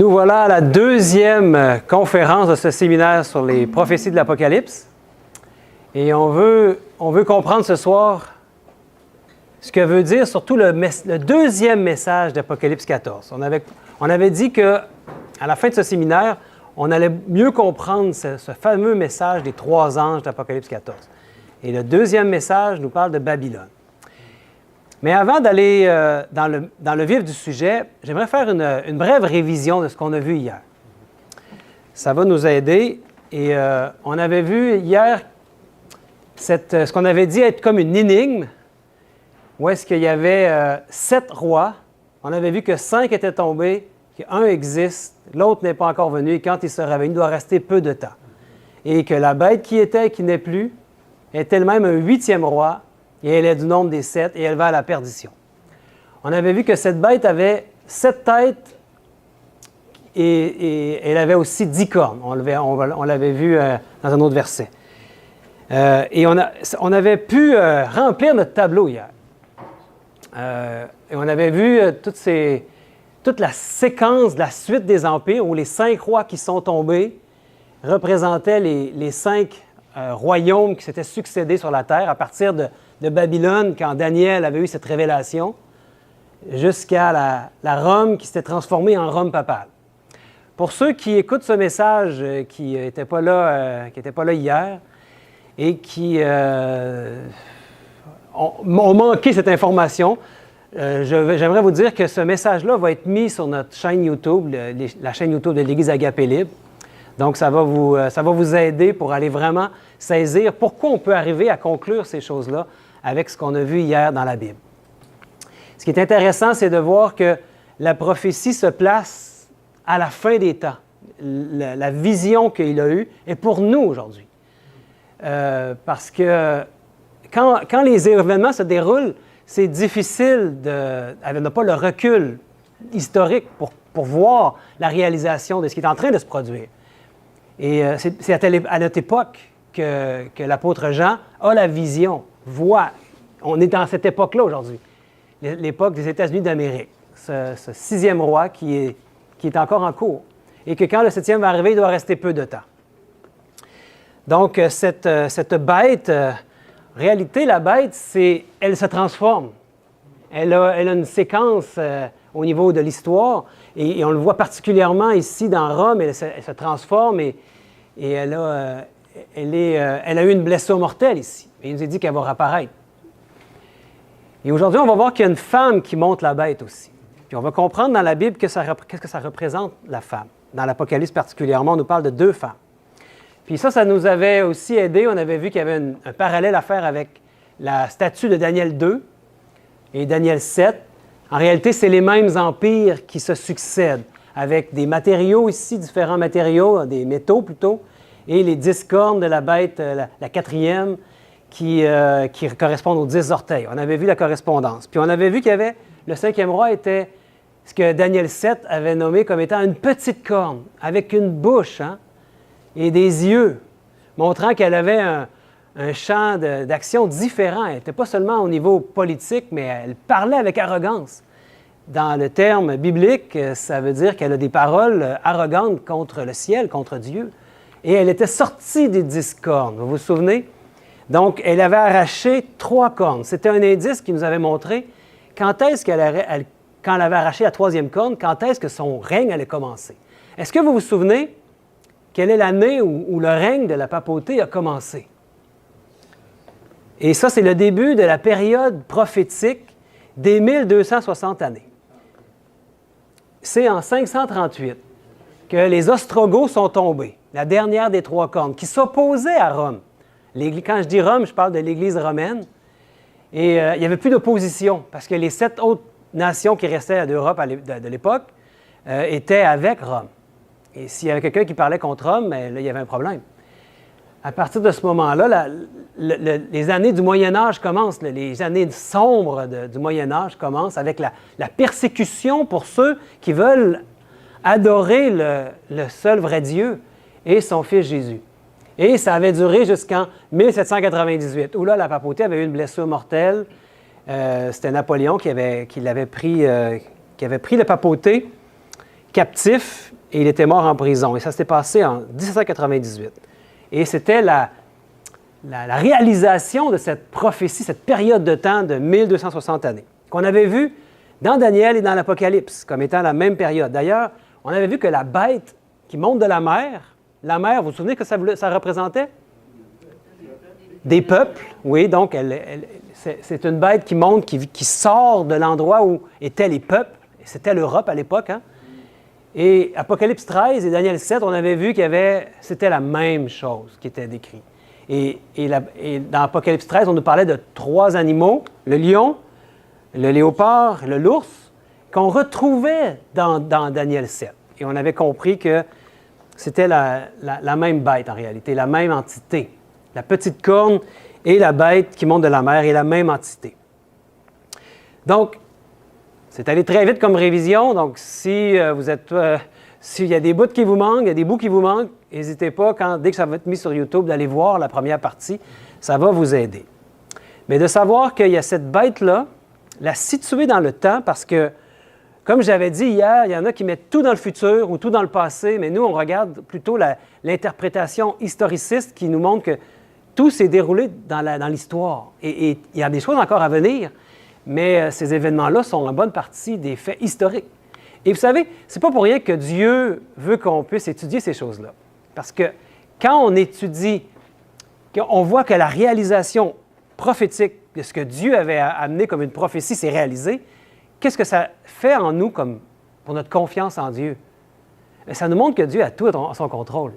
Nous voilà à la deuxième conférence de ce séminaire sur les prophéties de l'Apocalypse. Et on veut comprendre ce soir ce que veut dire surtout le deuxième message d'Apocalypse 14. On avait dit qu'à la fin de ce séminaire, on allait mieux comprendre ce fameux message des trois anges d'Apocalypse 14. Et le deuxième message nous parle de Babylone. Mais avant d'aller dans le vif du sujet, j'aimerais faire une brève révision de ce qu'on a vu hier. Ça va nous aider. Et on avait vu hier ce qu'on avait dit être comme une énigme, où est-ce qu'il y avait 7 rois. On avait vu que 5 étaient tombés, qu'un existe, l'autre n'est pas encore venu, et quand il se réveille, il doit rester peu de temps. Et que la bête qui était et qui n'est plus est elle-même un 8e roi, et elle est du nombre des 7, et elle va à la perdition. On avait vu que cette bête avait 7 têtes, et elle avait aussi 10 cornes. On l'avait vu dans un autre verset. Et on avait pu remplir notre tableau hier. Et on avait vu toute la séquence de la suite des empires, où les 5 rois qui sont tombés représentaient les 5 royaumes qui s'étaient succédés sur la terre, à partir de Babylone, quand Daniel avait eu cette révélation, jusqu'à la Rome qui s'était transformée en Rome papale. Pour ceux qui écoutent ce message, qui n'étaient pas là hier, et qui ont manqué cette information, j'aimerais vous dire que ce message-là va être mis sur notre chaîne YouTube, la chaîne YouTube de l'Église Agapé Libre. Donc, ça va vous aider pour aller vraiment saisir pourquoi on peut arriver à conclure ces choses-là avec ce qu'on a vu hier dans la Bible. Ce qui est intéressant, c'est de voir que la prophétie se place à la fin des temps. La vision qu'il a eue est pour nous aujourd'hui. Parce que quand les événements se déroulent, c'est difficile elle n'a pas le recul historique pour voir la réalisation de ce qui est en train de se produire. Et c'est à notre époque que l'apôtre Jean a la vision, voit. On est dans cette époque-là aujourd'hui, l'époque des États-Unis d'Amérique, ce 6e roi qui est encore en cours. Et que quand le 7e va arriver, il doit rester peu de temps. Donc, cette bête, en réalité, la bête, elle se transforme. Elle a une séquence au niveau de l'histoire, et on le voit particulièrement ici dans Rome, elle se transforme, et elle a eu une blessure mortelle ici. Et il nous est dit qu'elle va réapparaître. Et aujourd'hui, on va voir qu'il y a une femme qui monte la bête aussi. Puis on va comprendre dans la Bible qu'est-ce que ça représente, la femme. Dans l'Apocalypse particulièrement, on nous parle de 2 femmes. Puis ça nous avait aussi aidé. On avait vu qu'il y avait un parallèle à faire avec la statue de Daniel 2 et Daniel 7. En réalité, c'est les mêmes empires qui se succèdent, avec des matériaux ici, différents matériaux, des métaux plutôt, et les 10 cornes de la bête, la 4e, qui correspondent aux 10 orteils. On avait vu la correspondance. Puis on avait vu qu'il y avait, le 5e roi était ce que Daniel 7 avait nommé comme étant une petite corne, avec une bouche, et des yeux, montrant qu'elle avait un champ d'action différent. Elle n'était pas seulement au niveau politique, mais elle parlait avec arrogance. Dans le terme biblique, ça veut dire qu'elle a des paroles arrogantes contre le ciel, contre Dieu. Et elle était sortie des 10 cornes, vous vous souvenez? Donc, elle avait arraché 3 cornes. C'était un indice qui nous avait montré quand est-ce quand elle avait arraché la 3e corne, quand est-ce que son règne allait commencer. Est-ce que vous vous souvenez quelle est l'année où le règne de la papauté a commencé? Et ça, c'est le début de la période prophétique des 1260 années. C'est en 538 que les Ostrogoths sont tombés, la dernière des 3 cornes, qui s'opposaient à Rome. Quand je dis Rome, je parle de l'Église romaine. Et il n'y avait plus d'opposition, parce que les 7 autres nations qui restaient d'Europe de l'époque étaient avec Rome. Et s'il y avait quelqu'un qui parlait contre Rome, bien, là, il y avait un problème. À partir de ce moment-là, les années du Moyen Âge commencent, les années sombres du Moyen Âge commencent avec la persécution pour ceux qui veulent adorer le seul vrai Dieu et son Fils Jésus. Et ça avait duré jusqu'en 1798, où là, la papauté avait eu une blessure mortelle. C'était Napoléon qui avait pris la papauté, captif et il était mort en prison. Et ça s'est passé en 1798. Et c'était la réalisation de cette prophétie, cette période de temps de 1260 années, qu'on avait vu dans Daniel et dans l'Apocalypse comme étant la même période. D'ailleurs, on avait vu que la bête qui monte de la mer, vous vous souvenez que ça représentait? Des peuples, oui, donc c'est une bête qui monte, qui sort de l'endroit où étaient les peuples. C'était l'Europe à l'époque. Hein? Et Apocalypse 13 et Daniel 7, on avait vu c'était la même chose qui était décrit. Et dans Apocalypse 13, on nous parlait de 3 animaux, le lion, le léopard, l'ours, qu'on retrouvait dans Daniel 7. Et on avait compris que c'était la même bête en réalité, la même entité. La petite corne et la bête qui monte de la mer est la même entité. Donc, c'est allé très vite comme révision. Donc, si s'il y a des bouts qui vous manquent, il y a des bouts qui vous manquent, n'hésitez pas, dès que ça va être mis sur YouTube, d'aller voir la première partie. Ça va vous aider. Mais de savoir qu'il y a cette bête-là, la situer dans le temps, parce que, comme j'avais dit hier, il y en a qui mettent tout dans le futur ou tout dans le passé, mais nous, on regarde plutôt l'interprétation historiciste qui nous montre que tout s'est déroulé dans l'histoire. Et il y a des choses encore à venir, mais ces événements-là sont en bonne partie des faits historiques. Et vous savez, ce n'est pas pour rien que Dieu veut qu'on puisse étudier ces choses-là. Parce que quand on étudie, on voit que la réalisation prophétique de ce que Dieu avait amené comme une prophétie s'est réalisée, qu'est-ce que ça fait en nous pour notre confiance en Dieu? Ça nous montre que Dieu a tout à son contrôle.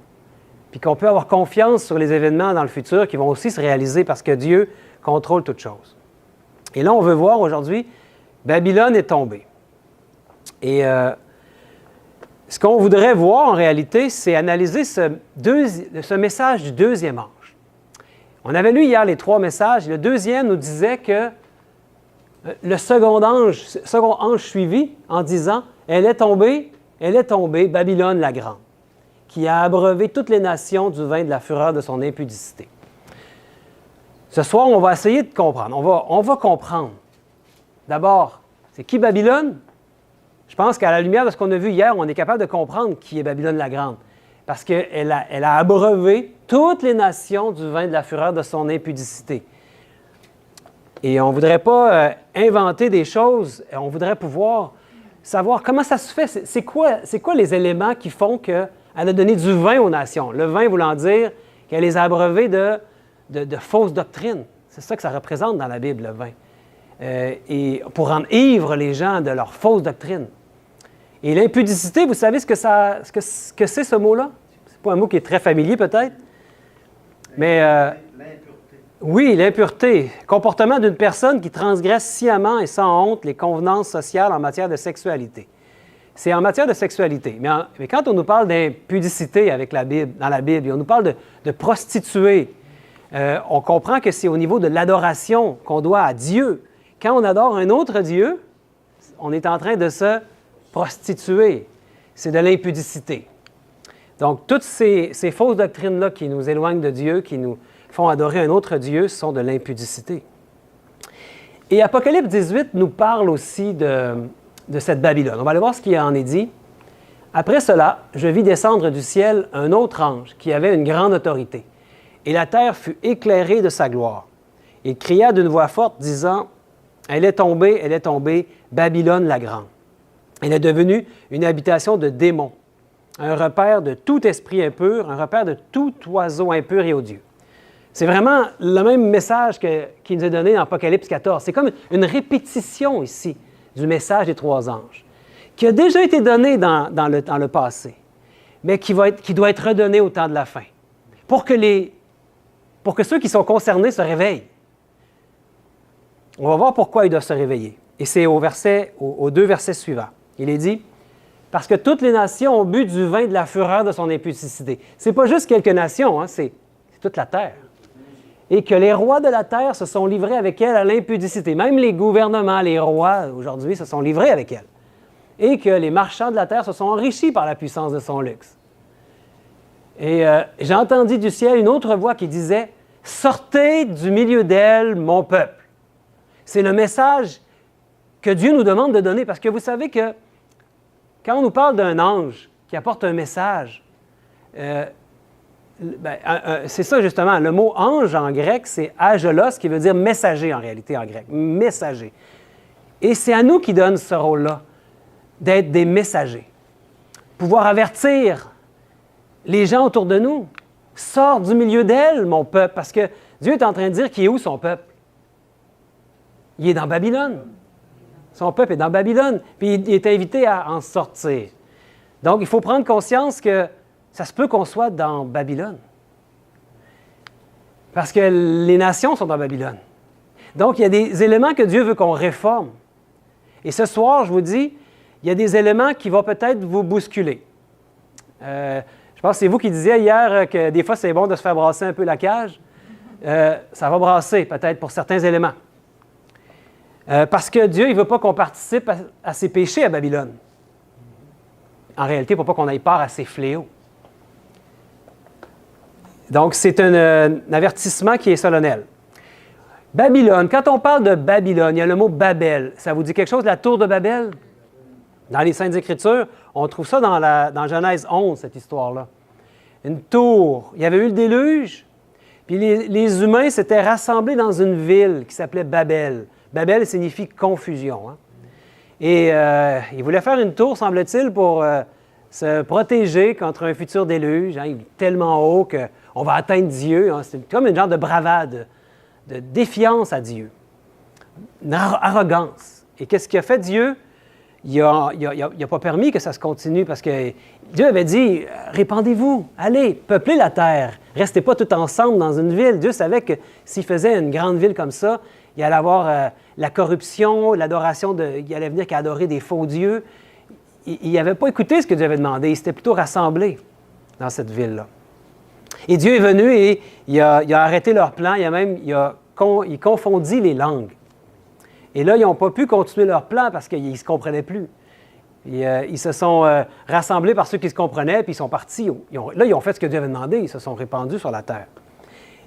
Puis qu'on peut avoir confiance sur les événements dans le futur qui vont aussi se réaliser parce que Dieu contrôle toutes choses. Et là, on veut voir aujourd'hui, Babylone est tombée. Et ce qu'on voudrait voir en réalité, c'est analyser ce message du deuxième ange. On avait lu hier les 3 messages. Le deuxième nous disait que le second ange suivi en disant « Elle est tombée, Babylone la grande, qui a abreuvé toutes les nations du vin de la fureur de son impudicité. » Ce soir, on va essayer de comprendre. On va comprendre. D'abord, c'est qui Babylone? Je pense qu'à la lumière de ce qu'on a vu hier, on est capable de comprendre qui est Babylone la grande. Parce qu'elle a abreuvé toutes les nations du vin de la fureur de son impudicité. Et on ne voudrait pas inventer des choses, on voudrait pouvoir savoir comment ça se fait. C'est quoi les éléments qui font qu'elle a donné du vin aux nations? Le vin voulant dire qu'elle les a abreuvés de fausses doctrines. C'est ça que ça représente dans la Bible, le vin. Et pour rendre ivres les gens de leurs fausses doctrines. Et l'impudicité, vous savez ce que c'est ce mot-là? Ce n'est pas un mot qui est très familier peut-être, mais l'impureté. Oui, l'impureté. Comportement d'une personne qui transgresse sciemment et sans honte les convenances sociales en matière de sexualité. C'est en matière de sexualité. Mais quand on nous parle d'impudicité dans la Bible, et on nous parle de prostituée, on comprend que c'est au niveau de l'adoration qu'on doit à Dieu. Quand on adore un autre Dieu, on est en train de se prostituer. C'est de l'impudicité. Donc, toutes ces fausses doctrines-là qui nous éloignent de Dieu, qui nous font adorer un autre Dieu, sont de l'impudicité. Et Apocalypse 18 nous parle aussi de cette Babylone. On va aller voir ce qui en est dit. Après cela, je vis descendre du ciel un autre ange qui avait une grande autorité. Et la terre fut éclairée de sa gloire. Il cria d'une voix forte, disant, « Elle est tombée, Babylone la grande. Elle est devenue une habitation de démons, un repère de tout esprit impur, un repère de tout oiseau impur et odieux. » C'est vraiment le même message qui nous est donné dans Apocalypse 14. C'est comme une répétition ici du message des 3 anges, qui a déjà été donné dans le passé, mais qui doit être redonné au temps de la fin, pour que ceux qui sont concernés se réveillent. On va voir pourquoi ils doivent se réveiller. Et c'est aux 2 versets suivants. Il est dit, « Parce que toutes les nations ont bu du vin de la fureur de son impudicité. » Ce n'est pas juste quelques nations, hein, c'est toute la terre. Et que les rois de la terre se sont livrés avec elle à l'impudicité. Même les gouvernements, les rois, aujourd'hui, se sont livrés avec elle. Et que les marchands de la terre se sont enrichis par la puissance de son luxe. Et j'ai entendu du ciel une autre voix qui disait, « Sortez du milieu d'elle, mon peuple. » C'est le message que Dieu nous demande de donner, parce que vous savez que quand on nous parle d'un ange qui apporte un message, c'est ça justement. Le mot ange en grec, c'est agelos, qui veut dire messager en réalité en grec. Messager. Et c'est à nous qui donne ce rôle-là, d'être des messagers. Pouvoir avertir les gens autour de nous. Sors du milieu d'elle, mon peuple, parce que Dieu est en train de dire qu'il est où son peuple? Il est dans Babylone. Son peuple est dans Babylone, puis il est invité à en sortir. Donc, il faut prendre conscience que ça se peut qu'on soit dans Babylone. Parce que les nations sont dans Babylone. Donc, il y a des éléments que Dieu veut qu'on réforme. Et ce soir, je vous dis, il y a des éléments qui vont peut-être vous bousculer. Je pense que c'est vous qui disiez hier que des fois, c'est bon de se faire brasser un peu la cage. Ça va brasser peut-être pour certains éléments. Parce que Dieu, il ne veut pas qu'on participe à ses péchés à Babylone. En réalité, il ne veut pas qu'on aille part à ses fléaux. Donc, c'est un avertissement qui est solennel. Babylone, quand on parle de Babylone, il y a le mot Babel. Ça vous dit quelque chose, la tour de Babel? Dans les Saintes Écritures, on trouve ça dans Genèse 11, cette histoire-là. Une tour. Il y avait eu le déluge, puis les humains s'étaient rassemblés dans une ville qui s'appelait Babel. Babel signifie confusion. Hein? Et ils voulaient faire une tour, semble-t-il, pour se protéger contre un futur déluge. Hein? Il est tellement haut qu'on va atteindre Dieu. Hein? C'est comme une genre de bravade, de défiance à Dieu, une arrogance. Et qu'est-ce qu'a fait Dieu? Il n'a pas permis que ça se continue parce que Dieu avait dit « Répandez-vous, allez, peuplez la terre, restez pas tous ensemble dans une ville. » Dieu savait que s'il faisait une grande ville comme ça, il allait avoir la corruption, l'adoration, il allait venir qu'à adorer des faux dieux. Il n'avait pas écouté ce que Dieu avait demandé, il s'était plutôt rassemblé dans cette ville-là. Et Dieu est venu et il a arrêté leur plan, il confondit les langues. Et là, ils n'ont pas pu continuer leur plan parce qu'ils ne se comprenaient plus. Ils se sont rassemblés par ceux qui se comprenaient, puis ils sont partis. Ils ont fait ce que Dieu avait demandé, ils se sont répandus sur la terre.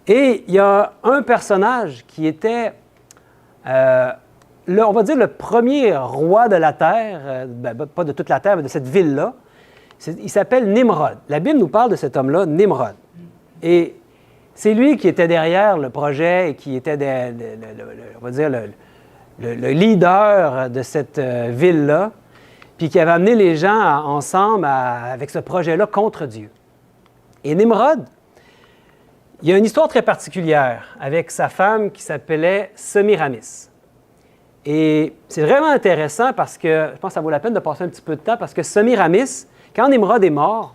Et il y a un personnage qui était, on va dire, le premier roi de la terre, pas de toute la terre, mais de cette ville-là. Il s'appelle Nimrod. La Bible nous parle de cet homme-là, Nimrod. Et c'est lui qui était derrière le projet et qui était, on va dire, le leader de cette ville-là, puis qui avait amené les gens ensemble avec ce projet-là contre Dieu. Et Nimrod, il y a une histoire très particulière avec sa femme qui s'appelait Semiramis. Et c'est vraiment intéressant parce que, je pense que ça vaut la peine de passer un petit peu de temps, parce que Semiramis, quand Nimrod est mort,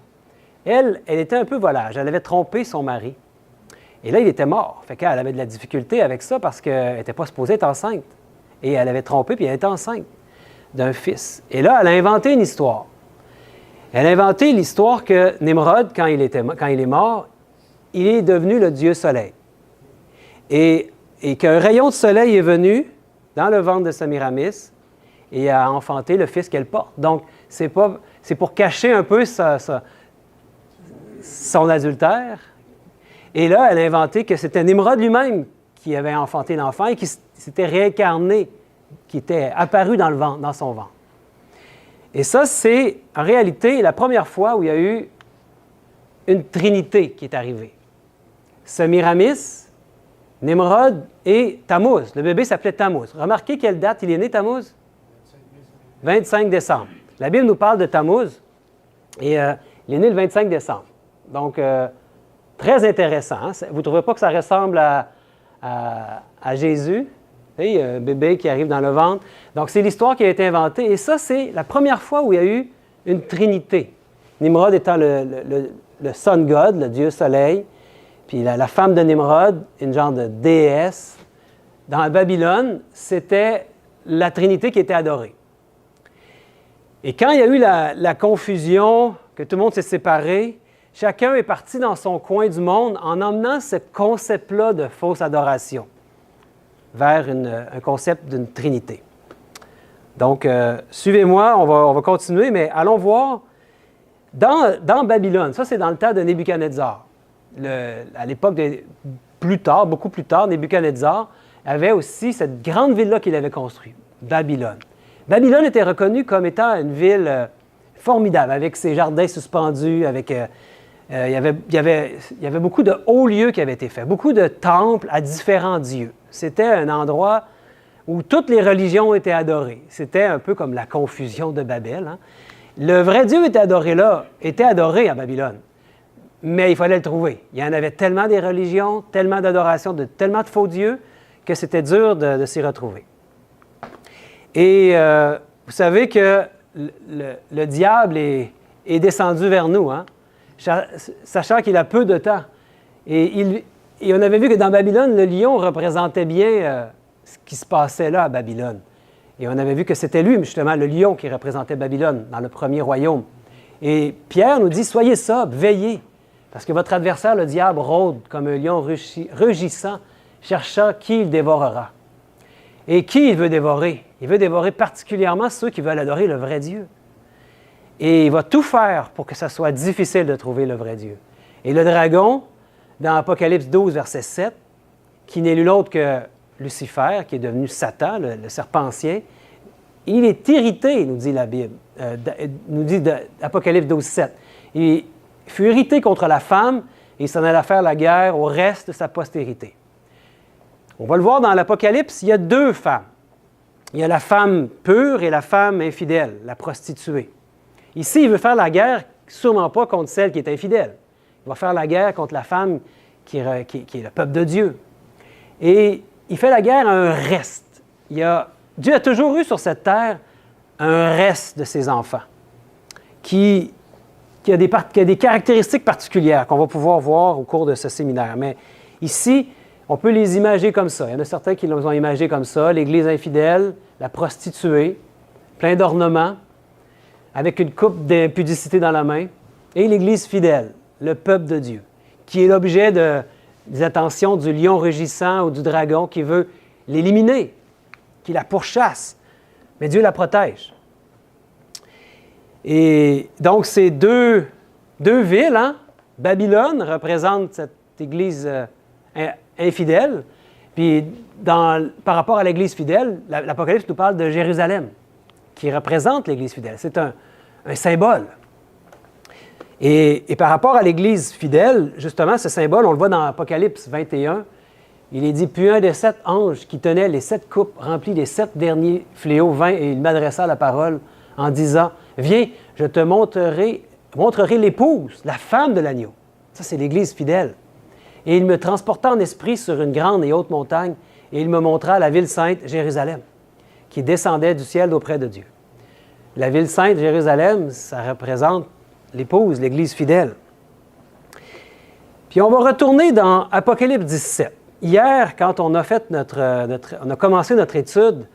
elle était un peu volage. Elle avait trompé son mari. Et là, il était mort. Fait qu'elle avait de la difficulté avec ça parce qu'elle n'était pas supposée être enceinte. Et elle avait trompé, puis elle était enceinte d'un fils. Et là, elle a inventé une histoire. Elle a inventé l'histoire que Nimrod, quand il est mort, il est devenu le dieu soleil. Et qu'un rayon de soleil est venu dans le ventre de Semiramis et a enfanté le fils qu'elle porte. Donc, c'est pour cacher un peu son adultère. Et là, elle a inventé que c'était Nimrod lui-même qui avait enfanté l'enfant et qui s'était réincarné, qui était apparu dans son ventre. Et ça, c'est en réalité la première fois où il y a eu une trinité qui est arrivée. Semiramis, Nimrod et Tammuz. Le bébé s'appelait Tammuz. Remarquez quelle date il est né, Tammuz? 25 décembre. La Bible nous parle de Tammuz et il est né le 25 décembre. Donc, très intéressant. Hein? Vous ne trouvez pas que ça ressemble à Jésus? Un bébé qui arrive dans le ventre. Donc, c'est l'histoire qui a été inventée. Et ça, c'est la première fois où il y a eu une trinité. Nimrod étant le sun god, le dieu soleil. Puis la femme de Nimrod, une genre de déesse. Dans la Babylone, c'était la trinité qui était adorée. Et quand il y a eu la confusion, que tout le monde s'est séparé, chacun est parti dans son coin du monde en emmenant ce concept-là de fausse adoration vers un concept d'une trinité. Donc, suivez-moi, on va continuer, mais allons voir. Dans Babylone, ça c'est dans le temps de Nebuchadnezzar. À l'époque, beaucoup plus tard, Nebuchadnezzar avait aussi cette grande ville-là qu'il avait construite, Babylone. Babylone était reconnue comme étant une ville formidable, avec ses jardins suspendus, il y avait beaucoup de hauts lieux qui avaient été faits, beaucoup de temples à différents dieux. C'était un endroit où toutes les religions étaient adorées. C'était un peu comme la confusion de Babel, hein. Le vrai Dieu était adoré là, était adoré à Babylone, mais il fallait le trouver. Il y en avait tellement des religions, tellement d'adorations, tellement de faux dieux, que c'était dur de s'y retrouver. Et vous savez que le diable est descendu vers nous, hein, sachant qu'il a peu de temps. Et on avait vu que dans Babylone, le lion représentait bien ce qui se passait là à Babylone. Et on avait vu que c'était lui, justement, le lion qui représentait Babylone dans le premier royaume. Et Pierre nous dit, soyez sobres, veillez, parce que votre adversaire, le diable, rôde comme un lion rugissant, cherchant qui il dévorera. Et qui il veut dévorer? Il veut dévorer particulièrement ceux qui veulent adorer le vrai Dieu. Et il va tout faire pour que ça soit difficile de trouver le vrai Dieu. Et le dragon, dans Apocalypse 12, verset 7, qui n'est nul autre que Lucifer, qui est devenu Satan, le serpent ancien, il est irrité, nous dit la Bible, nous dit Apocalypse 12, 7. Il fut irrité contre la femme et il s'en allait faire la guerre au reste de sa postérité. On va le voir dans l'Apocalypse, il y a deux femmes. Il y a la femme pure et la femme infidèle, la prostituée. Ici, il veut faire la guerre, sûrement pas contre celle qui est infidèle. Il va faire la guerre contre la femme qui est le peuple de Dieu. Et il fait la guerre à un reste. Dieu a toujours eu sur cette terre un reste de ses enfants qui a des caractéristiques particulières qu'on va pouvoir voir au cours de ce séminaire. Mais ici, on peut les imaginer comme ça. Il y en a certains qui les ont imaginés comme ça. L'Église infidèle, la prostituée, plein d'ornements, avec une coupe d'impudicité dans la main, et l'Église fidèle, le peuple de Dieu, qui est l'objet des attentions du lion rugissant ou du dragon qui veut l'éliminer, qui la pourchasse. Mais Dieu la protège. Et donc, ces deux villes, hein? Babylone représente cette Église infidèle, puis par rapport à l'Église fidèle, l'Apocalypse nous parle de Jérusalem, qui représente l'Église fidèle. C'est un symbole. Et par rapport à l'Église fidèle, justement, ce symbole, on le voit dans Apocalypse 21, il est dit, « Puis un des 7 anges qui tenait les 7 coupes remplies des 7 derniers fléaux vint et il m'adressa la parole en disant, « Viens, je te montrerai l'épouse, la femme de l'agneau. » Ça, c'est l'Église fidèle. Et il me transporta en esprit sur une grande et haute montagne et il me montra la ville sainte, Jérusalem, qui descendait du ciel auprès de Dieu. La ville sainte, Jérusalem, ça représente l'épouse, l'Église fidèle. Puis on va retourner dans Apocalypse 17. Hier, quand on a fait on a commencé notre étude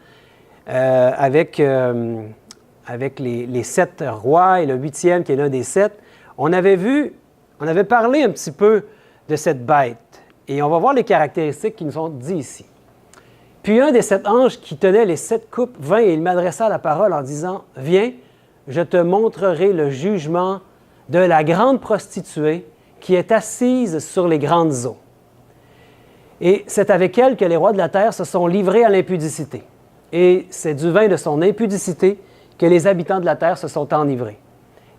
avec les 7 rois et le 8e qui est l'un des 7, on avait parlé un petit peu de cette bête. Et on va voir les caractéristiques qui nous sont dites ici. Puis un des 7 anges qui tenait les 7 coupes vint et il m'adressa la parole en disant, « Viens, je te montrerai le jugement de la grande prostituée qui est assise sur les grandes eaux. Et c'est avec elle que les rois de la terre se sont livrés à l'impudicité. Et c'est du vin de son impudicité que les habitants de la terre se sont enivrés.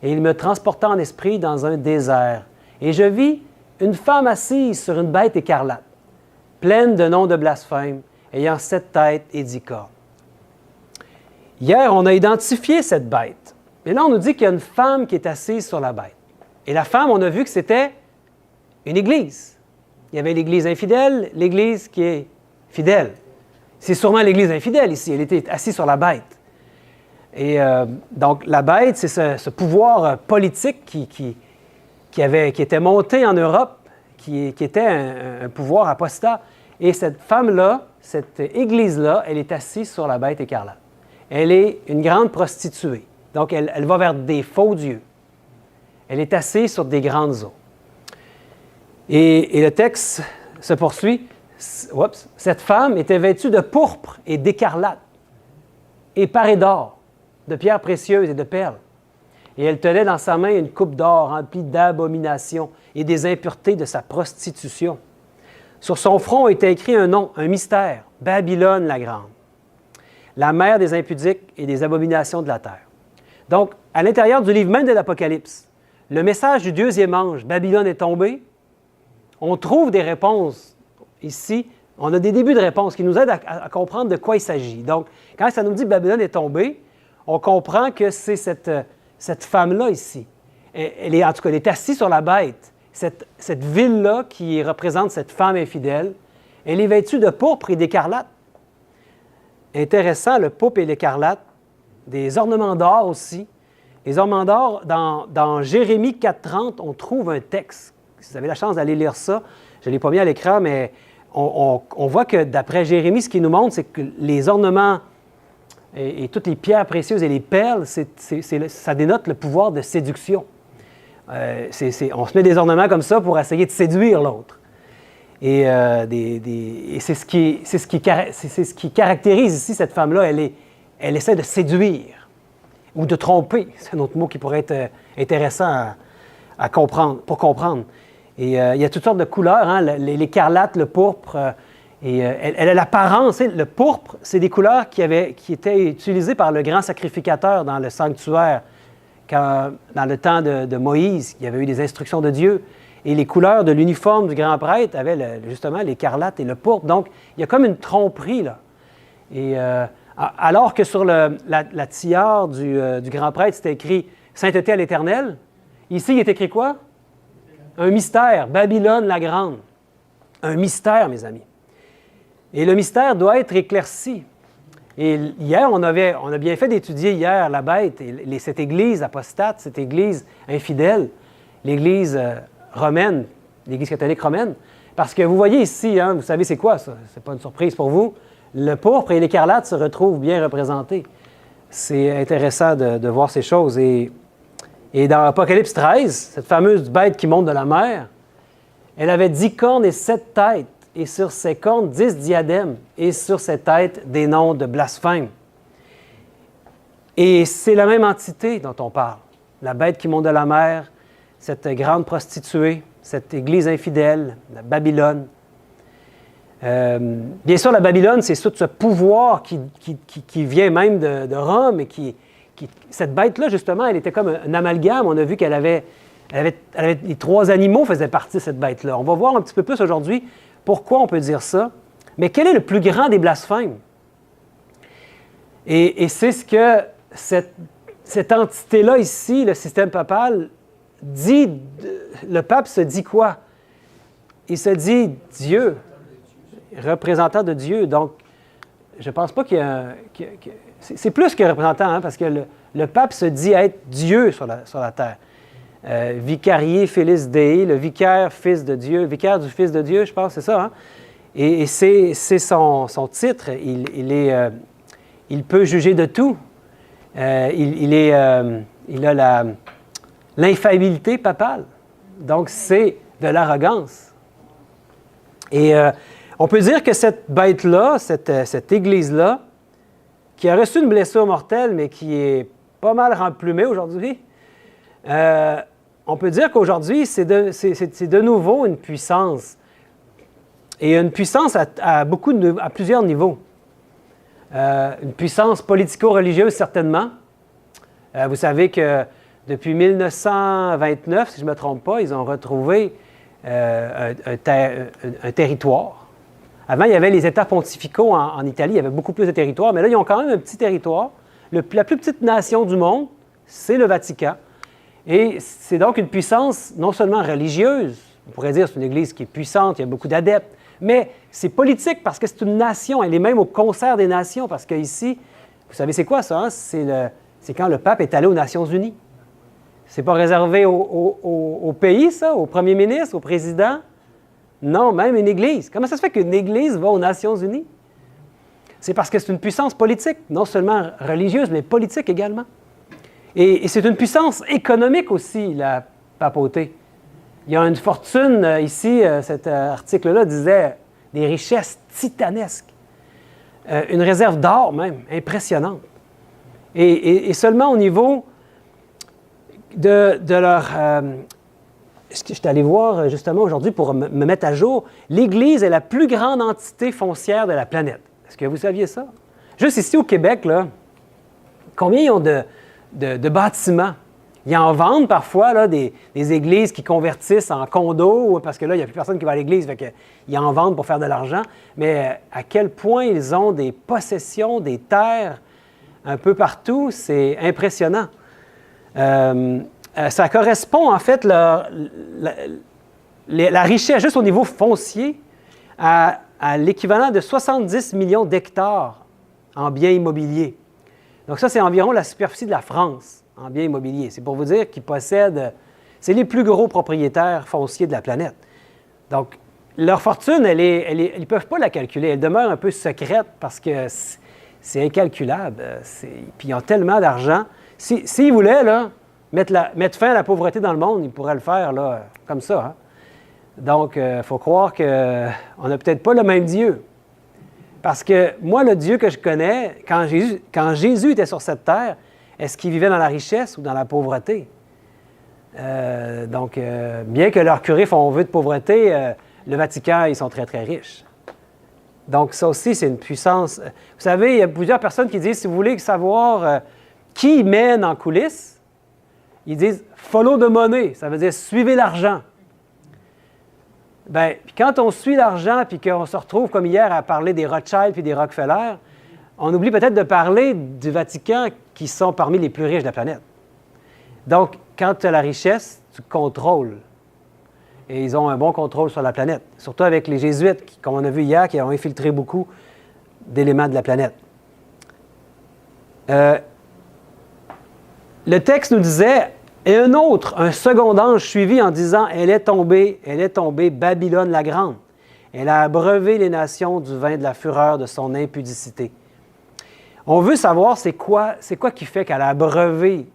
Et il me transporta en esprit dans un désert. Et je vis une femme assise sur une bête écarlate, pleine de noms de blasphème, ayant 7 têtes et 10 cornes. » Hier, on a identifié cette bête. Et là, on nous dit qu'il y a une femme qui est assise sur la bête. Et la femme, on a vu que c'était une église. Il y avait l'Église infidèle, l'Église qui est fidèle. C'est sûrement l'Église infidèle ici. Elle était assise sur la bête. Et donc, la bête, c'est ce pouvoir politique qui était monté en Europe, qui était un pouvoir apostat. Et cette femme-là, cette Église-là, elle est assise sur la bête écarlate. Elle est une grande prostituée. Donc, elle va vers des faux dieux. Elle est assise sur des grandes eaux. Et le texte se poursuit. Cette femme était vêtue de pourpre et d'écarlate, et parée d'or, de pierres précieuses et de perles. Et elle tenait dans sa main une coupe d'or remplie d'abominations et des impuretés de sa prostitution. Sur son front était écrit un nom, un mystère, Babylone la grande, la mère des impudiques et des abominations de la terre. Donc, à l'intérieur du livre même de l'Apocalypse, le message du deuxième ange, Babylone est tombée, on trouve des réponses ici. On a des débuts de réponses qui nous aident à comprendre de quoi il s'agit. Donc, quand ça nous dit Babylone est tombée, on comprend que c'est cette femme-là ici. En tout cas, elle est assise sur la bête. Cette ville-là qui représente cette femme infidèle, elle est vêtue de pourpre et d'écarlate. Intéressant, le pourpre et l'écarlate, des ornements d'or aussi. Les ornements d'or, dans Jérémie 4,30, on trouve un texte. Si vous avez la chance d'aller lire ça, je ne l'ai pas mis à l'écran, mais on voit que d'après Jérémie, ce qu'il nous montre, c'est que les ornements et toutes les pierres précieuses et les perles, ça dénote le pouvoir de séduction. On se met des ornements comme ça pour essayer de séduire l'autre. Et c'est ce qui caractérise ici cette femme-là. Elle essaie de séduire ou de tromper. C'est un autre mot qui pourrait être intéressant à comprendre, pour comprendre. Et il y a toutes sortes de couleurs, hein, l'écarlate, le pourpre. Elle a l'apparence. Le pourpre, c'est des couleurs qui étaient utilisées par le grand sacrificateur dans le sanctuaire. Dans le temps de Moïse, il y avait eu des instructions de Dieu. Et les couleurs de l'uniforme du grand prêtre avaient justement l'écarlate et le pourpre. Donc, il y a comme une tromperie, là. Et alors que sur la tiare du grand prêtre, c'était écrit « Sainteté à l'Éternel », ici, il est écrit quoi? Un mystère, Babylone la grande. Un mystère, mes amis. Et le mystère doit être éclairci. Et hier, on a bien fait d'étudier hier la bête, et cette Église apostate, cette Église infidèle, l'Église romaine, l'Église catholique romaine, parce que vous voyez ici, hein, vous savez c'est quoi ça? C'est pas une surprise pour vous. Le pourpre et l'écarlate se retrouvent bien représentés. C'est intéressant de voir ces choses. Et dans Apocalypse 13, cette fameuse bête qui monte de la mer, elle avait 10 cornes et 7 têtes. Et sur ses cornes, 10 diadèmes, et sur ses têtes, des noms de blasphème. Et c'est la même entité dont on parle. La bête qui monte de la mer, cette grande prostituée, cette église infidèle, la Babylone. Bien sûr, la Babylone, c'est tout ce pouvoir qui vient même de Rome, et cette bête-là, justement, elle était comme un amalgame. On a vu qu'elle avait les 3 animaux faisaient partie de cette bête-là. On va voir un petit peu plus aujourd'hui pourquoi on peut dire ça. Mais quel est le plus grand des blasphèmes? Et c'est ce que cette entité-là ici, le système papal, dit. Le pape se dit quoi? Il se dit Dieu, représentant de Dieu. Donc, je ne pense pas qu'il y a c'est plus que représentant, hein, parce que le pape se dit être Dieu sur la terre. Vicarié Filius Dei, le vicaire fils de Dieu, vicaire du Fils de Dieu, je pense, c'est ça. Hein? Et c'est son titre. Il peut juger de tout. Il a l'infaillibilité papale. Donc, c'est de l'arrogance. Et on peut dire que cette bête-là, cette église-là, qui a reçu une blessure mortelle, mais qui est pas mal remplumée aujourd'hui, on peut dire qu'aujourd'hui, c'est de nouveau une puissance. Et une puissance à plusieurs niveaux. Une puissance politico-religieuse, certainement. Vous savez que depuis 1929, si je ne me trompe pas, ils ont retrouvé un territoire. Avant, il y avait les États pontificaux en Italie, il y avait beaucoup plus de territoires, mais là, ils ont quand même un petit territoire. La plus petite nation du monde, c'est le Vatican. Et c'est donc une puissance non seulement religieuse, on pourrait dire que c'est une église qui est puissante, il y a beaucoup d'adeptes, mais c'est politique parce que c'est une nation, elle est même au concert des nations, parce qu'ici, vous savez c'est quoi ça? Hein? C'est quand le pape est allé aux Nations unies. C'est pas réservé au pays, ça, au premier ministre, au président. Non, même une église. Comment ça se fait qu'une église va aux Nations unies? C'est parce que c'est une puissance politique, non seulement religieuse, mais politique également. Et c'est une puissance économique aussi, la papauté. Il y a une fortune ici, cet article-là disait des richesses titanesques. Une réserve d'or même, impressionnante. Et seulement au niveau de leur... je suis allé voir justement aujourd'hui pour me mettre à jour. L'Église est la plus grande entité foncière de la planète. Est-ce que vous saviez ça? Juste ici au Québec, là, combien ils ont de bâtiments. Ils en vendent parfois là, des églises qui convertissent en condos, parce que là, il n'y a plus personne qui va à l'église, fait qu'ils en vendent pour faire de l'argent. Mais à quel point ils ont des possessions, des terres un peu partout, c'est impressionnant. Ça correspond en fait, la richesse juste au niveau foncier à l'équivalent de 70 millions d'hectares en biens immobiliers. Donc ça, c'est environ la superficie de la France en biens immobiliers. C'est pour vous dire qu'ils possèdent, c'est les plus gros propriétaires fonciers de la planète. Donc, leur fortune, ils ne peuvent pas la calculer. Elle demeure un peu secrète parce que c'est incalculable. Puis ils ont tellement d'argent. S'ils voulaient là, mettre fin à la pauvreté dans le monde, ils pourraient le faire là, comme ça. Hein? Donc, il faut croire qu'on n'a peut-être pas le même Dieu. Parce que moi, le Dieu que je connais, quand Jésus était sur cette terre, est-ce qu'il vivait dans la richesse ou dans la pauvreté? Donc, bien que leurs curés font vœu de pauvreté, le Vatican, ils sont très, très riches. Donc, ça aussi, c'est une puissance. Vous savez, il y a plusieurs personnes qui disent, si vous voulez savoir qui mène en coulisses, ils disent « follow the money », ça veut dire « suivez l'argent ». Bien, puis quand on suit l'argent puis qu'on se retrouve, comme hier, à parler des Rothschild puis des Rockefeller, on oublie peut-être de parler du Vatican qui sont parmi les plus riches de la planète. Donc, quand tu as la richesse, tu contrôles. Et ils ont un bon contrôle sur la planète. Surtout avec les Jésuites, qui, comme on a vu hier, qui ont infiltré beaucoup d'éléments de la planète. Le texte nous disait, et un second ange suivit en disant, elle est tombée, Babylone la grande. Elle a abreuvé les nations du vin de la fureur de son impudicité. On veut savoir c'est quoi qui fait qu'elle a abreuvé.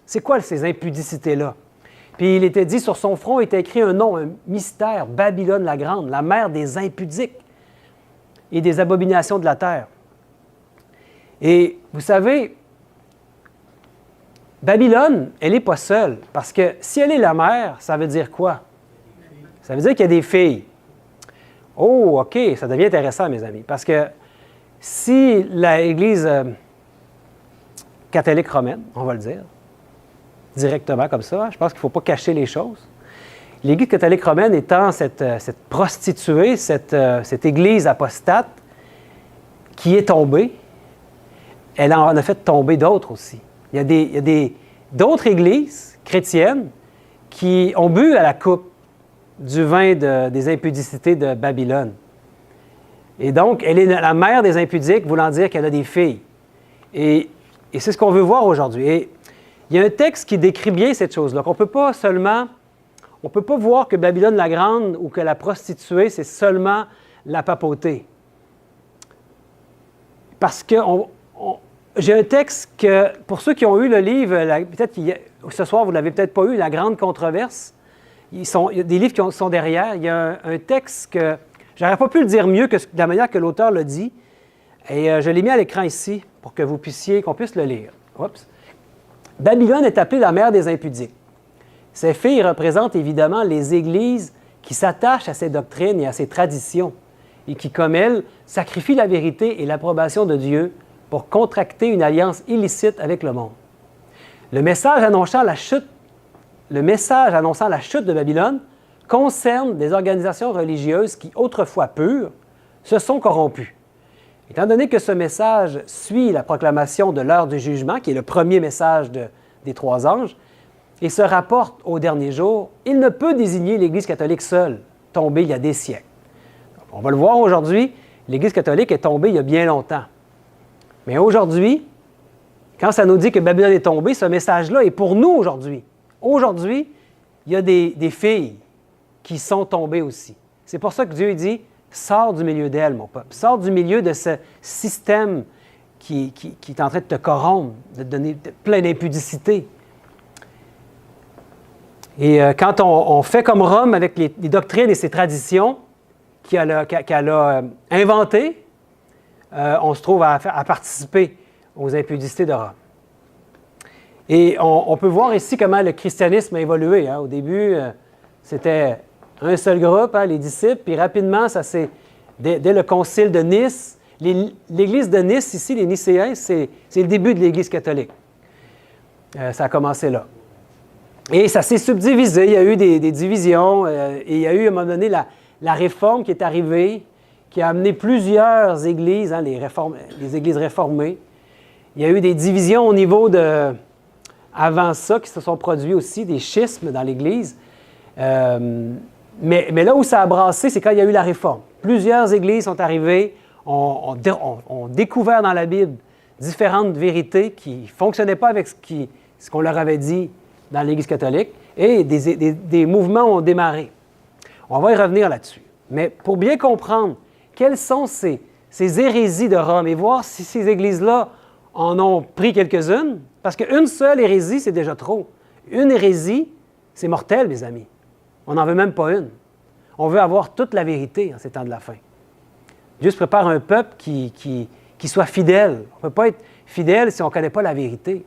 C'est quoi ces impudicités-là? Puis il était dit, sur son front était écrit un nom, un mystère, Babylone la grande, la mère des impudiques et des abominations de la terre. Et vous savez, Babylone, elle n'est pas seule, parce que si elle est la mère, ça veut dire quoi? Ça veut dire qu'il y a des filles. Oh, OK, ça devient intéressant, mes amis, parce que si l'Église catholique romaine, on va le dire, directement comme ça, je pense qu'il ne faut pas cacher les choses. L'Église catholique romaine étant cette prostituée, cette Église apostate qui est tombée, elle en a fait tomber d'autres aussi. Il y a d'autres églises chrétiennes qui ont bu à la coupe du vin des impudicités de Babylone. Et donc, elle est la mère des impudiques, voulant dire qu'elle a des filles. Et c'est ce qu'on veut voir aujourd'hui. Et il y a un texte qui décrit bien cette chose-là, qu'on ne peut pas voir que Babylone la grande ou que la prostituée, c'est seulement la papauté. Parce que j'ai un texte que, pour ceux qui ont eu le livre, peut-être ce soir, vous ne l'avez peut-être pas eu, La Grande Controverse, il y a des livres qui sont derrière. Il y a un texte que je n'aurais pas pu le dire mieux que de la manière que l'auteur l'a dit. Et je l'ai mis à l'écran ici pour que qu'on puisse le lire. Oups. Babylone est appelée la mère des impudiques. Ces filles représentent évidemment les églises qui s'attachent à ces doctrines et à ces traditions et qui, comme elles, sacrifient la vérité et l'approbation de Dieu pour contracter une alliance illicite avec le monde. Le message annonçant la chute de Babylone concerne des organisations religieuses qui, autrefois pures, se sont corrompues. Étant donné que ce message suit la proclamation de l'heure du jugement, qui est le premier message des trois anges, et se rapporte au dernier jour, il ne peut désigner l'Église catholique seule, tombée il y a des siècles. Donc, on va le voir aujourd'hui, l'Église catholique est tombée il y a bien longtemps. Mais aujourd'hui, quand ça nous dit que Babylone est tombée, ce message-là est pour nous aujourd'hui. Aujourd'hui, il y a des filles qui sont tombées aussi. C'est pour ça que Dieu dit « Sors du milieu d'elle, mon peuple. Sors du milieu de ce système qui est en train de te corrompre, de te donner plein d'impudicité. » Et quand on fait comme Rome avec les doctrines et ses traditions qu'elle a inventées, on se trouve à participer aux impudicités de Rome. Et on peut voir ici comment le christianisme a évolué. Hein. Au début, c'était un seul groupe, les disciples, puis rapidement, dès le concile de Nice, l'Église de Nice, ici, les Nicéens, c'est le début de l'Église catholique. Ça a commencé là. Et ça s'est subdivisé, il y a eu des divisions, et il y a eu à un moment donné la réforme qui est arrivée, qui a amené plusieurs églises, hein, les églises réformées. Il y a eu des divisions au niveau avant ça, qui se sont produits aussi, des schismes dans l'Église. Mais là où ça a brassé, c'est quand il y a eu la réforme. Plusieurs églises sont arrivées, ont découvert dans la Bible différentes vérités qui ne fonctionnaient pas avec ce qu'on leur avait dit dans l'Église catholique, et des mouvements ont démarré. On va y revenir là-dessus. Mais pour bien comprendre quelles sont ces hérésies de Rome et voir si ces églises-là en ont pris quelques-unes, parce qu'une seule hérésie, c'est déjà trop. Une hérésie, c'est mortel, mes amis. On n'en veut même pas une. On veut avoir toute la vérité en ces temps de la fin. Dieu se prépare un peuple qui soit fidèle. On ne peut pas être fidèle si on ne connaît pas la vérité.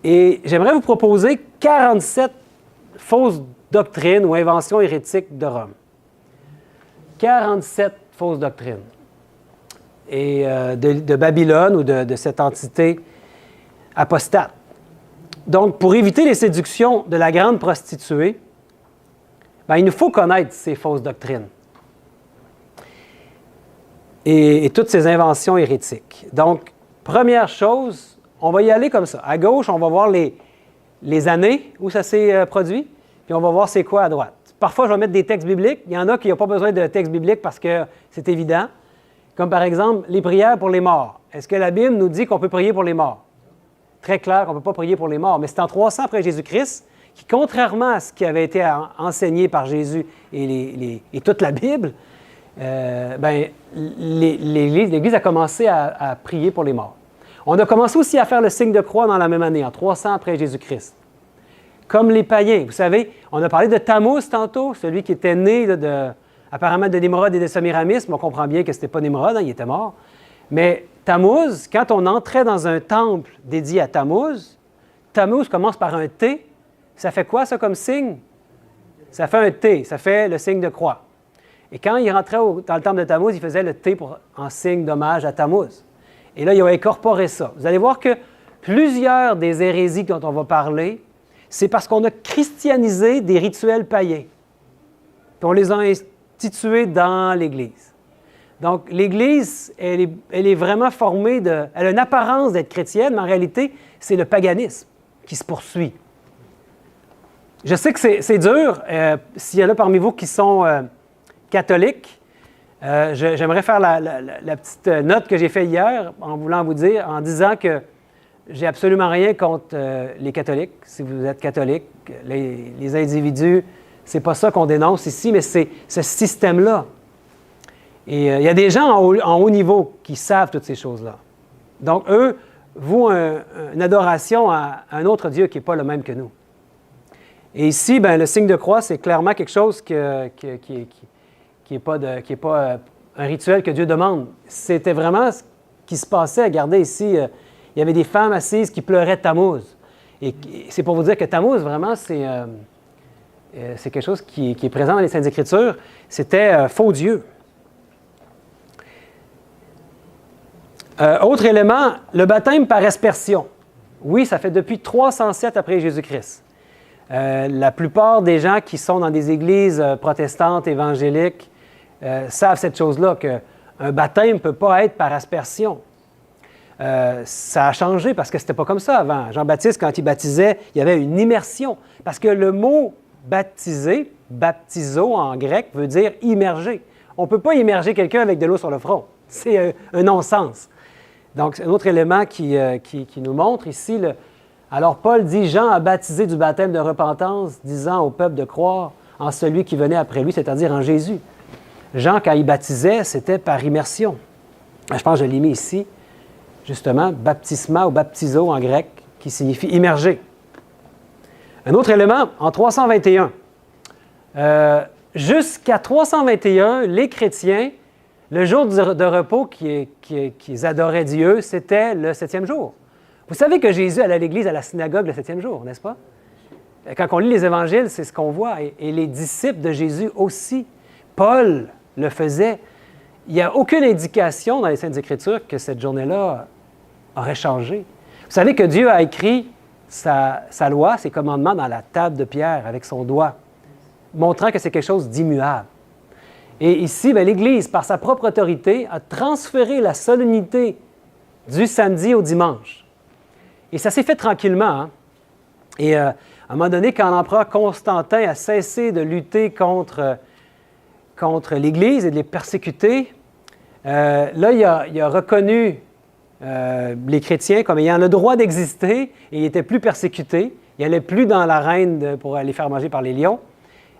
Et j'aimerais vous proposer 47 fausses doctrines ou inventions hérétiques de Rome. 47 fausses doctrines. Et de Babylone ou de cette entité apostate. Donc, pour éviter les séductions de la grande prostituée, il nous faut connaître ces fausses doctrines et toutes ces inventions hérétiques. Donc, première chose, on va y aller comme ça. À gauche, on va voir les années où ça s'est produit, puis on va voir c'est quoi à droite. Parfois, je vais mettre des textes bibliques. Il y en a qui n'ont pas besoin de textes bibliques parce que c'est évident. Comme par exemple, les prières pour les morts. Est-ce que la Bible nous dit qu'on peut prier pour les morts? Très clair qu'on ne peut pas prier pour les morts. Mais c'est en 300 après Jésus-Christ qui, contrairement à ce qui avait été enseigné par Jésus et toute la Bible, l'Église a commencé à prier pour les morts. On a commencé aussi à faire le signe de croix dans la même année, en 300 après Jésus-Christ. Comme les païens. Vous savez, on a parlé de Tammuz tantôt, celui qui était né apparemment de Nimrod et de Semiramis, mais on comprend bien que ce n'était pas Nimrod, il était mort. Mais Tammuz, quand on entrait dans un temple dédié à Tammuz, Tammuz commence par un T. Ça fait quoi, ça, comme signe? Ça fait un T, ça fait le signe de croix. Et quand il rentrait dans le temple de Tammuz, il faisait le T en signe d'hommage à Tammuz. Et là, il a incorporé ça. Vous allez voir que plusieurs des hérésies dont on va parler, c'est parce qu'on a christianisé des rituels païens. Puis on les a institués dans l'Église. Donc, l'Église, elle est vraiment formée elle a une apparence d'être chrétienne, mais en réalité, c'est le paganisme qui se poursuit. Je sais que c'est dur. S'il y en a parmi vous qui sont catholiques, j'aimerais faire la petite note que j'ai faite hier en disant que j'ai absolument rien contre les catholiques. Si vous êtes catholique, les individus, c'est pas ça qu'on dénonce ici, mais c'est ce système-là. Et il y a des gens en haut niveau qui savent toutes ces choses-là. Donc, eux vouent une adoration à un autre Dieu qui n'est pas le même que nous. Et ici, le signe de croix, c'est clairement quelque chose qui n'est pas un rituel que Dieu demande. C'était vraiment ce qui se passait. Regardez ici, il y avait des femmes assises qui pleuraient Tammuz. Et c'est pour vous dire que Tammuz, vraiment, c'est quelque chose qui est présent dans les Saintes Écritures. C'était faux Dieu. Autre élément, le baptême par aspersion. Oui, ça fait depuis 307 après Jésus-Christ. La plupart des gens qui sont dans des églises protestantes, évangéliques, savent cette chose-là, qu'un baptême ne peut pas être par aspersion. Ça a changé parce que ce n'était pas comme ça avant. Jean-Baptiste, quand il baptisait, il y avait une immersion. Parce que le mot baptiser, baptizo en grec, veut dire immerger. On ne peut pas immerger quelqu'un avec de l'eau sur le front. C'est un non-sens. Donc, c'est un autre élément qui nous montre ici. Alors, Paul dit, Jean a baptisé du baptême de repentance, disant au peuple de croire en celui qui venait après lui, c'est-à-dire en Jésus. Jean, quand il baptisait, c'était par immersion. Je pense que je l'ai mis ici, justement, baptisma ou baptizo en grec, qui signifie immerger. Un autre élément, en 321, jusqu'à 321, les chrétiens, le jour de repos qu'ils adoraient Dieu, c'était le 7e jour. Vous savez que Jésus allait à l'église, à la synagogue, le 7e jour, n'est-ce pas? Quand on lit les évangiles, c'est ce qu'on voit. Et les disciples de Jésus aussi. Paul le faisait. Il n'y a aucune indication dans les Saintes Écritures que cette journée-là aurait changé. Vous savez que Dieu a écrit sa loi, ses commandements dans la table de pierre avec son doigt, montrant que c'est quelque chose d'immuable. Et ici, l'Église, par sa propre autorité, a transféré la solennité du samedi au dimanche. Et ça s'est fait tranquillement. Hein? Et à un moment donné, quand l'empereur Constantin a cessé de lutter contre l'Église et de les persécuter, là, il a reconnu les chrétiens comme ayant le droit d'exister et ils n'étaient plus persécutés. Ils n'allaient plus dans l'arène pour les faire manger par les lions.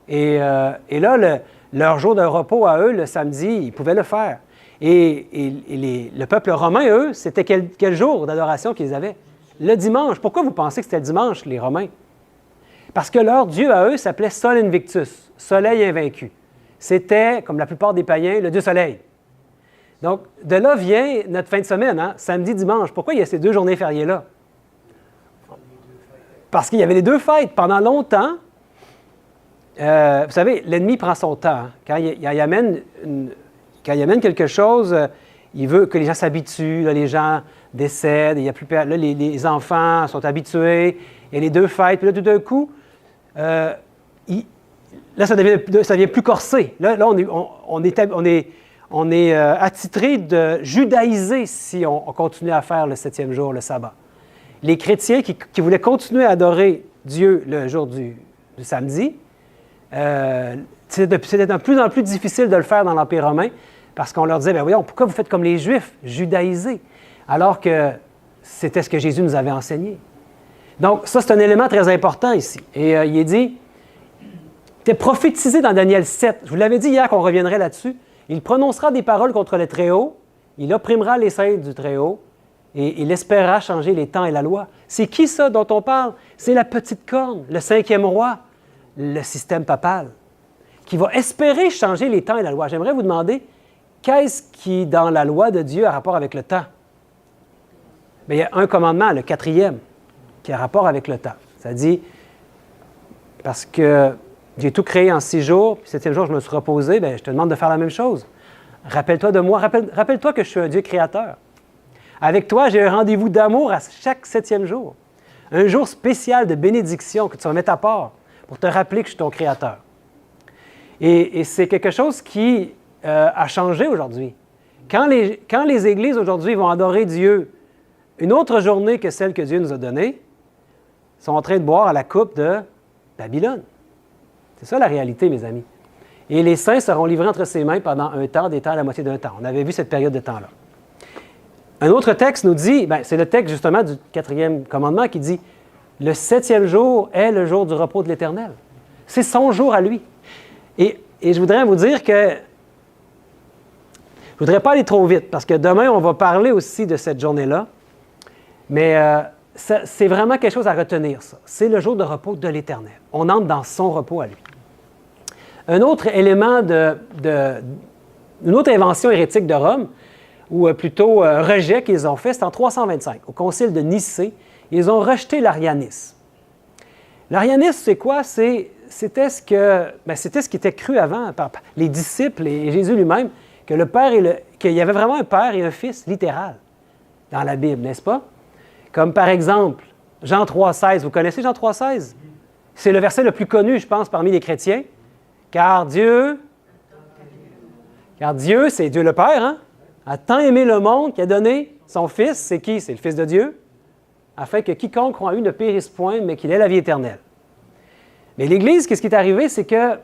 Et là, leur jour de repos à eux, le samedi, ils pouvaient le faire. Et le peuple romain, eux, c'était quel jour d'adoration qu'ils avaient? Le dimanche. Pourquoi vous pensez que c'était le dimanche, les Romains? Parce que leur Dieu à eux s'appelait Sol Invictus, Soleil invaincu. C'était, comme la plupart des païens, le Dieu Soleil. Donc, de là vient notre fin de semaine, hein? Samedi, dimanche. Pourquoi il y a ces deux journées fériées-là? Parce qu'il y avait les deux fêtes. Pendant longtemps, vous savez, l'ennemi prend son temps. Hein? Quand il amène quelque chose, il veut que les gens s'habituent, là, les gens décèdent, il y a plus, là, les enfants sont habitués, il y a les deux fêtes, puis là, tout d'un coup, là, ça devient plus corsé. Là on est attitré de judaïser si on continue à faire le 7e jour, le sabbat. Les chrétiens qui voulaient continuer à adorer Dieu le jour du samedi, c'était de plus en plus difficile de le faire dans l'Empire romain parce qu'on leur disait, bien voyons, pourquoi vous faites comme les Juifs, judaïser, alors que c'était ce que Jésus nous avait enseigné. Donc ça, c'est un élément très important ici. Et il est dit, c'était prophétisé dans Daniel 7. Je vous l'avais dit hier qu'on reviendrait là-dessus. Il prononcera des paroles contre le Très-Haut, il opprimera les saints du Très-Haut, et il espérera changer les temps et la loi. C'est qui ça dont on parle? C'est la petite corne, le 5e roi, le système papal, qui va espérer changer les temps et la loi. J'aimerais vous demander, qu'est-ce qui, dans la loi de Dieu, a rapport avec le temps? Bien, il y a un commandement, le 4e, qui a rapport avec le temps. Ça dit, parce que j'ai tout créé en 6 jours, puis 7e jour, je me suis reposé, bien, je te demande de faire la même chose. Rappelle-toi de moi, rappelle-toi que je suis un Dieu créateur. Avec toi, j'ai un rendez-vous d'amour à chaque 7e jour. Un jour spécial de bénédiction que tu vas mettre à part pour te rappeler que je suis ton créateur. Et c'est quelque chose qui a changé aujourd'hui. Quand les églises aujourd'hui vont adorer Dieu une autre journée que celle que Dieu nous a donnée, ils sont en train de boire à la coupe de Babylone. C'est ça la réalité, mes amis. Et les saints seront livrés entre ses mains pendant un temps, des temps à la moitié d'un temps. On avait vu cette période de temps-là. Un autre texte nous dit, c'est le texte justement du 4e commandement qui dit « Le 7e jour est le jour du repos de l'Éternel. » C'est son jour à lui. Et je voudrais vous dire que je ne voudrais pas aller trop vite parce que demain, on va parler aussi de cette journée-là. Mais c'est vraiment quelque chose à retenir, ça. C'est le jour de repos de l'Éternel. On entre dans son repos à lui. Un autre élément une autre invention hérétique de Rome, ou plutôt rejet qu'ils ont fait, c'est en 325, au concile de Nicée. Ils ont rejeté l'arianisme. L'arianisme, c'est quoi? C'était ce qui était cru avant par les disciples et Jésus lui-même, que qu'il y avait vraiment un père et un fils littéral dans la Bible, n'est-ce pas? Comme par exemple, Jean 3,16. Vous connaissez Jean 3,16? C'est le verset le plus connu, je pense, parmi les chrétiens. Car Dieu, c'est Dieu le Père, hein? A tant aimé le monde qu'il a donné son Fils. C'est qui? C'est le Fils de Dieu. Afin que quiconque croit en lui ne périsse point, mais qu'il ait la vie éternelle. Mais l'Église, qu'est-ce qui est arrivé? C'est que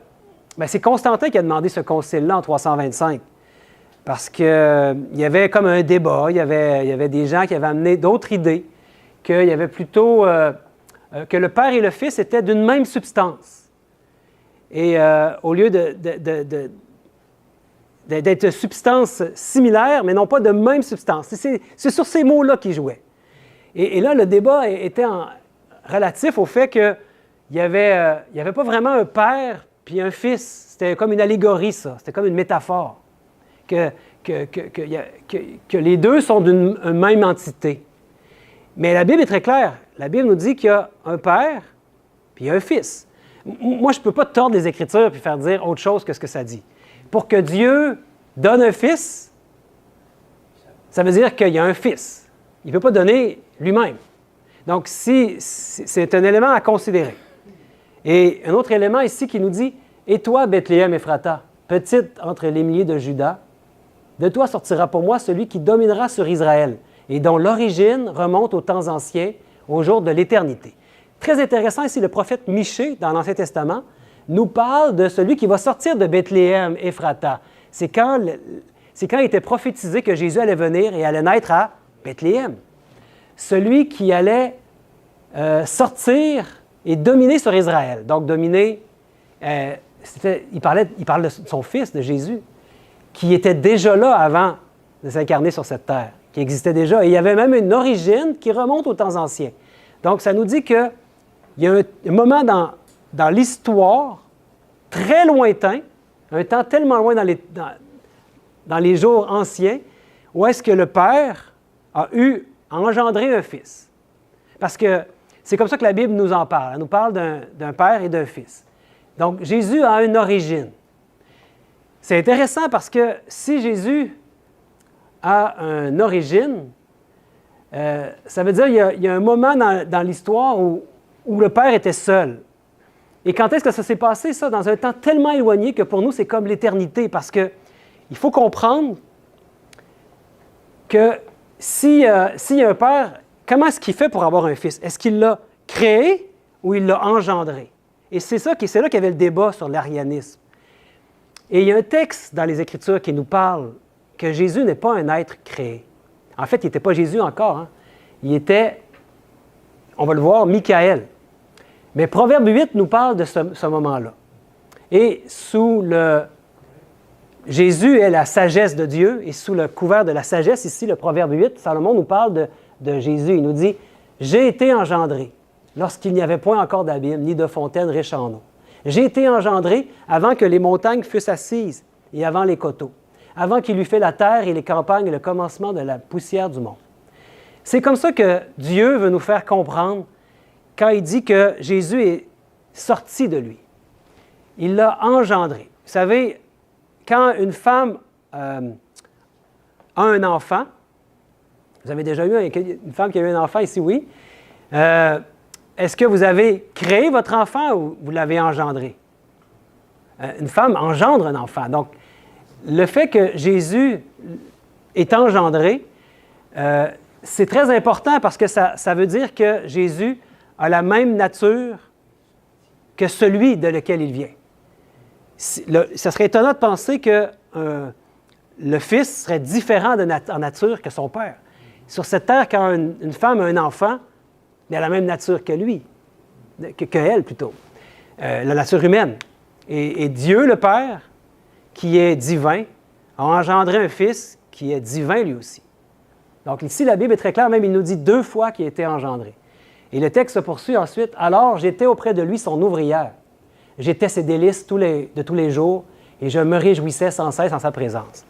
c'est Constantin qui a demandé ce concile-là en 325. Parce qu'il y avait comme un débat, il y avait des gens qui avaient amené d'autres idées, qu'il y avait plutôt que le Père et le Fils étaient d'une même substance. Et au lieu d'être substances similaires, mais non pas de même substance. C'est sur ces mots-là qu'ils jouaient. Et là, le débat était relatif au fait qu'il n'y avait pas vraiment un père puis un fils. C'était comme une allégorie, ça. C'était comme une métaphore. Que les deux sont d'une même entité. Mais la Bible est très claire. La Bible nous dit qu'il y a un père puis un fils. Moi, je ne peux pas tordre les Écritures puis faire dire autre chose que ce que ça dit. Pour que Dieu donne un fils, ça veut dire qu'il y a un fils. Il ne peut pas donner lui-même. Donc, c'est un élément à considérer. Et un autre élément ici qui nous dit « Et toi, Bethléem Ephrata, petite entre les milliers de Juda, de toi sortira pour moi celui qui dominera sur Israël, et dont l'origine remonte aux temps anciens, au jour de l'éternité. » Très intéressant ici, le prophète Michée, dans l'Ancien Testament, nous parle de celui qui va sortir de Bethléem Ephrata. C'est quand il était prophétisé que Jésus allait venir et allait naître à Bethléem. Celui qui allait sortir et dominer sur Israël. Donc, dominer, il parle de son fils, de Jésus, qui était déjà là avant de s'incarner sur cette terre, qui existait déjà. Et il y avait même une origine qui remonte aux temps anciens. Donc, ça nous dit qu'il y a un moment dans l'histoire très lointain, un temps tellement loin dans les jours anciens, où est-ce que le Père a engendré un fils. Parce que c'est comme ça que la Bible nous en parle. Elle nous parle d'un père et d'un fils. Donc, Jésus a une origine. C'est intéressant parce que si Jésus a une origine, ça veut dire qu'il y a un moment dans l'histoire où le Père était seul. Et quand est-ce que ça s'est passé, ça? Dans un temps tellement éloigné que pour nous, c'est comme l'éternité. Parce qu'il faut comprendre que s'il y a un père, comment est-ce qu'il fait pour avoir un fils? Est-ce qu'il l'a créé ou il l'a engendré? Et c'est là qu'il y avait le débat sur l'arianisme. Et il y a un texte dans les Écritures qui nous parle que Jésus n'est pas un être créé. En fait, il n'était pas Jésus encore. Hein? Il était, on va le voir, Michaël. Mais Proverbe 8 nous parle de ce moment-là. Et Jésus est la sagesse de Dieu, et sous le couvert de la sagesse, ici, le Proverbe 8, Salomon nous parle de Jésus. Il nous dit « J'ai été engendré lorsqu'il n'y avait point encore d'abîme, ni de fontaine riche en eau. J'ai été engendré avant que les montagnes fussent assises et avant les coteaux, avant qu'il eût fait la terre et les campagnes et le commencement de la poussière du monde. » C'est comme ça que Dieu veut nous faire comprendre quand il dit que Jésus est sorti de lui. Il l'a engendré. Vous savez, quand une femme a un enfant, vous avez déjà eu une femme qui a eu un enfant ici, oui, est-ce que vous avez créé votre enfant ou vous l'avez engendré? Une femme engendre un enfant. Donc, le fait que Jésus est engendré, c'est très important parce que ça veut dire que Jésus a la même nature que celui de lequel il vient. Ça serait étonnant de penser que le Fils serait différent en nature que son Père. Sur cette terre, quand une femme a un enfant, elle a la même nature que lui, qu'elle plutôt, la nature humaine. Et Dieu, le Père, qui est divin, a engendré un Fils qui est divin lui aussi. Donc ici, la Bible est très claire, même il nous dit 2 fois qu'il a été engendré. Et le texte se poursuit ensuite. « Alors j'étais auprès de lui son ouvrière. J'étais ses délices de tous les jours, et je me réjouissais sans cesse en sa présence. »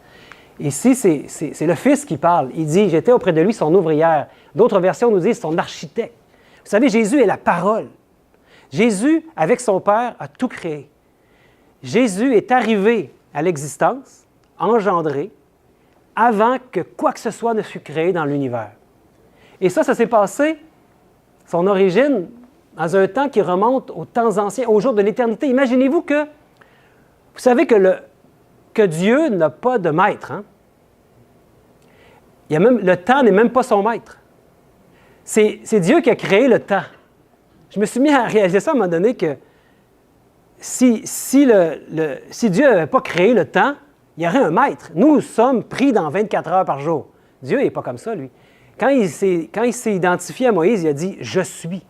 Ici, c'est le Fils qui parle. Il dit « J'étais auprès de lui son ouvrière. » D'autres versions nous disent son architecte. Vous savez, Jésus est la parole. Jésus, avec son Père, a tout créé. Jésus est arrivé à l'existence, engendré, avant que quoi que ce soit ne fût créé dans l'univers. Et ça s'est passé, son origine, dans un temps qui remonte aux temps anciens, au jour de l'éternité. Imaginez-vous que, vous savez que Dieu n'a pas de maître. Hein? Le temps n'est même pas son maître. C'est Dieu qui a créé le temps. Je me suis mis à réaliser ça à un moment donné que si Dieu n'avait pas créé le temps, il y aurait un maître. Nous sommes pris dans 24 heures par jour. Dieu n'est pas comme ça, lui. Quand il s'est identifié à Moïse, il a dit « Je suis »,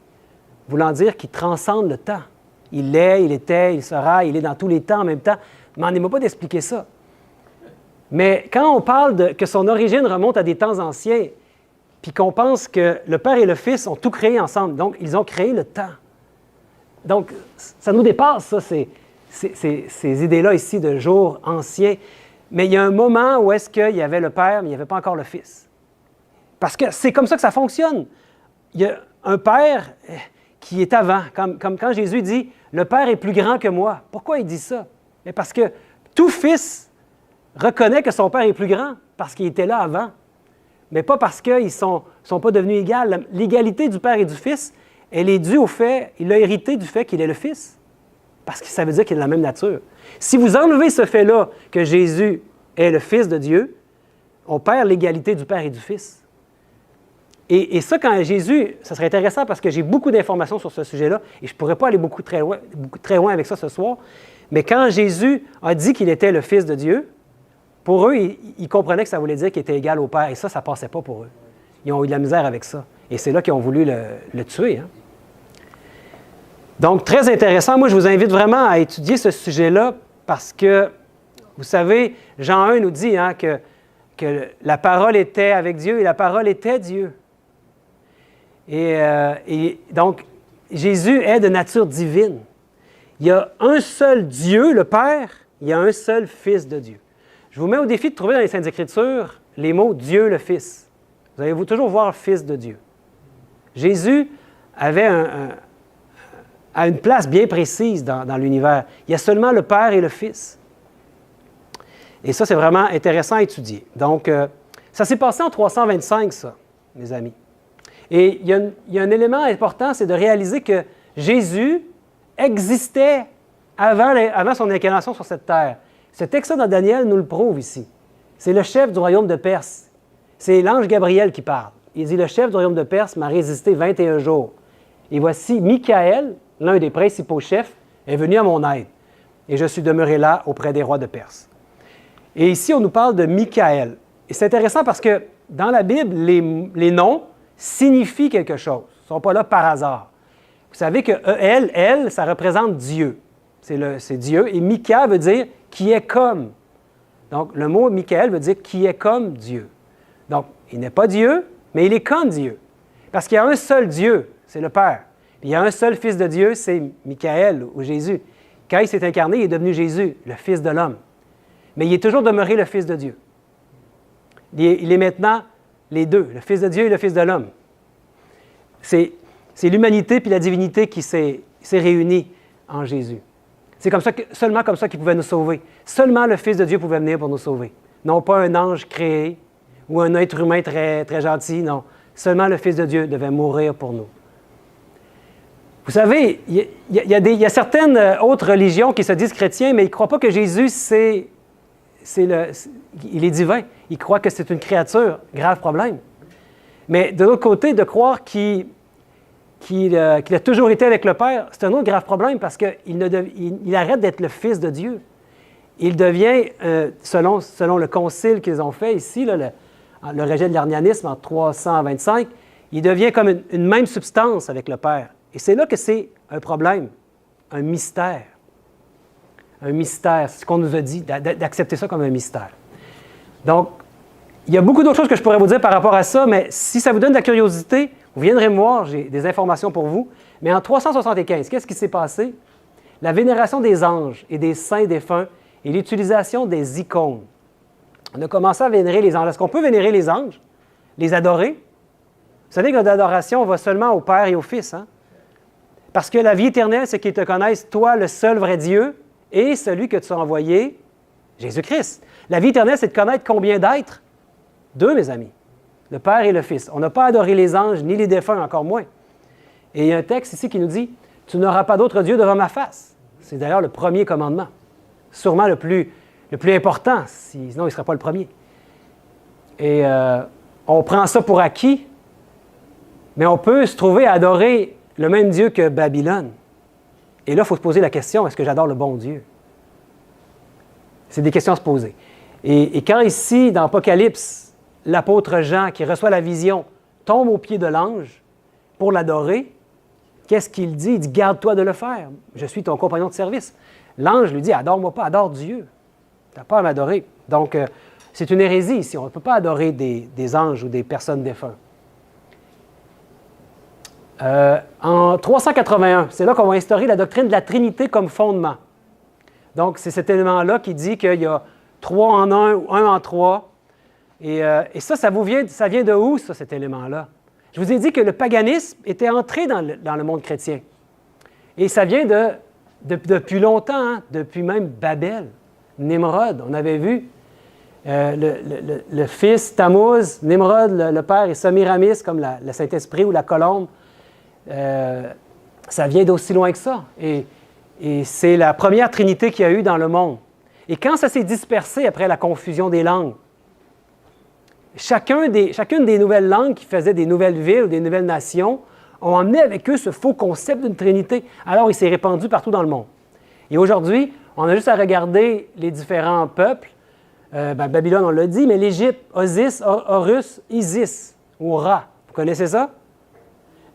voulant dire qu'il transcende le temps. Il est, il était, il sera, il est dans tous les temps en même temps. Demandez-moi pas d'expliquer ça. Mais quand on parle que son origine remonte à des temps anciens, puis qu'on pense que le Père et le Fils ont tout créé ensemble, donc ils ont créé le temps. Donc, ça nous dépasse, ça, ces idées-là ici de jours anciens. Mais il y a un moment où est-ce qu'il y avait le Père, mais il n'y avait pas encore le Fils. Parce que c'est comme ça que ça fonctionne. Il y a un Père qui est avant, comme quand Jésus dit « Le Père est plus grand que moi ». Pourquoi il dit ça? Mais parce que tout Fils reconnaît que son Père est plus grand, parce qu'il était là avant. mais pas parce qu'ils ne sont pas devenus égaux. L'égalité du Père et du Fils, elle est due au fait, il a hérité du fait qu'il est le Fils, parce que ça veut dire qu'il est de la même nature. Si vous enlevez ce fait-là, que Jésus est le Fils de Dieu, on perd l'égalité du Père et du Fils. Et ça, quand Jésus, ça serait intéressant parce que j'ai beaucoup d'informations sur ce sujet-là et je ne pourrais pas aller très loin avec ça ce soir, mais quand Jésus a dit qu'il était le Fils de Dieu, pour eux, ils comprenaient que ça voulait dire qu'il était égal au Père et ça ne passait pas pour eux. Ils ont eu de la misère avec ça. Et c'est là qu'ils ont voulu le tuer. Hein? Donc, très intéressant. Moi, je vous invite vraiment à étudier ce sujet-là parce que, vous savez, Jean 1 nous dit hein, que la parole était avec Dieu et la parole était Dieu. Et donc, Jésus est de nature divine. Il y a un seul Dieu, le Père, il y a un seul Fils de Dieu. Je vous mets au défi de trouver dans les Saintes Écritures les mots Dieu le Fils. Vous allez toujours voir Fils de Dieu. Jésus avait à une place bien précise dans l'univers. Il y a seulement le Père et le Fils. Et ça, c'est vraiment intéressant à étudier. Donc, ça s'est passé en 325, ça, mes amis. Et il y a un élément important, c'est de réaliser que Jésus existait avant son incarnation sur cette terre. Ce texte dans Daniel nous le prouve ici. C'est le chef du royaume de Perse. C'est l'ange Gabriel qui parle. Il dit, le chef du royaume de Perse m'a résisté 21 jours. Et voici, Michaël, l'un des principaux chefs, est venu à mon aide. Et je suis demeuré là auprès des rois de Perse. Et ici, on nous parle de Michaël. Et c'est intéressant parce que dans la Bible, les noms signifient quelque chose. Ils ne sont pas là par hasard. Vous savez que elle, ça représente Dieu. C'est Dieu. Et Mika veut dire « qui est comme ». Donc, le mot Michaël veut dire « qui est comme Dieu ». Donc, il n'est pas Dieu, mais il est comme Dieu. Parce qu'il y a un seul Dieu, c'est le Père. Puis il y a un seul Fils de Dieu, c'est Michaël ou Jésus. Quand il s'est incarné, il est devenu Jésus, le Fils de l'homme. Mais il est toujours demeuré le Fils de Dieu. Il est maintenant les deux, le Fils de Dieu et le Fils de l'homme. C'est l'humanité puis la divinité qui s'est réunie en Jésus. C'est seulement comme ça qu'il pouvait nous sauver. Seulement le Fils de Dieu pouvait venir pour nous sauver. Non pas un ange créé ou un être humain très, très gentil, non. Seulement le Fils de Dieu devait mourir pour nous. Vous savez, il y a certaines autres religions qui se disent chrétiens, mais ils ne croient pas que Jésus, il est divin. Ils croient que c'est une créature. Grave problème. Mais de l'autre côté, de croire qu'il a toujours été avec le Père, c'est un autre grave problème parce qu'il arrête d'être le Fils de Dieu. Il devient, selon le concile qu'ils ont fait ici, le rejet de l'arianisme en 325, il devient comme une même substance avec le Père. Et c'est là que c'est un problème, un mystère. Un mystère, c'est ce qu'on nous a dit, d'accepter ça comme un mystère. Donc, il y a beaucoup d'autres choses que je pourrais vous dire par rapport à ça, mais si ça vous donne de la curiosité, vous viendrez me voir, j'ai des informations pour vous. Mais en 375, qu'est-ce qui s'est passé? La vénération des anges et des saints défunts et l'utilisation des icônes. On a commencé à vénérer les anges. Est-ce qu'on peut vénérer les anges? Les adorer? Vous savez que l'adoration va seulement au Père et au Fils, hein? Parce que la vie éternelle, c'est qu'ils te connaissent, toi, le seul vrai Dieu, et celui que tu as envoyé, Jésus-Christ. La vie éternelle, c'est de connaître combien d'êtres? Deux, mes amis. Le Père et le Fils. On n'a pas adoré les anges, ni les défunts, encore moins. Et il y a un texte ici qui nous dit « Tu n'auras pas d'autre Dieu devant ma face ». C'est d'ailleurs le premier commandement. Sûrement le plus important, sinon il ne serait pas le premier. Et on prend ça pour acquis, mais on peut se trouver à adorer le même Dieu que Babylone. Et là, il faut se poser la question, est-ce que j'adore le bon Dieu? C'est des questions à se poser. Et quand ici, dans Apocalypse, l'apôtre Jean, qui reçoit la vision, tombe aux pieds de l'ange pour l'adorer, qu'est-ce qu'il dit? Il dit, garde-toi de le faire. Je suis ton compagnon de service. L'ange lui dit, adore-moi pas, adore Dieu. Tu n'as pas à m'adorer. Donc, c'est une hérésie ici. On ne peut pas adorer des anges ou des personnes défuntes. En 381, c'est là qu'on va instaurer la doctrine de la Trinité comme fondement. Donc, c'est cet élément-là qui dit qu'il y a 3 en 1 ou 1 en 3. Et ça vient de où, ça, cet élément-là? Je vous ai dit que le paganisme était entré dans le monde chrétien. Et ça vient depuis longtemps, hein, depuis même Babel, Nimrod. On avait vu Le fils, Tammuz, Nimrod, le père, et Semiramis, comme le Saint-Esprit ou la colombe. Ça vient d'aussi loin que ça. Et c'est la première trinité qu'il y a eu dans le monde. Et quand ça s'est dispersé après la confusion des langues, chacune des nouvelles langues qui faisaient des nouvelles villes ou des nouvelles nations ont emmené avec eux ce faux concept d'une trinité. Alors, il s'est répandu partout dans le monde. Et aujourd'hui, on a juste à regarder les différents peuples. Babylone, on l'a dit, mais l'Égypte, Osis, Horus, Isis, ou Ra. Vous connaissez ça?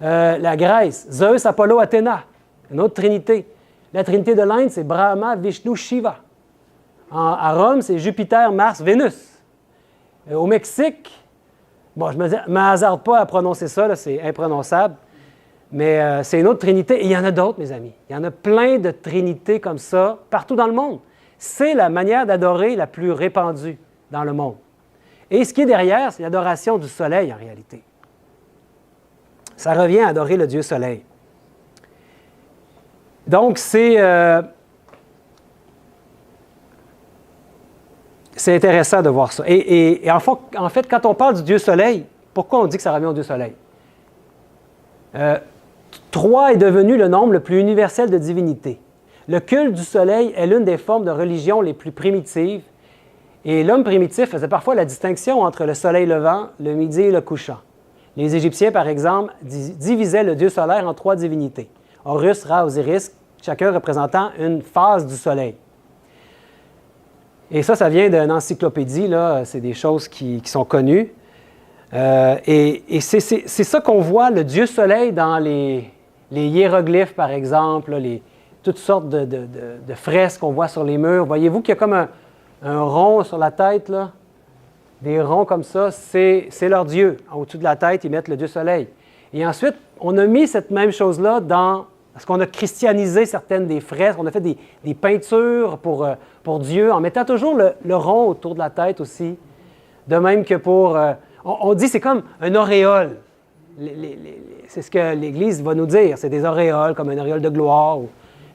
La Grèce, Zeus, Apollo, Athéna, une autre trinité. La trinité de l'Inde, c'est Brahma, Vishnu, Shiva. À Rome, c'est Jupiter, Mars, Vénus. Au Mexique, bon, je ne m'hasarde pas à prononcer ça, là, c'est imprononçable, mais c'est une autre trinité. Et il y en a d'autres, mes amis. Il y en a plein de trinités comme ça partout dans le monde. C'est la manière d'adorer la plus répandue dans le monde. Et ce qui est derrière, c'est l'adoration du soleil, en réalité. Ça revient à adorer le Dieu soleil. Donc, c'est intéressant de voir ça. Et en fait, quand on parle du Dieu soleil, pourquoi on dit que ça revient au Dieu soleil? 3 est devenu le nombre le plus universel de divinité. Le culte du soleil est l'une des formes de religion les plus primitives, et l'homme primitif faisait parfois la distinction entre le soleil levant, le midi et le couchant. Les Égyptiens, par exemple, divisaient le Dieu solaire en 3 divinités. Horus, Ra, Osiris, chacun représentant une phase du soleil. Et ça vient d'une encyclopédie, là, c'est des choses qui sont connues. Et c'est ça qu'on voit, le Dieu soleil, dans les hiéroglyphes, par exemple, là, toutes sortes de fresques qu'on voit sur les murs. Voyez-vous qu'il y a comme un rond sur la tête, là? Des ronds comme ça, c'est leur Dieu. Au-dessus de la tête, ils mettent le Dieu soleil. Et ensuite, on a mis cette même chose-là parce qu'on a christianisé certaines des fresques, on a fait des peintures pour Dieu, en mettant toujours le rond autour de la tête aussi. De même que on dit que c'est comme un auréole. C'est ce que l'Église va nous dire, c'est des auréoles, comme un auréole de gloire.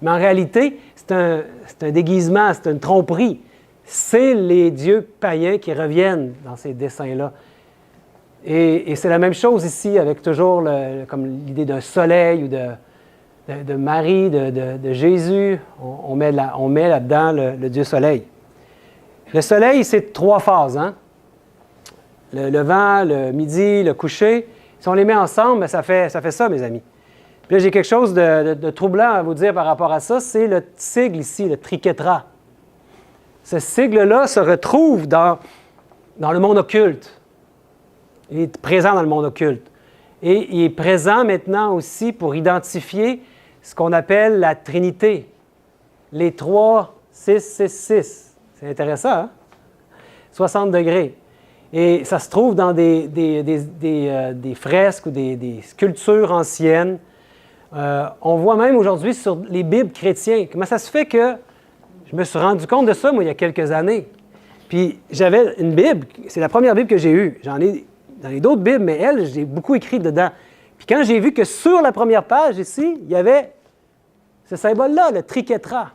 Mais en réalité, c'est un déguisement, c'est une tromperie. C'est les dieux païens qui reviennent dans ces dessins-là. Et c'est la même chose ici, avec toujours comme l'idée d'un soleil ou de Marie, de Jésus. On met là-dedans le Dieu soleil. Le soleil, c'est 3 phases. Hein? Le levant, le midi, le coucher. Si on les met ensemble, bien, ça fait ça, mes amis. Puis là, j'ai quelque chose de troublant à vous dire par rapport à ça. C'est le sigle ici, le triquetra. Ce sigle-là se retrouve dans le monde occulte. Il est présent dans le monde occulte. Et il est présent maintenant aussi pour identifier ce qu'on appelle la Trinité. Les 3, 6, 6, 6. C'est intéressant, hein? 60 degrés. Et ça se trouve dans des fresques ou des sculptures anciennes. On voit même aujourd'hui sur les Bibles chrétiennes. Comment ça se fait que je me suis rendu compte de ça, moi, il y a quelques années. Puis j'avais une Bible, c'est la première Bible que j'ai eue. J'en ai d'autres Bibles, mais elle, j'ai beaucoup écrit dedans. Puis quand j'ai vu que sur la première page, ici, il y avait ce symbole-là, le triquetra.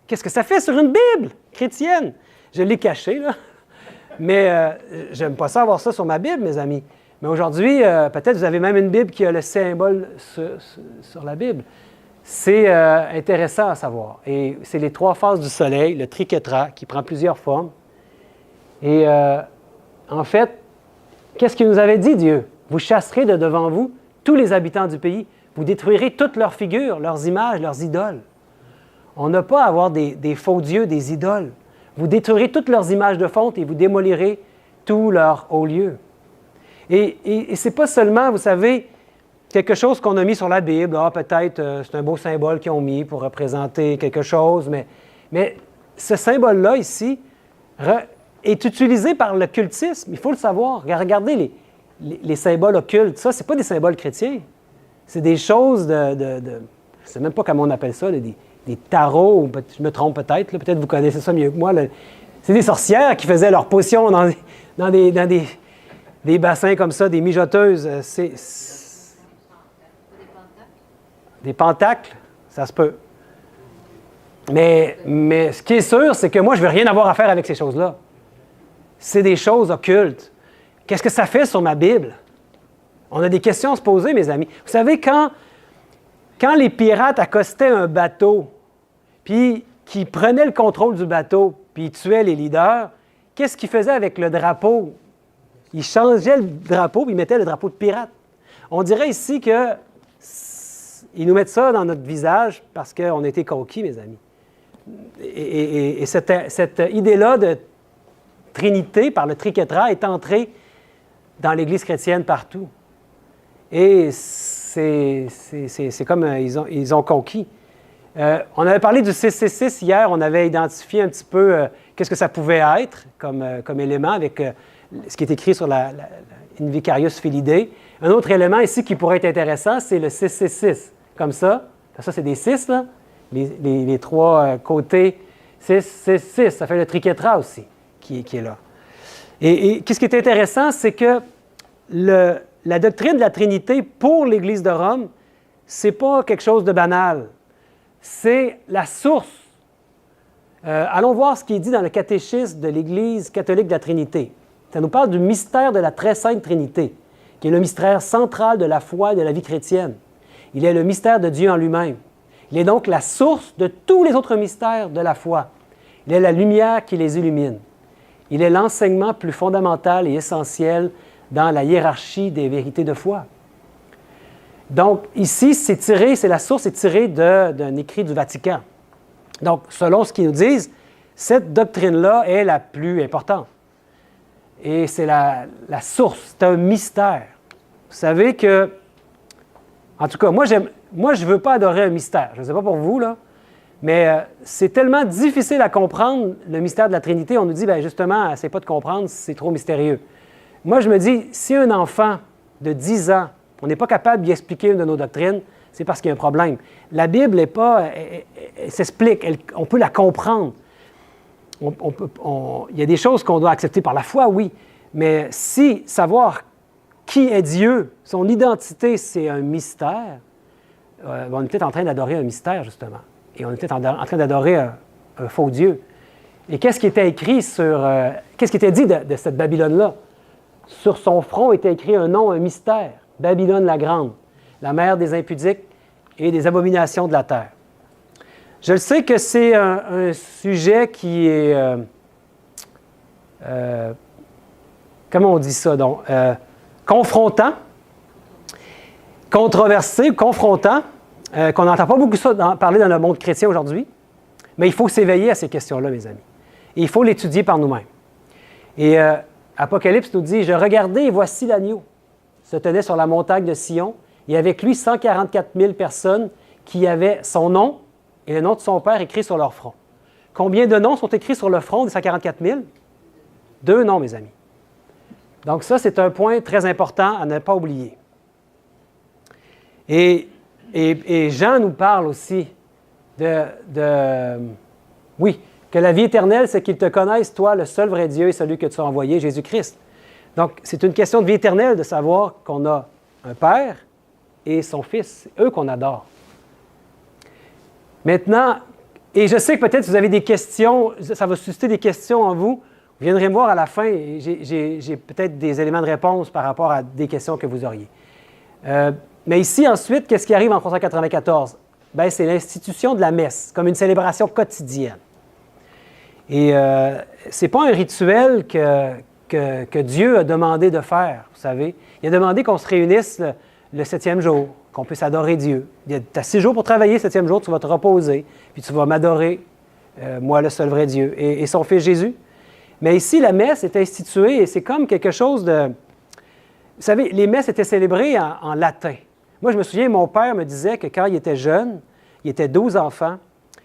Qu'est-ce que ça fait sur une Bible chrétienne? Je l'ai caché, là. Mais j'aime pas ça avoir ça sur ma Bible, mes amis. Mais aujourd'hui, peut-être vous avez même une Bible qui a le symbole sur la Bible. C'est intéressant à savoir. Et c'est les 3 phases du soleil, le triquetra, qui prend plusieurs formes. Et en fait, qu'est-ce qu'il nous avait dit, Dieu? Vous chasserez de devant vous tous les habitants du pays. Vous détruirez toutes leurs figures, leurs images, leurs idoles. On n'a pas à avoir des faux dieux, des idoles. Vous détruirez toutes leurs images de fonte et vous démolirez tous leurs hauts lieux. Et ce n'est pas seulement, vous savez, quelque chose qu'on a mis sur la Bible. Ah, peut-être c'est un beau symbole qu'ils ont mis pour représenter quelque chose, mais ce symbole-là ici est utilisé par le cultisme. Il faut le savoir. Regardez les symboles occultes. Ça, ce n'est pas des symboles chrétiens. C'est des choses je ne sais même pas comment on appelle ça, des tarots, ou je me trompe peut-être, là, peut-être vous connaissez ça mieux que moi. C'est des sorcières qui faisaient leurs potions dans des bassins comme ça, des mijoteuses. Des pentacles, ça se peut. Mais ce qui est sûr, c'est que moi, je ne veux rien avoir à faire avec ces choses-là. c'est des choses occultes. Qu'est-ce que ça fait sur ma Bible? On a des questions à se poser, mes amis. Vous savez, quand les pirates accostaient un bateau, puis qu'ils prenaient le contrôle du bateau, puis ils tuaient les leaders, qu'est-ce qu'ils faisaient avec le drapeau? Ils changeaient le drapeau, puis ils mettaient le drapeau de pirate. On dirait ici qu'ils nous mettent ça dans notre visage parce qu'on a été conquis, mes amis. Et cette idée-là de Trinité par le triquetra est entrée dans l'Église chrétienne partout. Et c'est comme ils ont conquis. On avait parlé du 666 hier, on avait identifié un petit peu qu'est-ce que ça pouvait être comme élément avec ce qui est écrit sur la Invicarius Filidae. Un autre élément ici qui pourrait être intéressant, c'est le 666. Comme ça. Ça, c'est des 6, là. Les trois côtés. 6, 6, 6. Ça fait le triquetra aussi qui est là. Et qu'est-ce qui est intéressant, c'est que la doctrine de la Trinité pour l'Église de Rome, ce n'est pas quelque chose de banal. C'est la source. Allons voir ce qui est dit dans le catéchisme de l'Église catholique de la Trinité. Ça nous parle du mystère de la très sainte Trinité, qui est le mystère central de la foi et de la vie chrétienne. Il est le mystère de Dieu en lui-même. Il est donc la source de tous les autres mystères de la foi. Il est la lumière qui les illumine. Il est l'enseignement plus fondamental et essentiel dans la hiérarchie des vérités de foi. Donc, ici, la source est tirée d'un écrit du Vatican. Donc, selon ce qu'ils nous disent, cette doctrine-là est la plus importante. Et c'est la source, c'est un mystère. Vous savez que, en tout cas, moi, je ne veux pas adorer un mystère. Je ne sais pas pour vous, là, mais c'est tellement difficile à comprendre, le mystère de la Trinité. On nous dit, bien justement, essaie pas de comprendre, c'est trop mystérieux. Moi, je me dis, si un enfant de 10 ans, on n'est pas capable d'y expliquer une de nos doctrines, c'est parce qu'il y a un problème. La Bible n'est pas, elle s'explique, on peut la comprendre. Il y a des choses qu'on doit accepter par la foi, oui, mais si savoir qui est Dieu, son identité, c'est un mystère, on est peut-être en train d'adorer un mystère, justement. Et on est peut-être en train d'adorer un faux Dieu. Et qu'est-ce qui était écrit qu'est-ce qui était dit de cette Babylone-là? Sur son front était écrit un nom, un mystère, Babylone la Grande, la mère des impudiques et des abominations de la terre. Je le sais que c'est un sujet qui est, comment on dit ça donc, confrontant, controversé, confrontant, qu'on n'entend pas beaucoup ça parler dans le monde chrétien aujourd'hui, mais il faut s'éveiller à ces questions-là, mes amis. Et il faut l'étudier par nous-mêmes. Et Apocalypse nous dit, « Je regardais et voici l'agneau se tenait sur la montagne de Sion, et avec lui 144 000 personnes qui avaient son nom et le nom de son Père écrit sur leur front. » Combien de noms sont écrits sur le front des 144 000? 2 noms, mes amis. Donc ça, c'est un point très important à ne pas oublier. Et Jean nous parle aussi oui, que la vie éternelle, c'est qu'ils te connaissent, toi, le seul vrai Dieu et celui que tu as envoyé, Jésus-Christ. Donc, c'est une question de vie éternelle de savoir qu'on a un Père et son Fils, eux qu'on adore. Maintenant, et je sais que peut-être vous avez des questions, ça va susciter des questions en vous. Vous viendrez me voir à la fin et j'ai peut-être des éléments de réponse par rapport à des questions que vous auriez. Mais ici, ensuite, qu'est-ce qui arrive en 394? Bien, c'est l'institution de la messe, comme une célébration quotidienne. Et ce n'est pas un rituel que Dieu a demandé de faire, vous savez. Il a demandé qu'on se réunisse le 7e jour, qu'on puisse adorer Dieu. Tu as 6 jours pour travailler, le 7e jour, tu vas te reposer, puis tu vas m'adorer, moi, le seul vrai Dieu, et son Fils Jésus. Mais ici, la messe est instituée et c'est comme quelque chose de... Vous savez, les messes étaient célébrées en latin. Moi, je me souviens, mon père me disait que quand il était jeune, il était 12 enfants,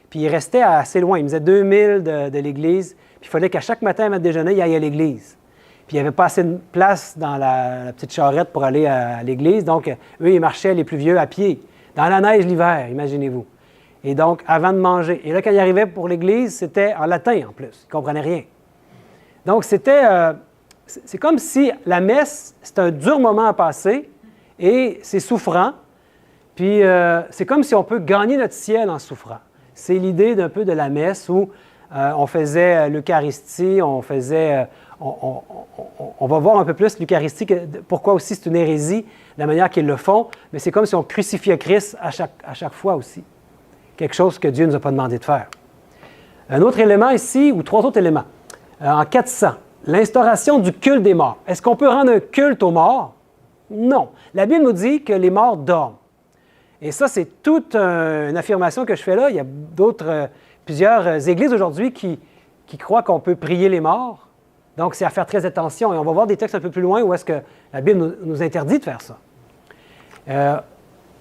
puis il restait assez loin. Il me faisait 2000 de l'église, puis il fallait qu'à chaque matin avant le déjeuner, il aille à l'église. Puis il n'y avait pas assez de place dans la petite charrette pour aller à l'église, donc eux, ils marchaient, les plus vieux, à pied, dans la neige l'hiver, imaginez-vous. Et donc, avant de manger. Et là, quand ils arrivaient pour l'église, c'était en latin en plus. Ils ne comprenaient rien. Donc, c'est comme si la messe, c'est un dur moment à passer et c'est souffrant. Puis, c'est comme si on peut gagner notre ciel en souffrant. C'est l'idée d'un peu de la messe où, on faisait l'Eucharistie, on va voir un peu plus l'Eucharistie, pourquoi aussi c'est une hérésie, la manière qu'ils le font, mais c'est comme si on crucifiait Christ à chaque fois aussi. Quelque chose que Dieu ne nous a pas demandé de faire. Un autre élément ici, ou trois autres éléments. En 400, l'instauration du culte des morts. Est-ce qu'on peut rendre un culte aux morts? Non. La Bible nous dit que les morts dorment. Et ça, c'est toute une affirmation que je fais là. Il y a plusieurs églises aujourd'hui qui croient qu'on peut prier les morts. Donc, c'est à faire très attention. Et on va voir des textes un peu plus loin où est-ce que la Bible nous interdit de faire ça.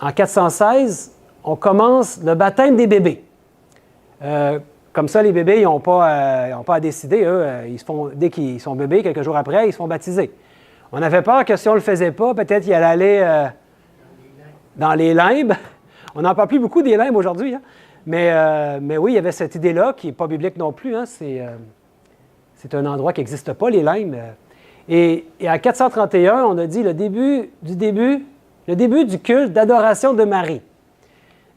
En 416, on commence le baptême des bébés. Comme ça, les bébés, ils n'ont pas à décider. Eux, dès qu'ils sont bébés, quelques jours après, ils se font baptiser. On avait peur que si on ne le faisait pas, peut-être qu'il allait aller dans les limbes. On n'en parle plus beaucoup des limbes aujourd'hui, hein? Mais oui, il y avait cette idée-là qui n'est pas biblique non plus. Hein? C'est un endroit qui n'existe pas, les limbes. Et à 431, on a dit le début du culte d'adoration de Marie.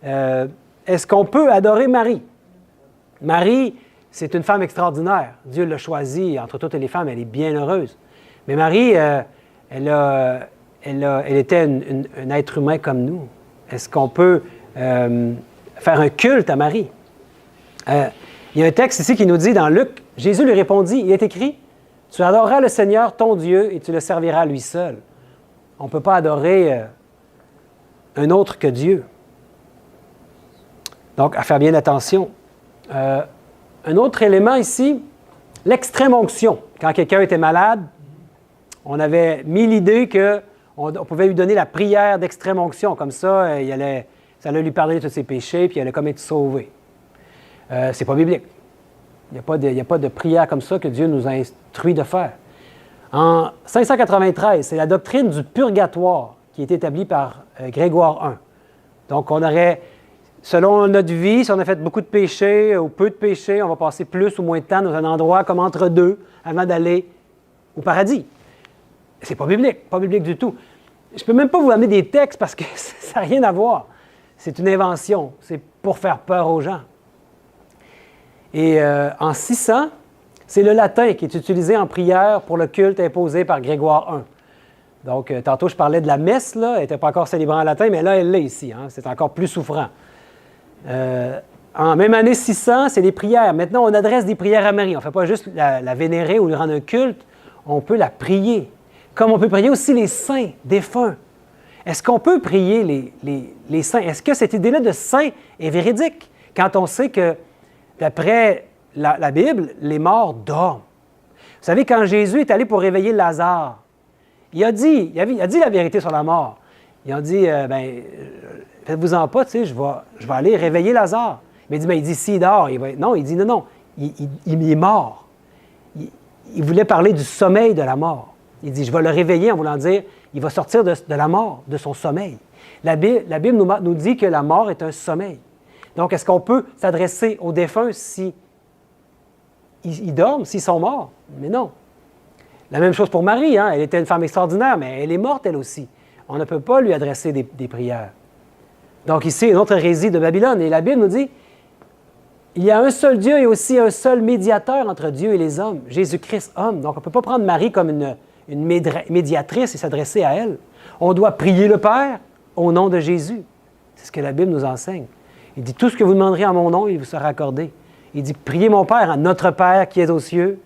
Est-ce qu'on peut adorer Marie? Marie, c'est une femme extraordinaire. Dieu l'a choisie. Entre toutes les femmes, elle est bien heureuse. Mais Marie, elle était un être humain comme nous. Est-ce qu'on peut faire un culte à Marie? Il y a un texte ici qui nous dit dans Luc, Jésus lui répondit, il est écrit, « Tu adoreras le Seigneur ton Dieu et tu le serviras lui seul. » On ne peut pas adorer un autre que Dieu. Donc, à faire bien attention. Un autre élément ici, l'extrême onction. Quand quelqu'un était malade, on avait mis l'idée qu'on pouvait lui donner la prière d'extrême onction. Comme ça, ça allait lui pardonner tous ses péchés, puis il allait comme être sauvé. C'est pas biblique. Il n'y a pas de prière comme ça que Dieu nous a instruit de faire. En 593, c'est la doctrine du purgatoire qui est établie par Grégoire I. Donc, on aurait, selon notre vie, si on a fait beaucoup de péchés ou peu de péchés, on va passer plus ou moins de temps dans un endroit comme entre deux avant d'aller au paradis. C'est pas biblique du tout. Je ne peux même pas vous amener des textes parce que ça n'a rien à voir. C'est une invention. C'est pour faire peur aux gens. Et en 600, c'est le latin qui est utilisé en prière pour le culte imposé par Grégoire I. Donc, tantôt, je parlais de la messe, là. Elle n'était pas encore célébrée en latin, mais là, elle l'est ici. Hein. C'est encore plus souffrant. En même année 600, c'est les prières. Maintenant, on adresse des prières à Marie. On ne fait pas juste la vénérer ou lui rendre un culte. On peut la prier. Comme on peut prier aussi les saints défunts. Est-ce qu'on peut prier les saints? Est-ce que cette idée-là de saint est véridique? Quand on sait que, d'après la Bible, les morts dorment. Vous savez, quand Jésus est allé pour réveiller Lazare, il a dit la vérité sur la mort. Il a dit, faites-vous-en pas, tu sais, je vais aller réveiller Lazare. Mais il dit, s'il dort, il va... Non, il dit, non, il est mort. Il voulait parler du sommeil de la mort. Il dit, je vais le réveiller en voulant dire, il va sortir de la mort, de son sommeil. La Bible nous dit que la mort est un sommeil. Donc, est-ce qu'on peut s'adresser aux défunts si ils dorment, s'ils sont morts? Mais non. La même chose pour Marie, hein? Elle était une femme extraordinaire, mais elle est morte elle aussi. On ne peut pas lui adresser des prières. Donc ici, une autre hérésie de Babylone. Et la Bible nous dit, il y a un seul Dieu et aussi un seul médiateur entre Dieu et les hommes, Jésus-Christ homme. Donc on ne peut pas prendre Marie comme une médiatrice et s'adresser à elle. On doit prier le Père au nom de Jésus. C'est ce que la Bible nous enseigne. Il dit, tout ce que vous demanderez en mon nom, il vous sera accordé. Il dit, priez mon Père, à notre Père qui est aux cieux.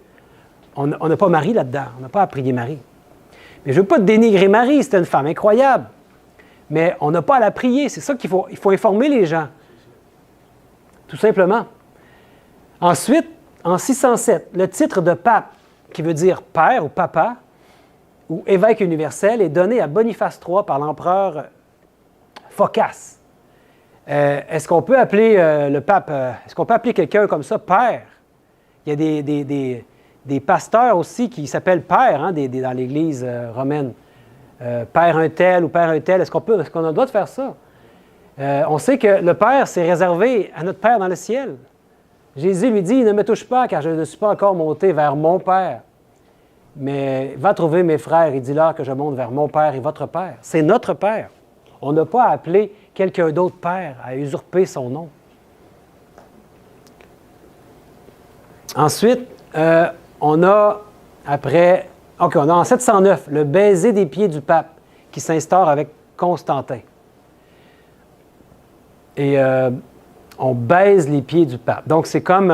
On n'a pas Marie là-dedans. On n'a pas à prier Marie. Mais je ne veux pas dénigrer Marie, c'était une femme incroyable. Mais on n'a pas à la prier. C'est ça qu'il faut. Il faut informer les gens. Tout simplement. Ensuite, en 607, le titre de pape, qui veut dire père ou papa, ou évêque universel, est donné à Boniface III par l'empereur Phocas. Est-ce qu'on peut appeler le pape, est-ce qu'on peut appeler quelqu'un comme ça père? Il y a des pasteurs aussi qui s'appellent père hein, dans l'Église romaine. Père un tel ou père un tel, est-ce qu'on a le droit de faire ça? On sait que le Père, c'est réservé à notre Père dans le ciel. Jésus lui dit, ne me touche pas car je ne suis pas encore monté vers mon Père. Mais va trouver mes frères et dis-leur que je monte vers mon Père et votre Père. C'est notre Père. On n'a pas à appeler quelqu'un d'autre Père, à usurper son nom. Ensuite, on a en 709, le baiser des pieds du pape qui s'instaure avec Constantin. Et on baise les pieds du pape. Donc, c'est comme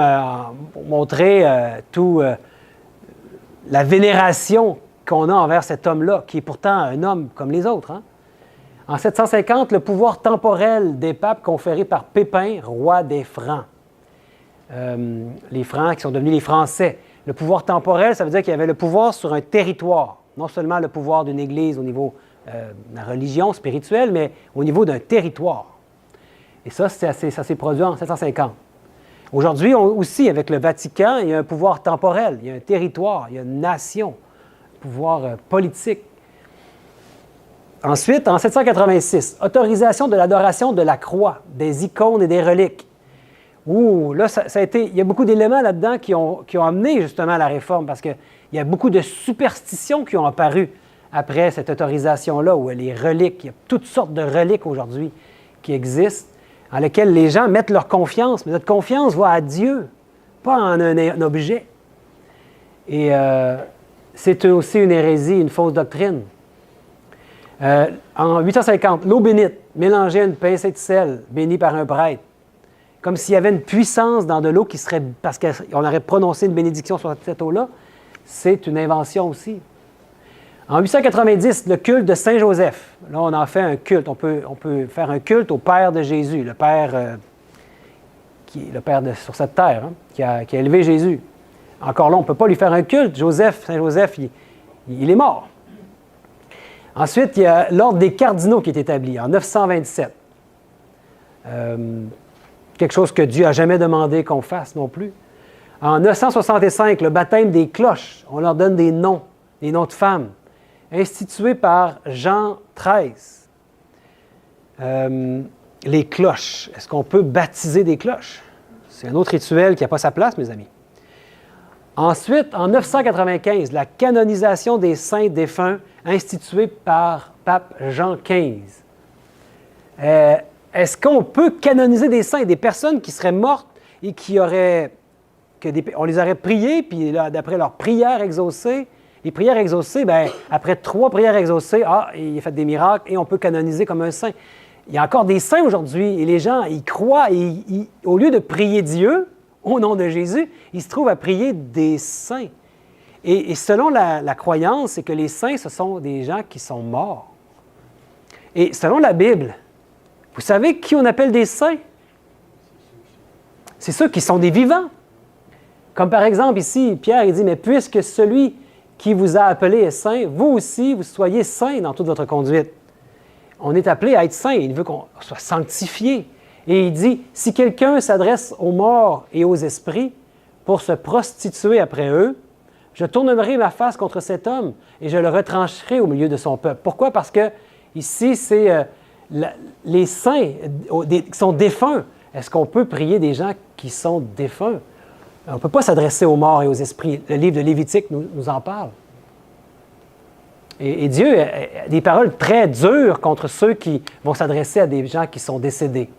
pour montrer la vénération qu'on a envers cet homme-là, qui est pourtant un homme comme les autres. Hein? En 750, le pouvoir temporel des papes conféré par Pépin, roi des Francs. Les Francs qui sont devenus les Français. Le pouvoir temporel, ça veut dire qu'il y avait le pouvoir sur un territoire. Non seulement le pouvoir d'une Église au niveau de la religion spirituelle, mais au niveau d'un territoire. Et ça s'est produit en 750. Aujourd'hui, aussi, avec le Vatican, il y a un pouvoir temporel, il y a un territoire, il y a une nation, un pouvoir politique. Ensuite, en 786, autorisation de l'adoration de la croix, des icônes et des reliques. Ouh, là, il y a beaucoup d'éléments là-dedans qui ont amené justement à la réforme, parce qu'il y a beaucoup de superstitions qui ont apparu après cette autorisation-là, où les reliques, il y a toutes sortes de reliques aujourd'hui qui existent, en lesquelles les gens mettent leur confiance, mais notre confiance va à Dieu, pas en un objet. Et c'est aussi une hérésie, une fausse doctrine. En 850, l'eau bénite, mélangée à une pincée de sel, bénie par un prêtre. Comme s'il y avait une puissance dans de l'eau qui serait, parce qu'on aurait prononcé une bénédiction sur cette eau-là, c'est une invention aussi. En 890, le culte de Saint-Joseph. Là, on en fait un culte. On peut faire un culte au Père de Jésus, le Père qui est le Père sur cette terre, hein, qui a élevé Jésus. Encore là, on ne peut pas lui faire un culte. Saint-Joseph, il est mort. Ensuite, il y a l'ordre des cardinaux qui est établi en 927. Quelque chose que Dieu n'a jamais demandé qu'on fasse non plus. En 965, le baptême des cloches. On leur donne des noms de femmes, institué par Jean XIII. Les cloches. Est-ce qu'on peut baptiser des cloches? C'est un autre rituel qui n'a pas sa place, mes amis. Ensuite, en 995, la canonisation des saints défunts instituée par pape Jean XV. Est-ce qu'on peut canoniser des saints, des personnes qui seraient mortes et on les aurait priées, puis là, d'après leurs prières exaucées, les prières exaucées, bien, après 3 prières exaucées, il a fait des miracles et on peut canoniser comme un saint. Il y a encore des saints aujourd'hui et les gens, ils croient et au lieu de prier Dieu, au nom de Jésus, ils se trouvent à prier des saints. Et selon la croyance, c'est que les saints, ce sont des gens qui sont morts. Et selon la Bible, vous savez qui on appelle des saints? C'est ceux qui sont des vivants. Comme par exemple ici, Pierre, il dit, mais puisque celui qui vous a appelé est saint, vous aussi, vous soyez saints dans toute votre conduite. On est appelé à être saints. Il veut qu'on soit sanctifié. Et il dit, si quelqu'un s'adresse aux morts et aux esprits pour se prostituer après eux, je tournerai ma face contre cet homme et je le retrancherai au milieu de son peuple. Pourquoi? Parce que ici, c'est les saints qui sont défunts. Est-ce qu'on peut prier des gens qui sont défunts? On ne peut pas s'adresser aux morts et aux esprits. Le livre de Lévitique nous en parle. Et Dieu a des paroles très dures contre ceux qui vont s'adresser à des gens qui sont décédés.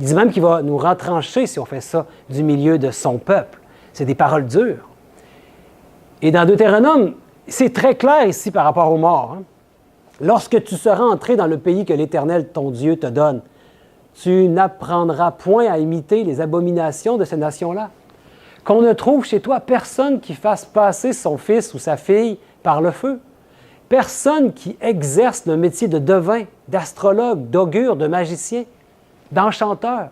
Il dit même qu'il va nous retrancher si on fait ça du milieu de son peuple. C'est des paroles dures. Et dans Deutéronome, c'est très clair ici par rapport aux morts. Hein? Lorsque tu seras entré dans le pays que l'Éternel, ton Dieu, te donne, tu n'apprendras point à imiter les abominations de ces nations-là. Qu'on ne trouve chez toi personne qui fasse passer son fils ou sa fille par le feu. Personne qui exerce le métier de devin, d'astrologue, d'augure, de magicien, d'enchanteur.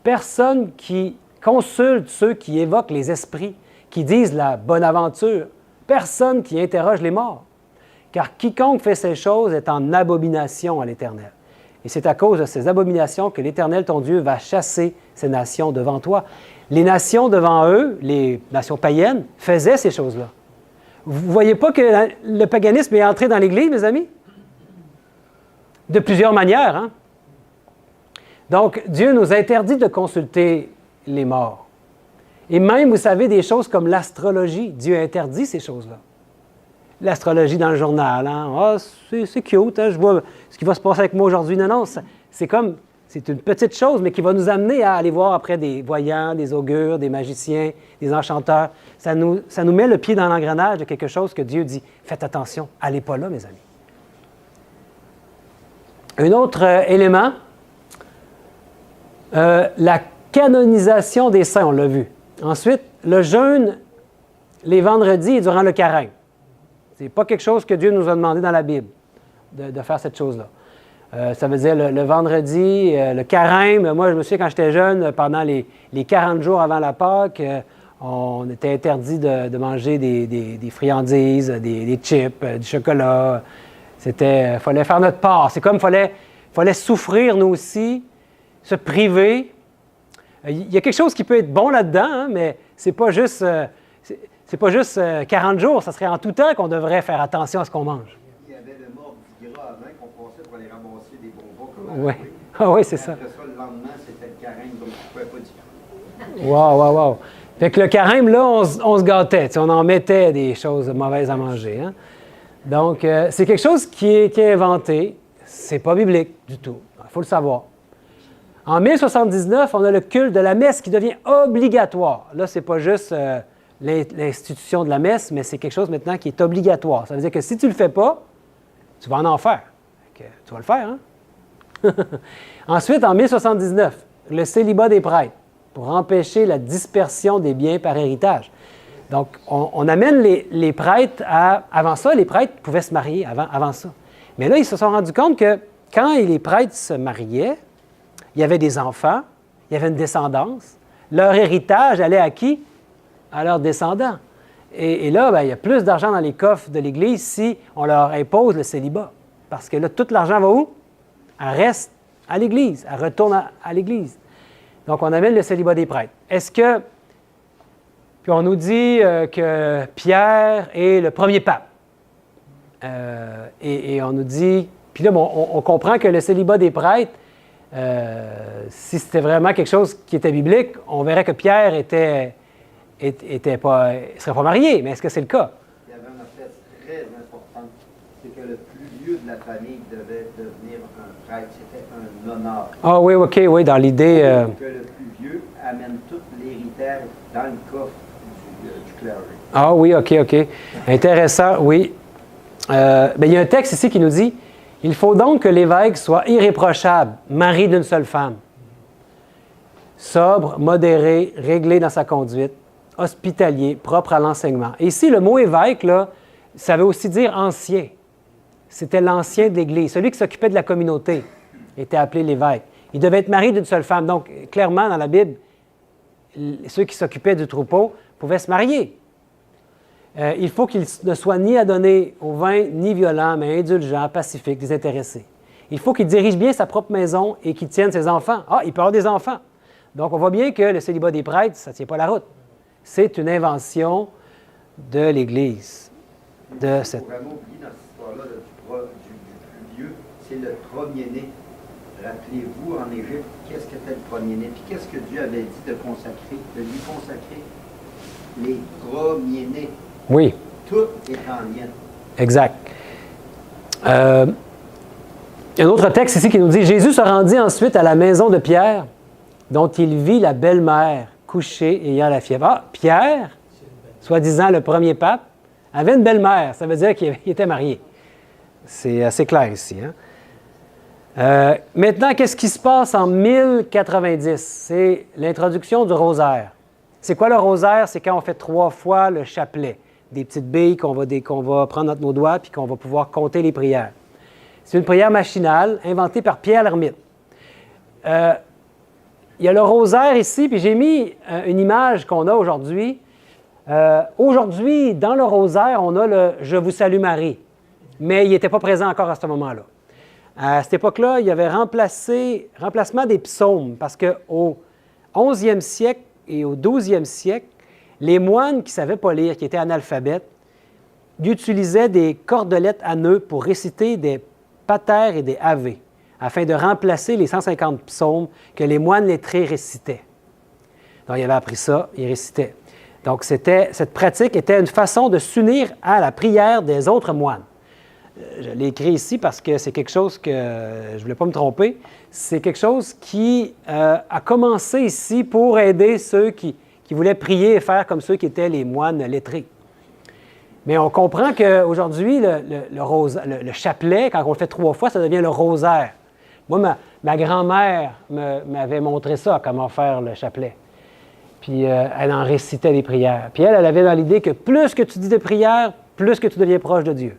Personne qui consulte ceux qui évoquent les esprits, qui disent la bonne aventure. Personne qui interroge les morts. Car quiconque fait ces choses est en abomination à l'Éternel. Et c'est à cause de ces abominations que l'Éternel, ton Dieu, va chasser ces nations devant toi. Les nations devant eux, les nations païennes, faisaient ces choses-là. Vous ne voyez pas que le paganisme est entré dans l'Église, mes amis? De plusieurs manières. Hein? Donc, Dieu nous interdit de consulter les morts. Et même, vous savez, des choses comme l'astrologie, Dieu interdit ces choses-là. L'astrologie dans le journal, hein? Ah, c'est cute, hein? Je vois ce qui va se passer avec moi aujourd'hui. Non, c'est C'est une petite chose, mais qui va nous amener à aller voir après des voyants, des augures, des magiciens, des enchanteurs. Ça nous met le pied dans l'engrenage de quelque chose que Dieu dit, faites attention, allez pas là, mes amis. Un autre élément, la canonisation des saints, on l'a vu. Ensuite, le jeûne les vendredis et durant le carême. Ce n'est pas quelque chose que Dieu nous a demandé dans la Bible, de faire cette chose-là. Ça veut dire le vendredi, le carême. Moi, je me souviens quand j'étais jeune, pendant les 40 jours avant la Pâque, on était interdit de manger des friandises, des chips, du chocolat. Il fallait faire notre part. C'est comme il fallait souffrir, nous aussi, se priver. Il y a quelque chose qui peut être bon là-dedans, hein, mais c'est pas juste 40 jours. Ça serait en tout temps qu'on devrait faire attention à ce qu'on mange. Il y avait le mort du gras avant qu'on passait pour aller ramasser des bonbons. Oui, ah, oui, c'est ça. Après ça, le lendemain, c'était le carême, donc tu ne pouvais pas dire. Wow. Fait que le carême, là, on se gâtait. On en mettait des choses mauvaises à manger. Hein? Donc, c'est quelque chose qui est inventé. C'est pas biblique du tout. Il faut le savoir. En 1079, on a le culte de la messe qui devient obligatoire. Là, c'est pas juste l'institution de la messe, mais c'est quelque chose maintenant qui est obligatoire. Ça veut dire que si tu ne le fais pas, tu vas en enfer. Tu vas le faire, hein? Ensuite, en 1079, le célibat des prêtres pour empêcher la dispersion des biens par héritage. Donc, on amène les prêtres à... Avant ça, les prêtres pouvaient se marier avant ça. Mais là, ils se sont rendus compte que quand les prêtres se mariaient, il y avait des enfants, il y avait une descendance. Leur héritage allait à qui? À leurs descendants. Et là, il y a plus d'argent dans les coffres de l'Église si on leur impose le célibat. Parce que là, tout l'argent va où? Elle reste à l'Église, elle retourne à l'Église. Donc, on amène le célibat des prêtres. Est-ce que... Puis on nous dit que Pierre est le premier pape. Et on nous dit... Puis là, on comprend que le célibat des prêtres, si c'était vraiment quelque chose qui était biblique, on verrait que Pierre ne serait pas marié. Mais est-ce que c'est le cas? Il y avait une affaire très importante, c'est que le plus vieux de la famille devait devenir un prêtre. C'était un honneur. Ah oui, OK, oui, dans l'idée... Que le plus vieux amène tout l'héritage dans le coffre du clergé. Ah oui, OK. Intéressant, oui. Il y a un texte ici qui nous dit « Il faut donc que l'évêque soit irréprochable, mari d'une seule femme, sobre, modéré, réglé dans sa conduite, hospitalier, propre à l'enseignement. » Et ici, le mot évêque, là, ça veut aussi dire ancien. C'était l'ancien de l'Église. Celui qui s'occupait de la communauté était appelé l'évêque. Il devait être marié d'une seule femme. Donc, clairement, dans la Bible, ceux qui s'occupaient du troupeau pouvaient se marier. Il faut qu'il ne soit ni adonné au vin, ni violent, mais indulgent, pacifique, désintéressé. Il faut qu'il dirige bien sa propre maison et qu'il tienne ses enfants. Ah, il peut avoir des enfants. Donc, on voit bien que le célibat des prêtres, ça ne tient pas la route. C'est une invention de l'Église. Il ne faut vraiment oublier dans cette histoire-là du plus vieux, c'est le premier-né. Rappelez-vous, en Égypte, qu'est-ce que c'était le premier-né? Puis qu'est-ce que Dieu avait dit de consacrer, de lui consacrer? Les premiers-nés. Oui. Tout est en lien. Exact. Il y a un autre texte ici qui nous dit « Jésus se rendit ensuite à la maison de Pierre, dont il vit la belle-mère couchée ayant la fièvre. » Ah, Pierre, soi-disant le premier pape, avait une belle-mère. Ça veut dire qu'il était marié. C'est assez clair ici. Hein? Maintenant, qu'est-ce qui se passe en 1090? C'est l'introduction du rosaire. C'est quoi le rosaire? C'est quand on fait 3 fois le chapelet. Des petites billes qu'on va prendre entre nos doigts puis qu'on va pouvoir compter les prières. C'est une prière machinale inventée par Pierre l'Ermite. Il y a le rosaire ici, puis j'ai mis une image qu'on a aujourd'hui. Aujourd'hui, dans le rosaire, on a le « Je vous salue Marie », mais il n'était pas présent encore à ce moment-là. À cette époque-là, il y avait remplacement des psaumes, parce qu'au 11e siècle et au 12e siècle, les moines qui ne savaient pas lire, qui étaient analphabètes, ils utilisaient des cordelettes à nœuds pour réciter des paters et des ave, afin de remplacer les 150 psaumes que les moines lettrés récitaient. Donc, ils avaient appris ça, ils récitaient. Donc, cette pratique était une façon de s'unir à la prière des autres moines. je l'ai écrit ici parce que c'est quelque chose que je ne voulais pas me tromper. C'est quelque chose qui a commencé ici pour aider ceux qui voulaient prier et faire comme ceux qui étaient les moines lettrés. Mais on comprend qu'aujourd'hui, le chapelet, quand on le fait 3 fois, ça devient le rosaire. Moi, ma grand-mère m'avait montré ça, comment faire le chapelet. Puis elle en récitait les prières. Puis elle avait dans l'idée que plus que tu dis de prières, plus que tu deviens proche de Dieu.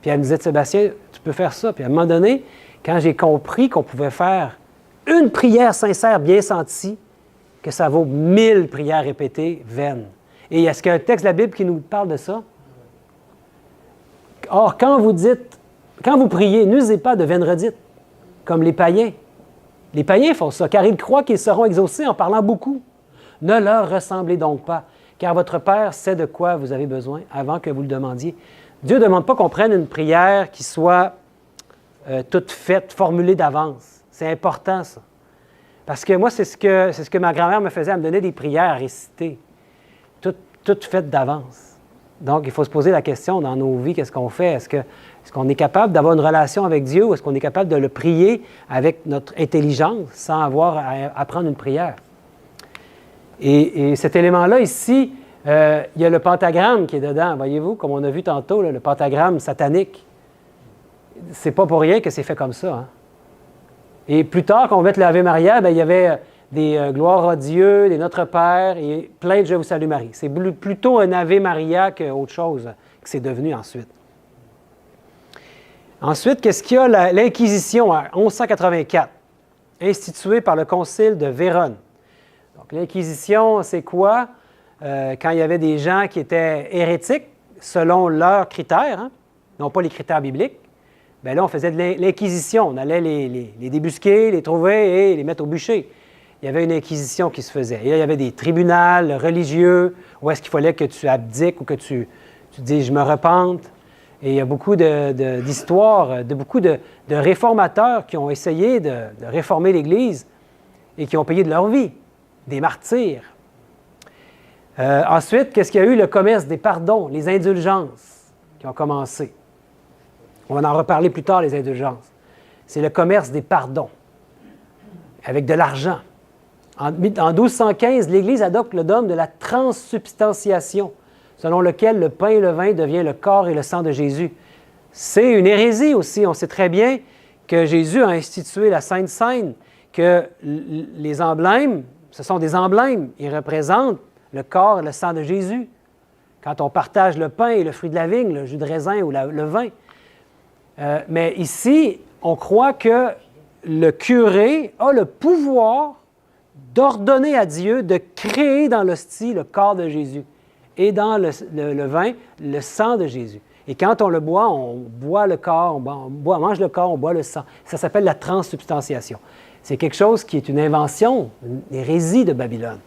Puis elle me disait, Sébastien, tu peux faire ça. Puis à un moment donné, quand j'ai compris qu'on pouvait faire une prière sincère, bien sentie, que ça vaut 1000 prières répétées, vaines. Et est-ce qu'il y a un texte de la Bible qui nous parle de ça? Or, quand vous priez, n'usez pas de vaines redites, comme les païens. Les païens font ça, car ils croient qu'ils seront exaucés en parlant beaucoup. Ne leur ressemblez donc pas, car votre Père sait de quoi vous avez besoin avant que vous le demandiez. Dieu ne demande pas qu'on prenne une prière qui soit toute faite, formulée d'avance. C'est important, ça. Parce que moi, c'est ce que ma grand-mère me faisait, elle me donnait des prières à réciter, toutes faites d'avance. Donc, il faut se poser la question dans nos vies, qu'est-ce qu'on fait? Est-ce qu'on est capable d'avoir une relation avec Dieu ou est-ce qu'on est capable de le prier avec notre intelligence sans avoir à apprendre une prière? Et cet élément-là, ici, il y a le pentagramme qui est dedans, voyez-vous, comme on a vu tantôt, là, le pentagramme satanique. C'est pas pour rien que c'est fait comme ça. Hein? Et plus tard, quand on va mettre l'Ave Maria, bien, il y avait des gloires à Dieu, des Notre Père et plein de Je vous salue Marie. C'est plutôt un Ave Maria qu'autre chose que c'est devenu ensuite. Ensuite, qu'est-ce qu'il y a? L'Inquisition en 1184, instituée par le Concile de Vérone. Donc, l'Inquisition, c'est quoi? Quand il y avait des gens qui étaient hérétiques, selon leurs critères, hein, non pas les critères bibliques, bien là, on faisait de l'Inquisition. On allait les débusquer, les trouver et les mettre au bûcher. Il y avait une inquisition qui se faisait. Et là, il y avait des tribunaux religieux où est-ce qu'il fallait que tu abdiques ou que tu dises « je me repente ». Et il y a beaucoup d'histoires, beaucoup de réformateurs qui ont essayé de réformer l'Église et qui ont payé de leur vie, des martyrs. Ensuite, qu'est-ce qu'il y a eu? Le commerce des pardons, les indulgences qui ont commencé. On va en reparler plus tard, les indulgences. C'est le commerce des pardons, avec de l'argent. En 1215, l'Église adopte le dogme de la transsubstantiation, selon lequel le pain et le vin deviennent le corps et le sang de Jésus. C'est une hérésie aussi. On sait très bien que Jésus a institué la Sainte Seine, que les emblèmes, ce sont des emblèmes. Ils représentent le corps et le sang de Jésus. Quand on partage le pain et le fruit de la vigne, le jus de raisin ou le vin. Mais ici, on croit que le curé a le pouvoir d'ordonner à Dieu de créer dans l'hostie le corps de Jésus et dans le vin, le sang de Jésus. Et quand on le boit, on boit le corps, on mange le corps, on boit le sang. Ça s'appelle la transsubstantiation. C'est quelque chose qui est une invention, une hérésie de Babylone.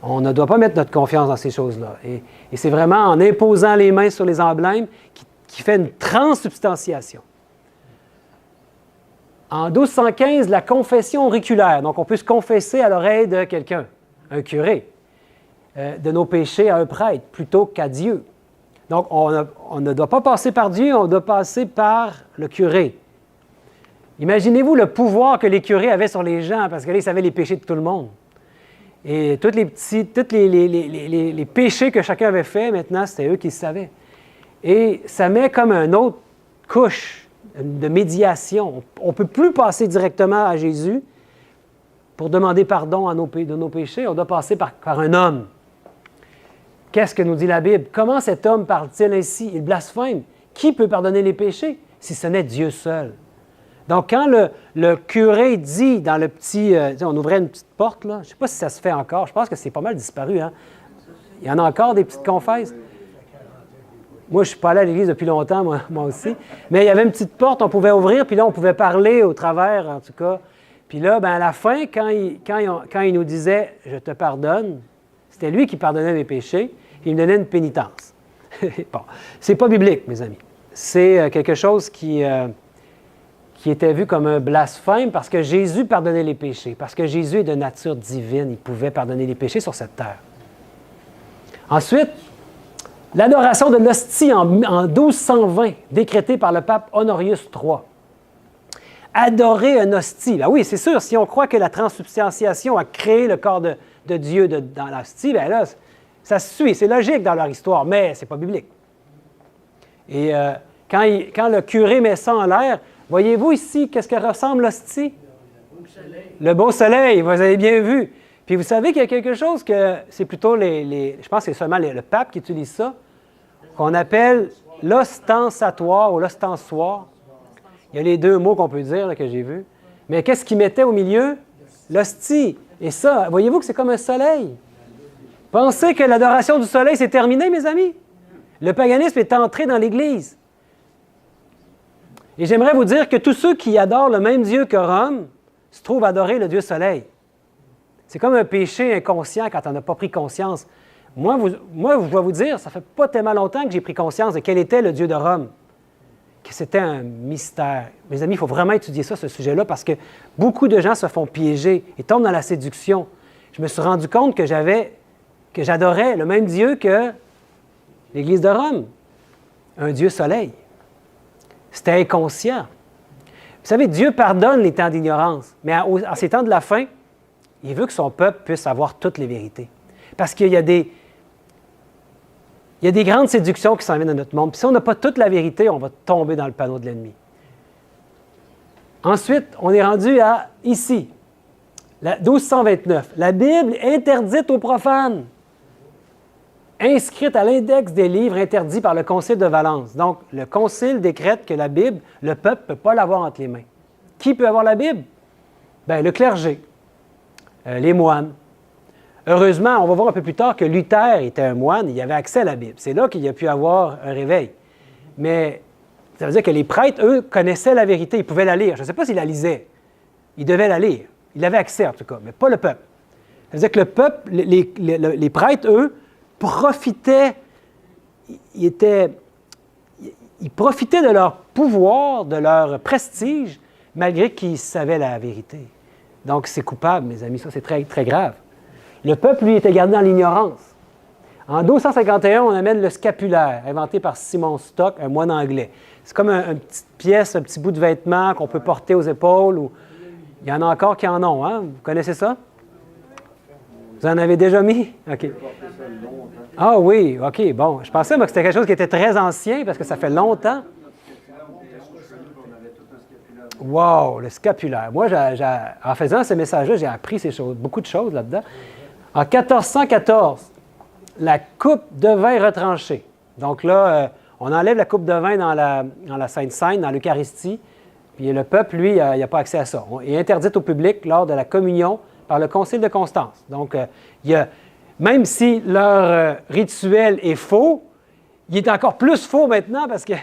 On ne doit pas mettre notre confiance dans ces choses-là. Et c'est vraiment en imposant les mains sur les emblèmes qui fait une transsubstantiation. En 1215, la confession auriculaire. Donc, on peut se confesser à l'oreille de quelqu'un, un curé, de nos péchés à un prêtre, plutôt qu'à Dieu. Donc, on ne doit pas passer par Dieu, on doit passer par le curé. Imaginez-vous le pouvoir que les curés avaient sur les gens, parce qu'ils savaient les péchés de tout le monde. Et tous les péchés que chacun avait faits, maintenant, c'était eux qui le savaient. Et ça met comme une autre couche de médiation. On ne peut plus passer directement à Jésus pour demander pardon de nos péchés. On doit passer par un homme. Qu'est-ce que nous dit la Bible? Comment cet homme parle-t-il ainsi? Il blasphème. Qui peut pardonner les péchés si ce n'est Dieu seul? Donc, quand le curé dit dans le petit... on ouvrait une petite porte, là. Je ne sais pas si ça se fait encore. Je pense que c'est pas mal disparu. Hein? Il y en a encore des petites confesses. Moi, je ne suis pas allé à l'église depuis longtemps, moi aussi. Mais il y avait une petite porte, on pouvait ouvrir, puis là, on pouvait parler au travers, en tout cas. Puis là, à la fin, quand il nous disait « Je te pardonne », c'était lui qui pardonnait mes péchés, puis il me donnait une pénitence. Bon, c'est pas biblique, mes amis. C'est quelque chose qui était vu comme un blasphème parce que Jésus pardonnait les péchés, parce que Jésus est de nature divine, il pouvait pardonner les péchés sur cette terre. Ensuite, L'adoration de l'hostie en 1220, décrétée par le pape Honorius III. Adorer un hostie. Ben oui, c'est sûr, si on croit que la transsubstantiation a créé le corps de Dieu dans l'hostie, bien là, ça se suit, c'est logique dans leur histoire, mais ce n'est pas biblique. Et quand le curé met ça en l'air, voyez-vous ici, qu'est-ce que ressemble l'hostie? Le beau soleil, vous avez bien vu. Puis vous savez qu'il y a quelque chose que c'est plutôt je pense que c'est seulement le pape qui utilise ça, qu'on appelle l'ostensatoire ou l'ostensoir. Il y a les deux mots qu'on peut dire là, que j'ai vus. Mais qu'est-ce qu'il mettait au milieu? L'hostie. Et ça, voyez-vous que c'est comme un soleil. Pensez que l'adoration du soleil, c'est terminé, mes amis. Le paganisme est entré dans l'Église. Et j'aimerais vous dire que tous ceux qui adorent le même Dieu que Rome se trouvent à adorer le Dieu soleil. C'est comme un péché inconscient quand on n'a pas pris conscience. Moi, je dois vous dire, ça ne fait pas tellement longtemps que j'ai pris conscience de quel était le Dieu de Rome, que c'était un mystère. Mes amis, il faut vraiment étudier ça, ce sujet-là, parce que beaucoup de gens se font piéger et tombent dans la séduction. Je me suis rendu compte que j'adorais le même Dieu que l'Église de Rome, un Dieu soleil. C'était inconscient. Vous savez, Dieu pardonne les temps d'ignorance, mais en ces temps de la fin, il veut que son peuple puisse avoir toutes les vérités. Parce qu'il y a des grandes séductions qui s'en viennent dans notre monde. Puis si on n'a pas toute la vérité, on va tomber dans le panneau de l'ennemi. Ensuite, on est rendu à ici, 1229. La Bible interdite aux profanes, inscrite à l'index des livres interdits par le Concile de Valence. Donc, le Concile décrète que la Bible, le peuple ne peut pas l'avoir entre les mains. Qui peut avoir la Bible? Bien, le clergé, les moines. Heureusement, on va voir un peu plus tard que Luther était un moine, il avait accès à la Bible. C'est là qu'il a pu avoir un réveil. Mais ça veut dire que les prêtres, eux, connaissaient la vérité, ils pouvaient la lire. Je ne sais pas s'ils la lisaient. Ils devaient la lire. Ils avaient accès, en tout cas, mais pas le peuple. Ça veut dire que le peuple, les prêtres, eux, profitaient, ils profitaient de leur pouvoir, de leur prestige, malgré qu'ils savaient la vérité. Donc, c'est coupable, mes amis, ça, c'est très, très grave. Le peuple, lui, était gardé dans l'ignorance. En 1251, on amène le scapulaire, inventé par Simon Stock, un moine anglais. C'est comme une petite pièce, un petit bout de vêtement qu'on peut porter aux épaules. Il y en a encore qui en ont, hein? Vous connaissez ça? Vous en avez déjà mis? OK. Ah oui, OK, bon. Je pensais, moi, que c'était quelque chose qui était très ancien, parce que ça fait longtemps. Wow, le scapulaire. Moi, en faisant ce message-là, j'ai appris beaucoup de choses là-dedans. En 1414, la coupe de vin retranchée. Donc là, on enlève la coupe de vin dans la Sainte Seine, dans l'Eucharistie, puis le peuple, lui, il n'a pas accès à ça. Il est interdit au public lors de la communion par le Concile de Constance. Donc, même si leur rituel est faux, il est encore plus faux maintenant parce que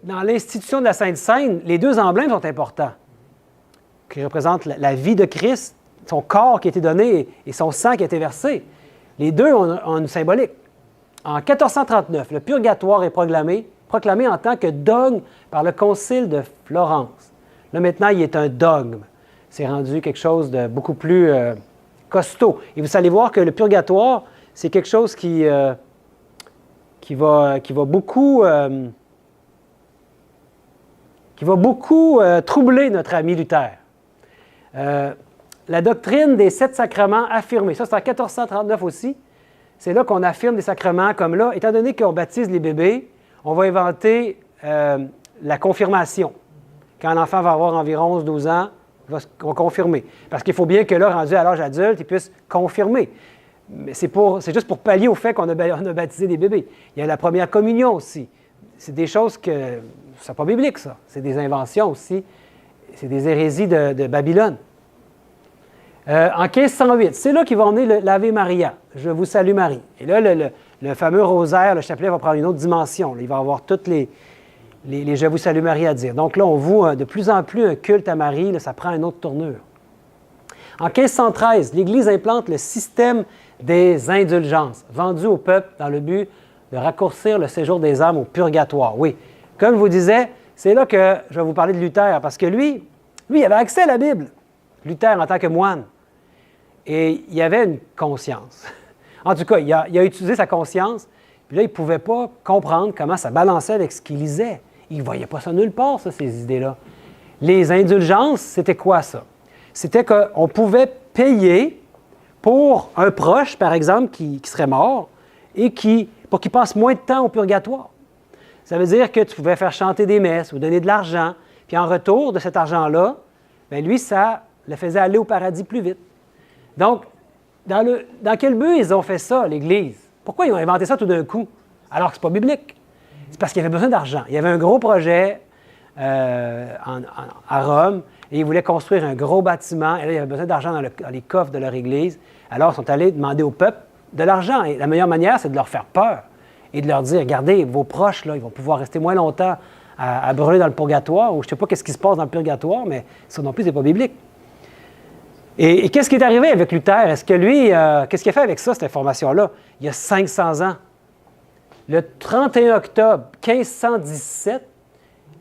dans l'institution de la Sainte Seine, les deux emblèmes sont importants, qui représentent la vie de Christ, son corps qui a été donné et son sang qui a été versé. Les deux ont une symbolique. En 1439, le purgatoire est proclamé en tant que dogme par le Concile de Florence. Là, maintenant, il est un dogme. C'est rendu quelque chose de beaucoup plus costaud. Et vous allez voir que le purgatoire, c'est quelque chose qui va beaucoup troubler notre ami Luther. La doctrine des 7 sacrements affirmés, ça c'est en 1439 aussi, c'est là qu'on affirme des sacrements comme là, étant donné qu'on baptise les bébés, on va inventer la confirmation. Quand l'enfant va avoir environ 11-12 ans, il va confirmer. Parce qu'il faut bien que là, rendu à l'âge adulte, il puisse confirmer. Mais c'est juste pour pallier au fait qu'on a baptisé des bébés. Il y a la première communion aussi. C'est des choses que... C'est pas biblique, ça. C'est des inventions aussi. C'est des hérésies de Babylone. En 1508, c'est là qu'ils vont emmener l'Ave Maria. Je vous salue Marie. Et là, le fameux rosaire, le chapelet va prendre une autre dimension. Là, il va avoir toutes les Je vous salue Marie à dire. Donc là, on voit de plus en plus un culte à Marie. Là, ça prend une autre tournure. En 1513, l'Église implante le système des indulgences, vendu au peuple dans le but de raccourcir le séjour des âmes au purgatoire. Oui, comme je vous disais, c'est là que je vais vous parler de Luther, parce que lui, il avait accès à la Bible. Luther en tant que moine. Et il avait une conscience. En tout cas, il a utilisé sa conscience, Puis là, il ne pouvait pas comprendre comment ça balançait avec ce qu'il lisait. Il ne voyait pas ça nulle part, ça, ces idées-là. Les indulgences, c'était quoi ça? C'était qu'on pouvait payer pour un proche, par exemple, qui serait mort et pour qu'il passe moins de temps au purgatoire. Ça veut dire que tu pouvais faire chanter des messes ou donner de l'argent, puis en retour de cet argent-là, bien lui, ça le faisait aller au paradis plus vite. Donc, dans quel but ils ont fait ça, l'Église? Pourquoi ils ont inventé ça tout d'un coup, alors que ce n'est pas biblique? C'est parce qu'il y avait besoin d'argent. Il y avait un gros projet à Rome, et ils voulaient construire un gros bâtiment, et là, il y avait besoin d'argent dans les coffres de leur Église. Alors, ils sont allés demander au peuple de l'argent. Et la meilleure manière, c'est de leur faire peur et de leur dire, regardez, vos proches, là, ils vont pouvoir rester moins longtemps à brûler dans le purgatoire, ou je ne sais pas ce qui se passe dans le purgatoire, mais ça non plus, ce n'est pas biblique. Et qu'est-ce qui est arrivé avec Luther? Est-ce que lui, qu'est-ce qu'il a fait avec ça, cette information-là? Il y a 500 ans. Le 31 octobre 1517,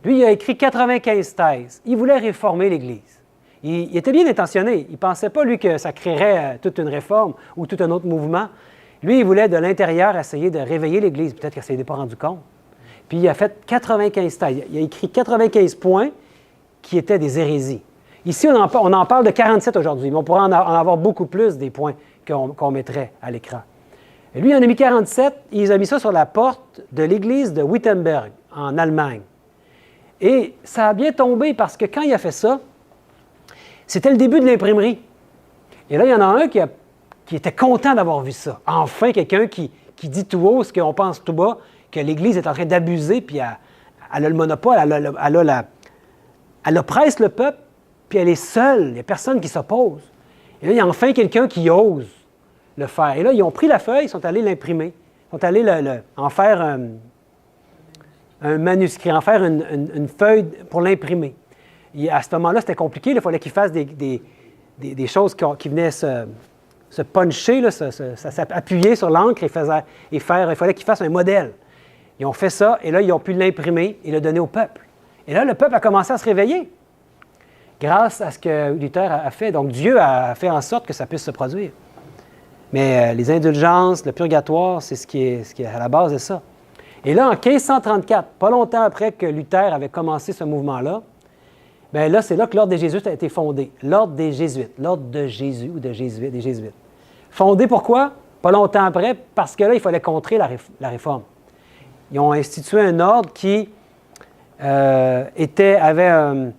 lui, il a écrit 95 thèses. Il voulait réformer l'Église. Il était bien intentionné. Il ne pensait pas, lui, que ça créerait toute une réforme ou tout un autre mouvement. Lui, il voulait de l'intérieur essayer de réveiller l'Église. Peut-être qu'il ne s'était pas rendu compte. Puis il a fait 95 thèses. Il a écrit 95 points qui étaient des hérésies. Ici, on en parle de 47 aujourd'hui, mais on pourrait en avoir beaucoup plus des points qu'on mettrait à l'écran. Et lui, il en a mis 47, et il a mis ça sur la porte de l'église de Wittenberg, en Allemagne. Et ça a bien tombé parce que quand il a fait ça, c'était le début de l'imprimerie. Et là, il y en a un qui était content d'avoir vu ça. Enfin, quelqu'un qui dit tout haut ce qu'on pense tout bas, que l'Église est en train d'abuser, puis elle a le monopole, elle oppresse le peuple, puis elle est seule, il n'y a personne qui s'oppose. Et là, il y a enfin quelqu'un qui ose le faire. Et là, ils ont pris la feuille, ils sont allés l'imprimer. Ils sont allés en faire un manuscrit, en faire une feuille pour l'imprimer. Et à ce moment-là, c'était compliqué. Il fallait qu'ils fassent des choses qui venaient se puncher, là, s'appuyer sur l'encre il fallait qu'ils fassent un modèle. Ils ont fait ça, et là, ils ont pu l'imprimer et le donner au peuple. Et là, le peuple a commencé à se réveiller grâce à ce que Luther a fait. Donc, Dieu a fait en sorte que ça puisse se produire. Mais les indulgences, le purgatoire, c'est ce qui est à la base de ça. Et là, en 1534, pas longtemps après que Luther avait commencé ce mouvement-là, bien là, c'est là que l'ordre des Jésuites a été fondé. L'ordre des Jésuites, l'ordre de Jésus ou de Jésuites, des Jésuites. Fondé pourquoi? Pas longtemps après, parce que là, il fallait contrer la réforme. Ils ont institué un ordre qui avait un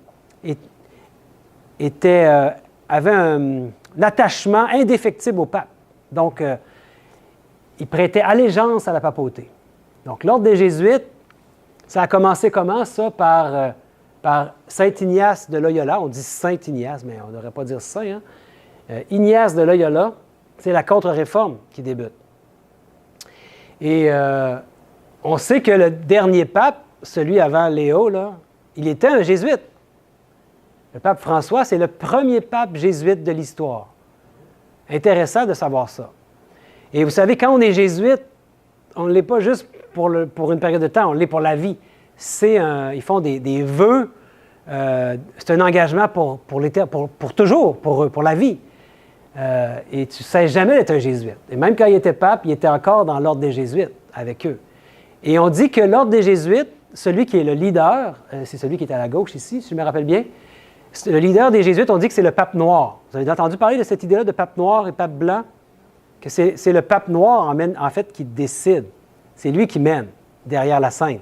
attachement indéfectible au pape. Donc, il prêtait allégeance à la papauté. Donc, l'ordre des Jésuites, ça a commencé comment, ça? Par Saint Ignace de Loyola. On dit Saint Ignace, mais on ne devrait pas dire Saint. Hein? Ignace de Loyola, c'est la contre-réforme qui débute. Et on sait que le dernier pape, celui avant Léo, là, il était un jésuite. Le pape François, c'est le premier pape jésuite de l'histoire. Intéressant de savoir ça. Et vous savez, quand on est jésuite, on ne l'est pas juste pour une période de temps, on l'est pour la vie. Ils font des vœux, c'est un engagement pour toujours, pour la vie. Et tu ne sais jamais d'être un jésuite. Et même quand il était pape, il était encore dans l'ordre des jésuites avec eux. Et on dit que l'ordre des jésuites, celui qui est le leader, c'est celui qui est à la gauche ici, si je me rappelle bien, le leader des jésuites, on dit que c'est le pape noir. Vous avez entendu parler de cette idée-là de pape noir et pape blanc? Que c'est le pape noir, en fait, qui décide. C'est lui qui mène derrière la scène.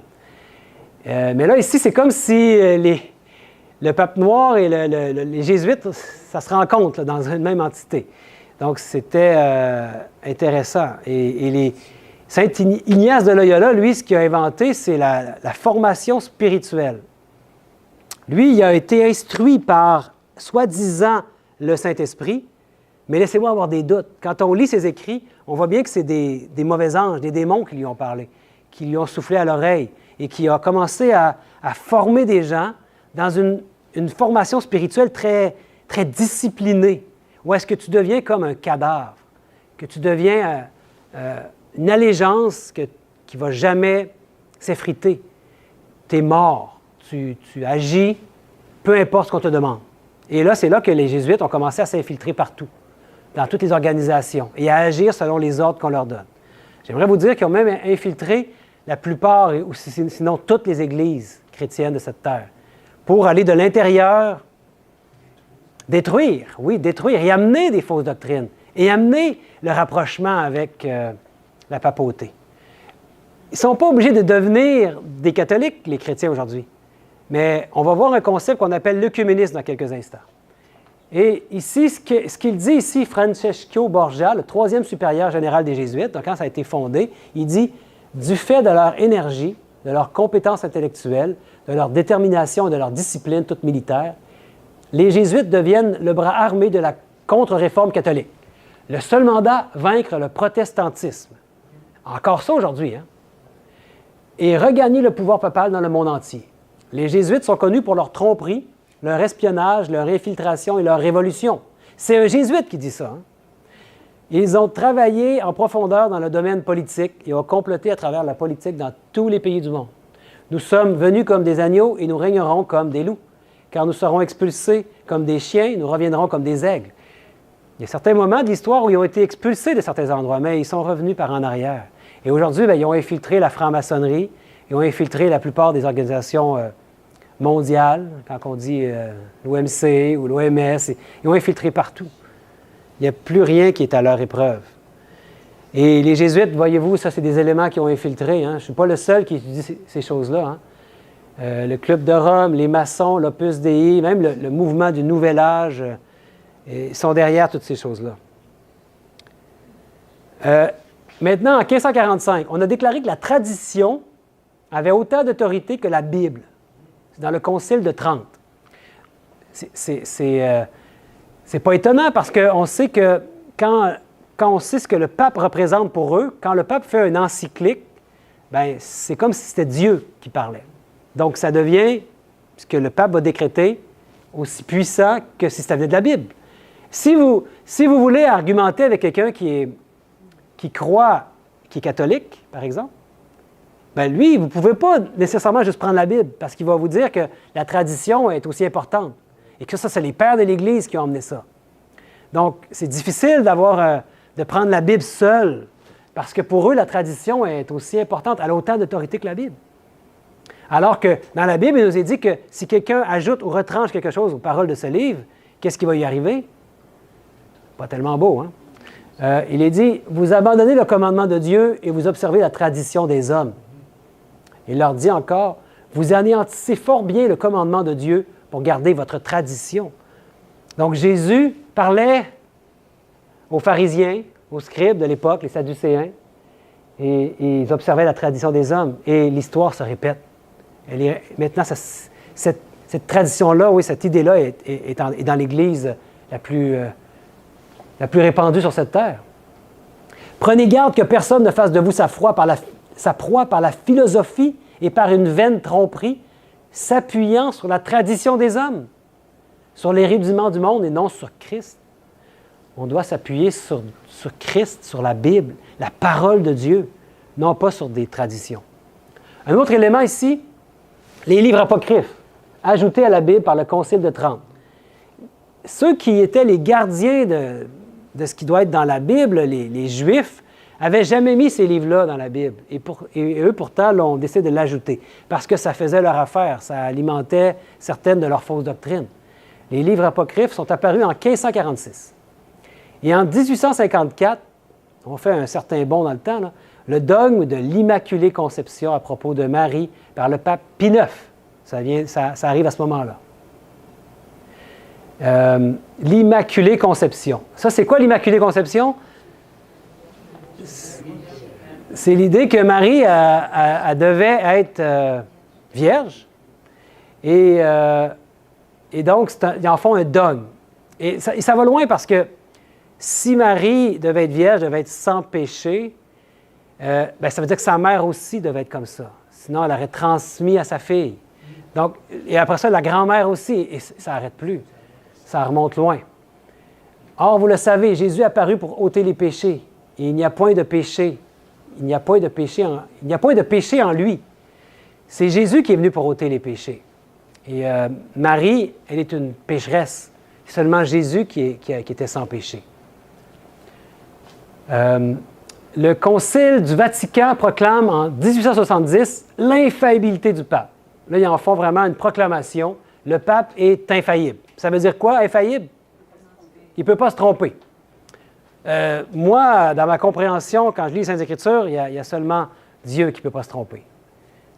Mais là, ici, c'est comme si le pape noir et les jésuites, ça se rencontre là, dans une même entité. Donc, c'était intéressant. Et Saint Ignace de Loyola, lui, ce qu'il a inventé, c'est la formation spirituelle. Lui, il a été instruit par, soi-disant, le Saint-Esprit, mais laissez-moi avoir des doutes. Quand on lit ses écrits, on voit bien que c'est des mauvais anges, des démons qui lui ont parlé, qui lui ont soufflé à l'oreille et qui a commencé à former des gens dans une formation spirituelle très, très disciplinée, où est-ce que tu deviens comme un cadavre, que tu deviens une allégeance qui ne va jamais s'effriter. Tu es mort. Tu agis, peu importe ce qu'on te demande. Et là, c'est là que les jésuites ont commencé à s'infiltrer partout, dans toutes les organisations, et à agir selon les ordres qu'on leur donne. J'aimerais vous dire qu'ils ont même infiltré la plupart, ou sinon toutes les églises chrétiennes de cette terre, pour aller de l'intérieur détruire et amener des fausses doctrines, et amener le rapprochement avec la papauté. Ils ne sont pas obligés de devenir des catholiques, les chrétiens aujourd'hui, mais on va voir un concept qu'on appelle l'œcuménisme dans quelques instants. Et ici, ce qu'il dit ici, Francesco Borgia, le 3e supérieur général des Jésuites, donc quand ça a été fondé, il dit « Du fait de leur énergie, de leur compétence intellectuelle, de leur détermination et de leur discipline toute militaire, les Jésuites deviennent le bras armé de la contre-réforme catholique. Le seul mandat, vaincre le protestantisme. » Encore ça aujourd'hui, hein? Et regagner le pouvoir papal dans le monde entier. Les Jésuites sont connus pour leur tromperie, leur espionnage, leur infiltration et leur révolution. C'est un jésuite qui dit ça. Hein? Ils ont travaillé en profondeur dans le domaine politique et ont comploté à travers la politique dans tous les pays du monde. Nous sommes venus comme des agneaux et nous régnerons comme des loups. Car nous serons expulsés comme des chiens, nous reviendrons comme des aigles. Il y a certains moments de l'histoire où ils ont été expulsés de certains endroits, mais ils sont revenus par en arrière. Et aujourd'hui, ils ont infiltré la franc-maçonnerie, ils ont infiltré la plupart des organisations mondiales, quand on dit l'OMC ou l'OMS, ils ont infiltré partout. Il n'y a plus rien qui est à leur épreuve. Et les Jésuites, voyez-vous, ça, c'est des éléments qui ont infiltré. Hein. Je ne suis pas le seul qui étudie ces choses-là. Hein. Le Club de Rome, les maçons, l'Opus Dei, même le mouvement du Nouvel Âge, sont derrière toutes ces choses-là. Maintenant, en 1545, on a déclaré que la tradition avait autant d'autorité que la Bible. C'est dans le Concile de Trente. C'est pas étonnant parce qu'on sait que quand on sait ce que le pape représente pour eux, quand le pape fait une encyclique, bien, c'est comme si c'était Dieu qui parlait. Donc, ça devient, ce que le pape va décréter, aussi puissant que si ça venait de la Bible. Si vous voulez argumenter avec quelqu'un qui croit, qui est catholique, par exemple, bien lui, vous ne pouvez pas nécessairement juste prendre la Bible parce qu'il va vous dire que la tradition est aussi importante et que ça, c'est les pères de l'Église qui ont emmené ça. Donc, c'est difficile de prendre la Bible seule parce que pour eux, la tradition est aussi importante, elle a autant d'autorité que la Bible. Alors que dans la Bible, il nous est dit que si quelqu'un ajoute ou retranche quelque chose aux paroles de ce livre, qu'est-ce qui va y arriver? Pas tellement beau, hein? Il est dit, « Vous abandonnez le commandement de Dieu et vous observez la tradition des hommes. » Il leur dit encore, « Vous anéantissez fort bien le commandement de Dieu pour garder votre tradition. » Donc Jésus parlait aux pharisiens, aux scribes de l'époque, les sadducéens, et ils observaient la tradition des hommes. Et l'histoire se répète. Maintenant, cette tradition-là, oui, cette idée-là est dans l'Église la plus répandue sur cette terre. Prenez garde que personne ne fasse de vous sa proie par la philosophie et par une vaine tromperie, s'appuyant sur la tradition des hommes, sur les rudiments du monde et non sur Christ. On doit s'appuyer sur Christ, sur la Bible, la parole de Dieu, non pas sur des traditions. Un autre élément ici, les livres apocryphes, ajoutés à la Bible par le Concile de Trente. Ceux qui étaient les gardiens de ce qui doit être dans la Bible, les Juifs, n'avaient jamais mis ces livres-là dans la Bible. Et eux, pourtant, ont décidé de l'ajouter parce que ça faisait leur affaire, ça alimentait certaines de leurs fausses doctrines. Les livres apocryphes sont apparus en 1546. Et en 1854, on fait un certain bond dans le temps, là, le dogme de l'Immaculée Conception à propos de Marie par le pape Pie IX. Ça arrive à ce moment-là. L'Immaculée Conception. Ça, c'est quoi l'Immaculée Conception? C'est l'idée que Marie elle devait être vierge. Et donc, ils en font un dogme. Et ça va loin parce que si Marie devait être vierge, devait être sans péché, bien, ça veut dire que sa mère aussi devait être comme ça. Sinon, elle aurait transmis à sa fille. Donc, et après ça, la grand-mère aussi. Et ça n'arrête plus. Ça remonte loin. Or, vous le savez, Jésus est apparu pour ôter les péchés. Et il n'y a point de péché. Il n'y a point de péché en lui. C'est Jésus qui est venu pour ôter les péchés. Et Marie, elle est une pécheresse. C'est seulement Jésus qui était sans péché. le Concile du Vatican proclame en 1870 l'infaillibilité du pape. Là, ils en font vraiment une proclamation. Le pape est infaillible. Ça veut dire quoi, infaillible? Il ne peut pas se tromper. Moi, dans ma compréhension, quand je lis les Saintes Écritures, il y a seulement Dieu qui ne peut pas se tromper.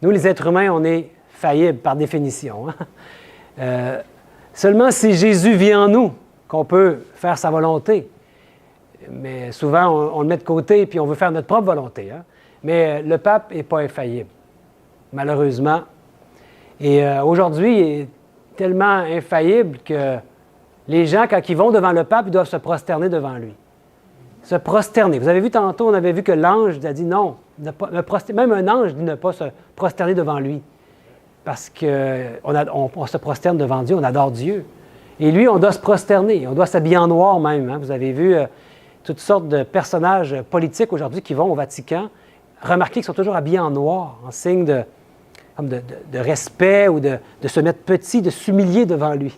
Nous, les êtres humains, on est faillibles par définition. Seulement si Jésus vit en nous, qu'on peut faire sa volonté. Mais souvent, on le met de côté et on veut faire notre propre volonté. Hein? Mais le pape n'est pas infaillible, malheureusement. Et aujourd'hui, il est tellement infaillible que les gens, quand ils vont devant le pape, ils doivent se prosterner devant lui. Se prosterner. Vous avez vu tantôt, on avait vu que l'ange a dit non. Même un ange dit ne pas se prosterner devant lui. Parce qu'on se prosterne devant Dieu, on adore Dieu. Et lui, on doit se prosterner. On doit s'habiller en noir même. Hein. Vous avez vu toutes sortes de personnages politiques aujourd'hui qui vont au Vatican. Remarquez qu'ils sont toujours habillés en noir, en signe de respect ou de se mettre petit, de s'humilier devant lui.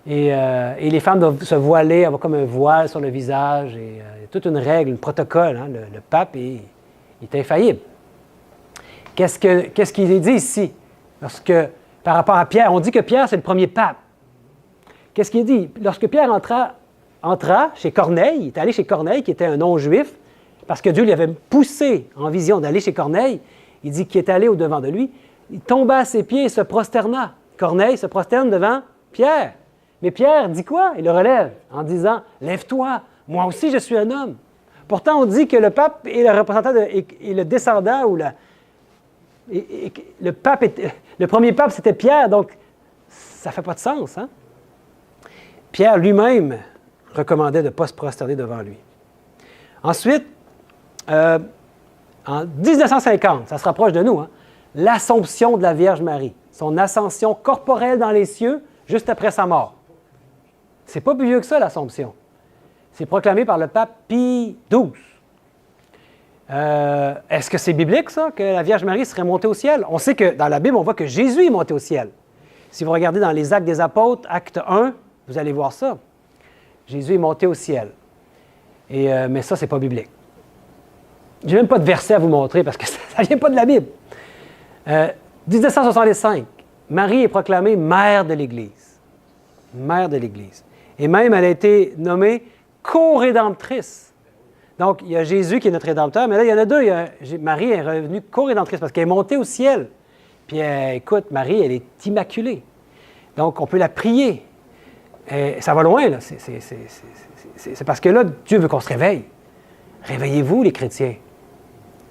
Et les femmes doivent se voiler, avoir comme un voile sur le visage. Et il y a toute une règle, un protocole. Hein. Le pape est infaillible. Qu'est-ce qu'il est dit ici? Lorsque, par rapport à Pierre, on dit que Pierre, c'est le premier pape. Qu'est-ce qu'il dit? Lorsque Pierre entra chez Corneille, il est allé chez Corneille, qui était un non-juif, parce que Dieu lui avait poussé en vision d'aller chez Corneille, il dit qu'il est allé au-devant de lui, il tomba à ses pieds et se prosterna. Corneille se prosterne devant Pierre. Mais Pierre dit quoi? Il le relève en disant « Lève-toi, moi aussi je suis un homme ». Pourtant, on dit que le pape est le représentant et le descendant ou le premier pape, c'était Pierre, donc ça ne fait pas de sens. Hein? Pierre lui-même recommandait de ne pas se prosterner devant lui. Ensuite, en 1950, ça se rapproche de nous, hein, l'Assomption de la Vierge Marie, son ascension corporelle dans les cieux juste après sa mort. C'est pas plus vieux que ça, l'Assomption. C'est proclamé par le pape Pie XII. Est-ce que c'est biblique, ça, que la Vierge Marie serait montée au ciel? On sait que dans la Bible, on voit que Jésus est monté au ciel. Si vous regardez dans les Actes des Apôtres, acte 1, vous allez voir ça. Jésus est monté au ciel. Mais ça, c'est pas biblique. Je n'ai même pas de verset à vous montrer parce que ça ne vient pas de la Bible. 1965, Marie est proclamée mère de l'Église. Mère de l'Église. Et même, elle a été nommée co-rédemptrice. Donc, il y a Jésus qui est notre Rédempteur, mais là, il y en a deux. Marie est revenue co-rédemptrice parce qu'elle est montée au ciel. Puis, écoute, Marie, elle est immaculée. Donc, on peut la prier. Ça va loin, là. C'est parce que là, Dieu veut qu'on se réveille. Réveillez-vous, les chrétiens.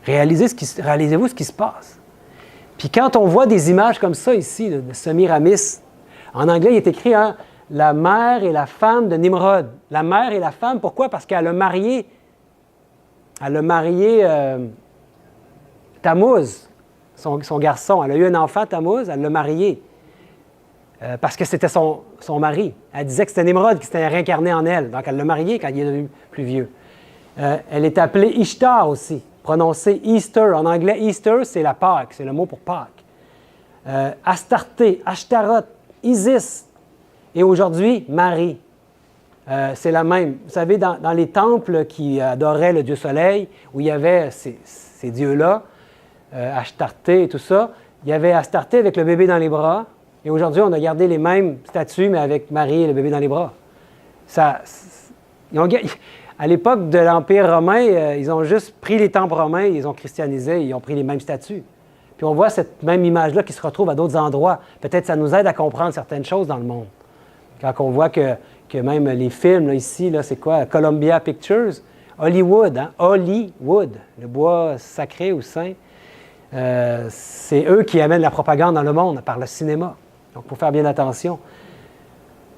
Réalisez-vous ce qui se passe. Puis quand on voit des images comme ça ici, de Semiramis, en anglais, il est écrit hein, « la mère et la femme de Nimrod ». La mère et la femme, pourquoi? Parce qu'elle a marié Tammuz, son garçon. Elle a eu un enfant, Tammuz, elle l'a marié. Parce que c'était son mari. Elle disait que c'était Nimrod qui s'était réincarné en elle. Donc, elle l'a marié quand il est devenu plus vieux. Elle est appelée Ishtar aussi, prononcée Easter. En anglais, Easter, c'est la Pâque, c'est le mot pour Pâque. Astarté, Ashtaroth, Isis. Et aujourd'hui, Marie. C'est la même. Vous savez, dans les temples qui adoraient le dieu soleil, où il y avait ces dieux-là, Ashtarté et tout ça, il y avait Astarté avec le bébé dans les bras. Et aujourd'hui, on a gardé les mêmes statues, mais avec Marie et le bébé dans les bras. À l'époque de l'Empire romain, ils ont juste pris les temples romains, ils ont christianisé, ils ont pris les mêmes statues. Puis on voit cette même image-là qui se retrouve à d'autres endroits. Peut-être ça nous aide à comprendre certaines choses dans le monde. Quand on voit que même les films, là, ici, là, c'est quoi? Columbia Pictures, Hollywood, hein? Hollywood, le bois sacré ou saint. C'est eux qui amènent la propagande dans le monde par le cinéma. Donc, il faut faire bien attention.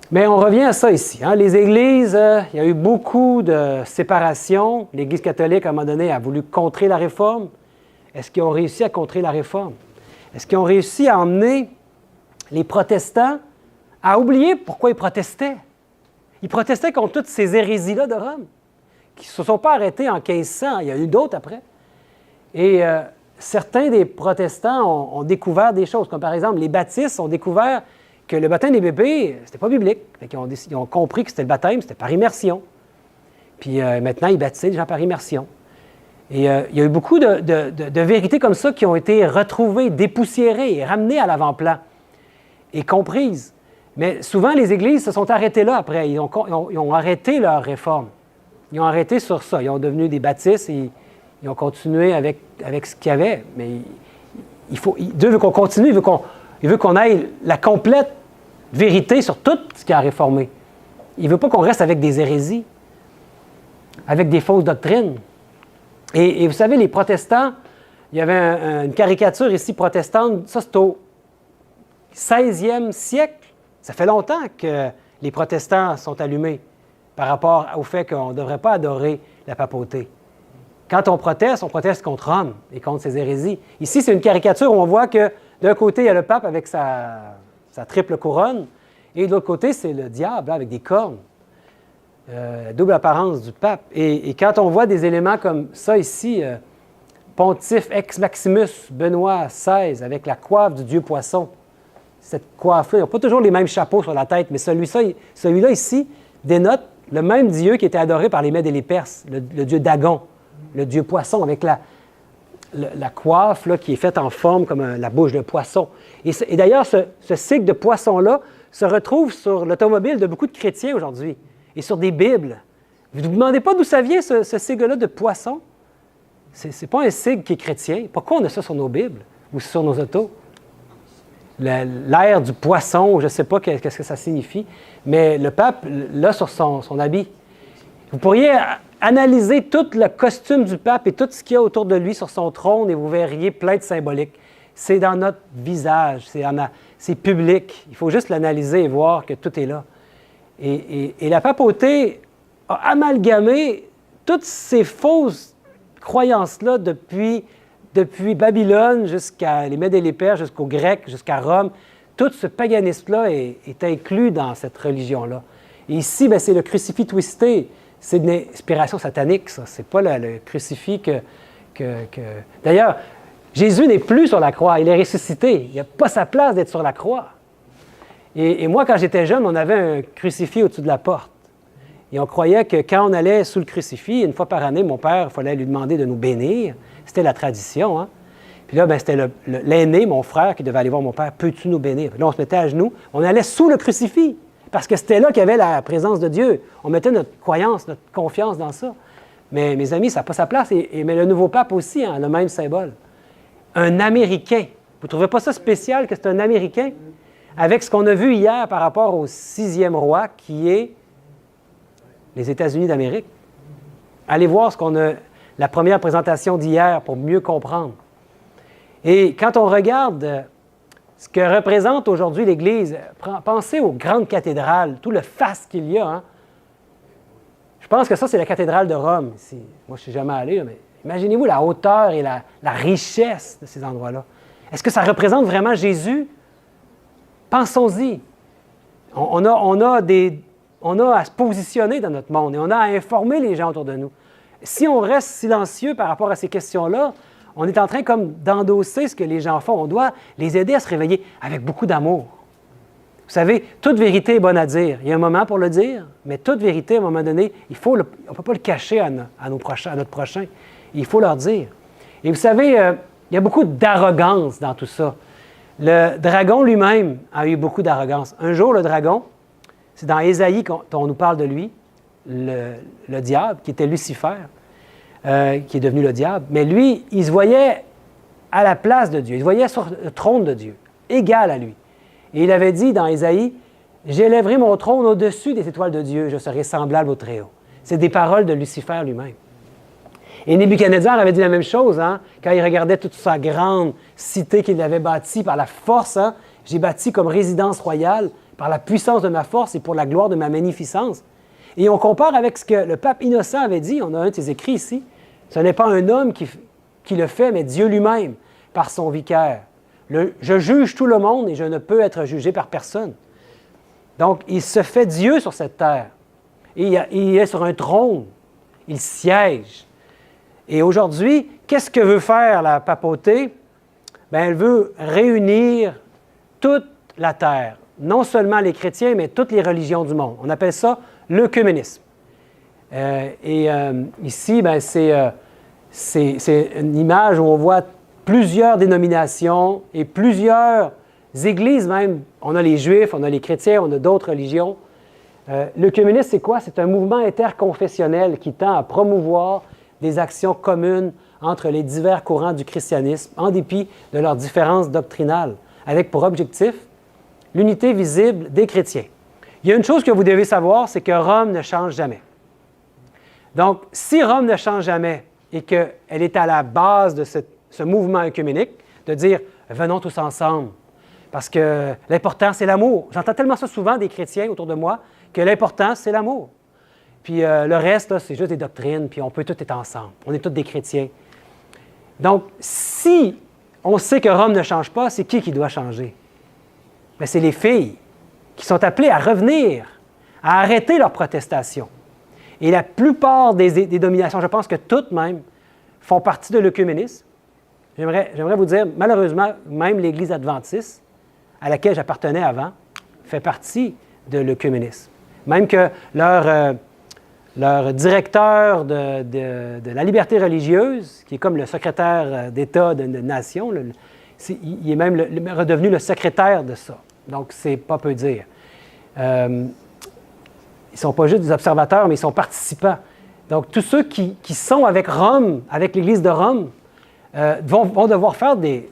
Mais on revient à ça ici. Hein? Les églises, il y a eu beaucoup de séparation. L'Église catholique, à un moment donné, a voulu contrer la réforme. Est-ce qu'ils ont réussi à contrer la réforme? Est-ce qu'ils ont réussi à emmener les protestants à oublier pourquoi ils protestaient? Ils protestaient contre toutes ces hérésies-là de Rome, qui ne se sont pas arrêtées en 1500. Il y a eu d'autres après. Et certains des protestants ont découvert des choses, comme par exemple les baptistes ont découvert que le baptême des bébés, c'était pas biblique. Ils ont compris que c'était le baptême, c'était par immersion. Puis maintenant, ils baptisaient les gens par immersion. Et il y a eu beaucoup de vérités comme ça qui ont été retrouvées, dépoussiérées et ramenées à l'avant-plan et comprises. Mais souvent, les églises se sont arrêtées là après. Ils ont arrêté leur réforme. Ils ont arrêté sur ça. Ils ont devenu des baptistes et ils ont continué avec ce qu'il y avait. Mais Dieu veut qu'on continue, il veut qu'on ait la complète vérité sur tout ce qu'il a réformé. Il ne veut pas qu'on reste avec des hérésies, avec des fausses doctrines. Et vous savez, les protestants, il y avait une caricature ici protestante, ça c'est au 16e siècle. Ça fait longtemps que les protestants sont allumés par rapport au fait qu'on ne devrait pas adorer la papauté. Quand on proteste contre Rome et contre ses hérésies. Ici, c'est une caricature où on voit que d'un côté, il y a le pape avec sa triple couronne, et de l'autre côté, c'est le diable avec des cornes. Double apparence du pape. Et quand on voit des éléments comme ça ici, pontife ex maximus Benoît XVI avec la coiffe du dieu poisson, cette coiffe-là, ils n'ont pas toujours les mêmes chapeaux sur la tête, mais celui-là ici dénote le même dieu qui était adoré par les Mèdes et les Perses, le dieu Dagon, le dieu poisson, avec la coiffe là, qui est faite en forme comme la bouche d'un poisson. Et d'ailleurs, ce sigle de poisson-là se retrouve sur l'automobile de beaucoup de chrétiens aujourd'hui et sur des Bibles. Vous ne vous demandez pas d'où ça vient, ce sigle-là de poisson? Ce n'est pas un sigle qui est chrétien. Pourquoi on a ça sur nos Bibles ou sur nos autos? L'air du poisson, je ne sais pas qu'est-ce que ça signifie, mais le pape l'a sur son habit. Vous pourriez analyser tout le costume du pape et tout ce qu'il y a autour de lui sur son trône et vous verriez plein de symboliques. C'est dans notre visage, c'est public. Il faut juste l'analyser et voir que tout est là. Et la papauté a amalgamé toutes ces fausses croyances-là depuis Babylone jusqu'à les Mèdes et les Perses, jusqu'aux Grecs, jusqu'à Rome. Tout ce paganisme-là est inclus dans cette religion-là. Et ici, c'est le crucifix twisté. C'est une inspiration satanique, ça. C'est pas le crucifix D'ailleurs, Jésus n'est plus sur la croix, il est ressuscité. Il n'a pas sa place d'être sur la croix. Et moi, quand j'étais jeune, on avait un crucifix au-dessus de la porte. Et on croyait que quand on allait sous le crucifix, une fois par année, mon père, il fallait lui demander de nous bénir. C'était la tradition, hein? Puis là, c'était l'aîné, mon frère, qui devait aller voir mon père. « Peux-tu nous bénir? » Puis là, on se mettait à genoux. On allait sous le crucifix, parce que c'était là qu'il y avait la présence de Dieu. On mettait notre croyance, notre confiance dans ça. Mais mes amis, ça n'a pas sa place. Mais le nouveau pape aussi a le même symbole. Un Américain. Vous ne trouvez pas ça spécial que c'est un Américain? Avec ce qu'on a vu hier par rapport au 6e roi, qui est les États-Unis d'Amérique. Allez voir la première présentation d'hier pour mieux comprendre. Et quand on regarde ce que représente aujourd'hui l'Église, pensez aux grandes cathédrales, tout le faste qu'il y a. Hein? Je pense que ça, c'est la cathédrale de Rome. Ici. Moi, je ne suis jamais allé, mais imaginez-vous la hauteur et la richesse de ces endroits-là. Est-ce que ça représente vraiment Jésus? Pensons-y. On a à se positionner dans notre monde et on a à informer les gens autour de nous. Si on reste silencieux par rapport à ces questions-là, on est en train comme d'endosser ce que les gens font. On doit les aider à se réveiller avec beaucoup d'amour. Vous savez, toute vérité est bonne à dire. Il y a un moment pour le dire, mais toute vérité, à un moment donné, on ne peut pas le cacher à notre prochain. Il faut leur dire. Et vous savez, il y a beaucoup d'arrogance dans tout ça. Le dragon lui-même a eu beaucoup d'arrogance. Un jour, le dragon, c'est dans Ésaïe qu'on nous parle de lui, le diable, qui était Lucifer, qui est devenu le diable. Mais lui, il se voyait à la place de Dieu. Il se voyait sur le trône de Dieu, égal à lui. Et il avait dit dans Ésaïe, « J'élèverai mon trône au-dessus des étoiles de Dieu, je serai semblable au Très-Haut. » C'est des paroles de Lucifer lui-même. Et Nebuchadnezzar avait dit la même chose, hein, quand il regardait toute sa grande cité qu'il avait bâtie par la force. Hein, « J'ai bâti comme résidence royale par la puissance de ma force et pour la gloire de ma magnificence. » Et on compare avec ce que le pape Innocent avait dit, on a un de ses écrits ici. Ce n'est pas un homme qui le fait, mais Dieu lui-même, par son vicaire. Je juge tout le monde et je ne peux être jugé par personne. Donc, il se fait Dieu sur cette terre. Et il est sur un trône. Il siège. Et aujourd'hui, qu'est-ce que veut faire la papauté? Bien, elle veut réunir toute la terre. Non seulement les chrétiens, mais toutes les religions du monde. On appelle ça l'œcuménisme. Ici, c'est une image où on voit plusieurs dénominations et plusieurs églises même. On a les Juifs, on a les chrétiens, on a d'autres religions. L'œcuménisme, c'est quoi? C'est un mouvement interconfessionnel qui tend à promouvoir des actions communes entre les divers courants du christianisme, en dépit de leurs différences doctrinales, avec pour objectif l'unité visible des chrétiens. Il y a une chose que vous devez savoir, c'est que Rome ne change jamais. Donc, si Rome ne change jamais et qu'elle est à la base de ce mouvement œcuménique, de dire « venons tous ensemble », parce que l'important, c'est l'amour. J'entends tellement ça souvent des chrétiens autour de moi, que l'important, c'est l'amour. Puis le reste, là, c'est juste des doctrines, puis on peut tous être ensemble. On est tous des chrétiens. Donc, si on sait que Rome ne change pas, c'est qui doit changer? Bien, c'est les filles qui sont appelées à revenir, à arrêter leur protestation. Et la plupart des dominations, je pense que toutes même, font partie de l'œcuménisme. J'aimerais vous dire, malheureusement, même l'Église adventiste, à laquelle j'appartenais avant, fait partie de l'œcuménisme. Même que leur directeur de la liberté religieuse, qui est comme le secrétaire d'État d'une nation, il est même redevenu le secrétaire de ça. Donc, c'est pas peu dire. Ils ne sont pas juste des observateurs, mais ils sont participants. Donc, tous ceux qui sont avec Rome, avec l'Église de Rome, vont devoir faire des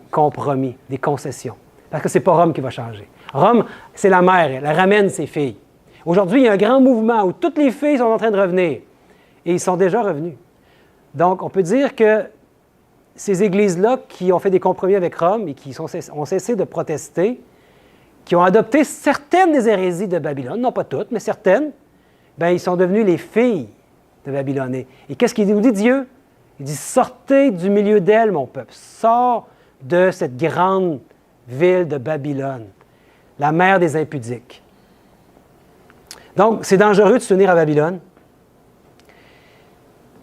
compromis, des concessions. Parce que ce n'est pas Rome qui va changer. Rome, c'est la mère, elle ramène ses filles. Aujourd'hui, il y a un grand mouvement où toutes les filles sont en train de revenir. Et ils sont déjà revenus. Donc, on peut dire que ces églises-là qui ont fait des compromis avec Rome et qui ont cessé de protester, qui ont adopté certaines des hérésies de Babylone, non pas toutes, mais certaines, bien, ils sont devenus les filles de Babylone. Et qu'est-ce qu'il nous dit Dieu? Il dit « Sortez du milieu d'elle, mon peuple. Sors de cette grande ville de Babylone, la mère des impudiques. » Donc, c'est dangereux de se tenir à Babylone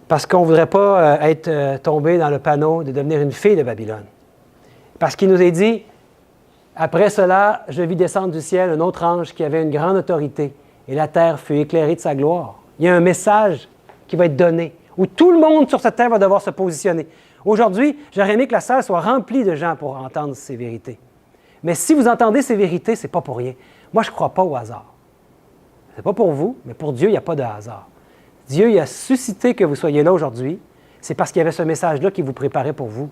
parce qu'on ne voudrait pas être tombé dans le panneau de devenir une fille de Babylone. Parce qu'il nous est dit « Après cela, je vis descendre du ciel un autre ange qui avait une grande autorité, et la terre fut éclairée de sa gloire. » Il y a un message qui va être donné, où tout le monde sur cette terre va devoir se positionner. Aujourd'hui, j'aurais aimé que la salle soit remplie de gens pour entendre ces vérités. Mais si vous entendez ces vérités, ce n'est pas pour rien. Moi, je ne crois pas au hasard. Ce n'est pas pour vous, mais pour Dieu, il n'y a pas de hasard. Dieu, il a suscité que vous soyez là aujourd'hui. C'est parce qu'il y avait ce message-là qui vous préparait pour vous.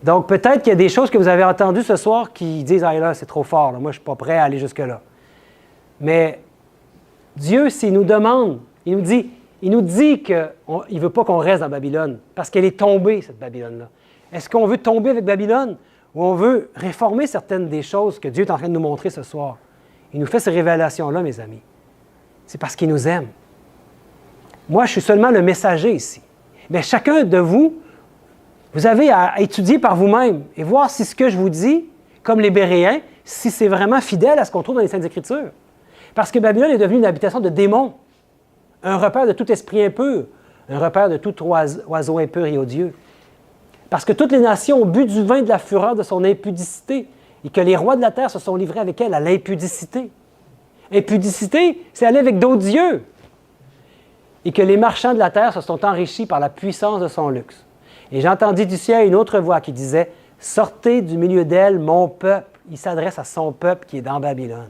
Donc, peut-être qu'il y a des choses que vous avez entendues ce soir qui disent « Ah là, c'est trop fort, là. Moi, je ne suis pas prêt à aller jusque-là. » Mais Dieu, s'il nous demande, il nous dit qu'il ne veut pas qu'on reste dans Babylone, parce qu'elle est tombée, cette Babylone-là. Est-ce qu'on veut tomber avec Babylone ou on veut réformer certaines des choses que Dieu est en train de nous montrer ce soir? Il nous fait ces révélations-là, mes amis. C'est parce qu'il nous aime. Moi, je suis seulement le messager ici. Mais chacun de vous, vous avez à étudier par vous-même et voir si ce que je vous dis, comme les Béréens, si c'est vraiment fidèle à ce qu'on trouve dans les Saintes Écritures. Parce que Babylone est devenue une habitation de démons, un repère de tout esprit impur, un repère de tout oiseau impur et odieux. Parce que toutes les nations ont bu du vin de la fureur de son impudicité et que les rois de la terre se sont livrés avec elle à l'impudicité. Impudicité, c'est aller avec d'autres dieux. Et que les marchands de la terre se sont enrichis par la puissance de son luxe. Et j'entendis du ciel une autre voix qui disait « Sortez du milieu d'elle, mon peuple. » Il s'adresse à son peuple qui est dans Babylone,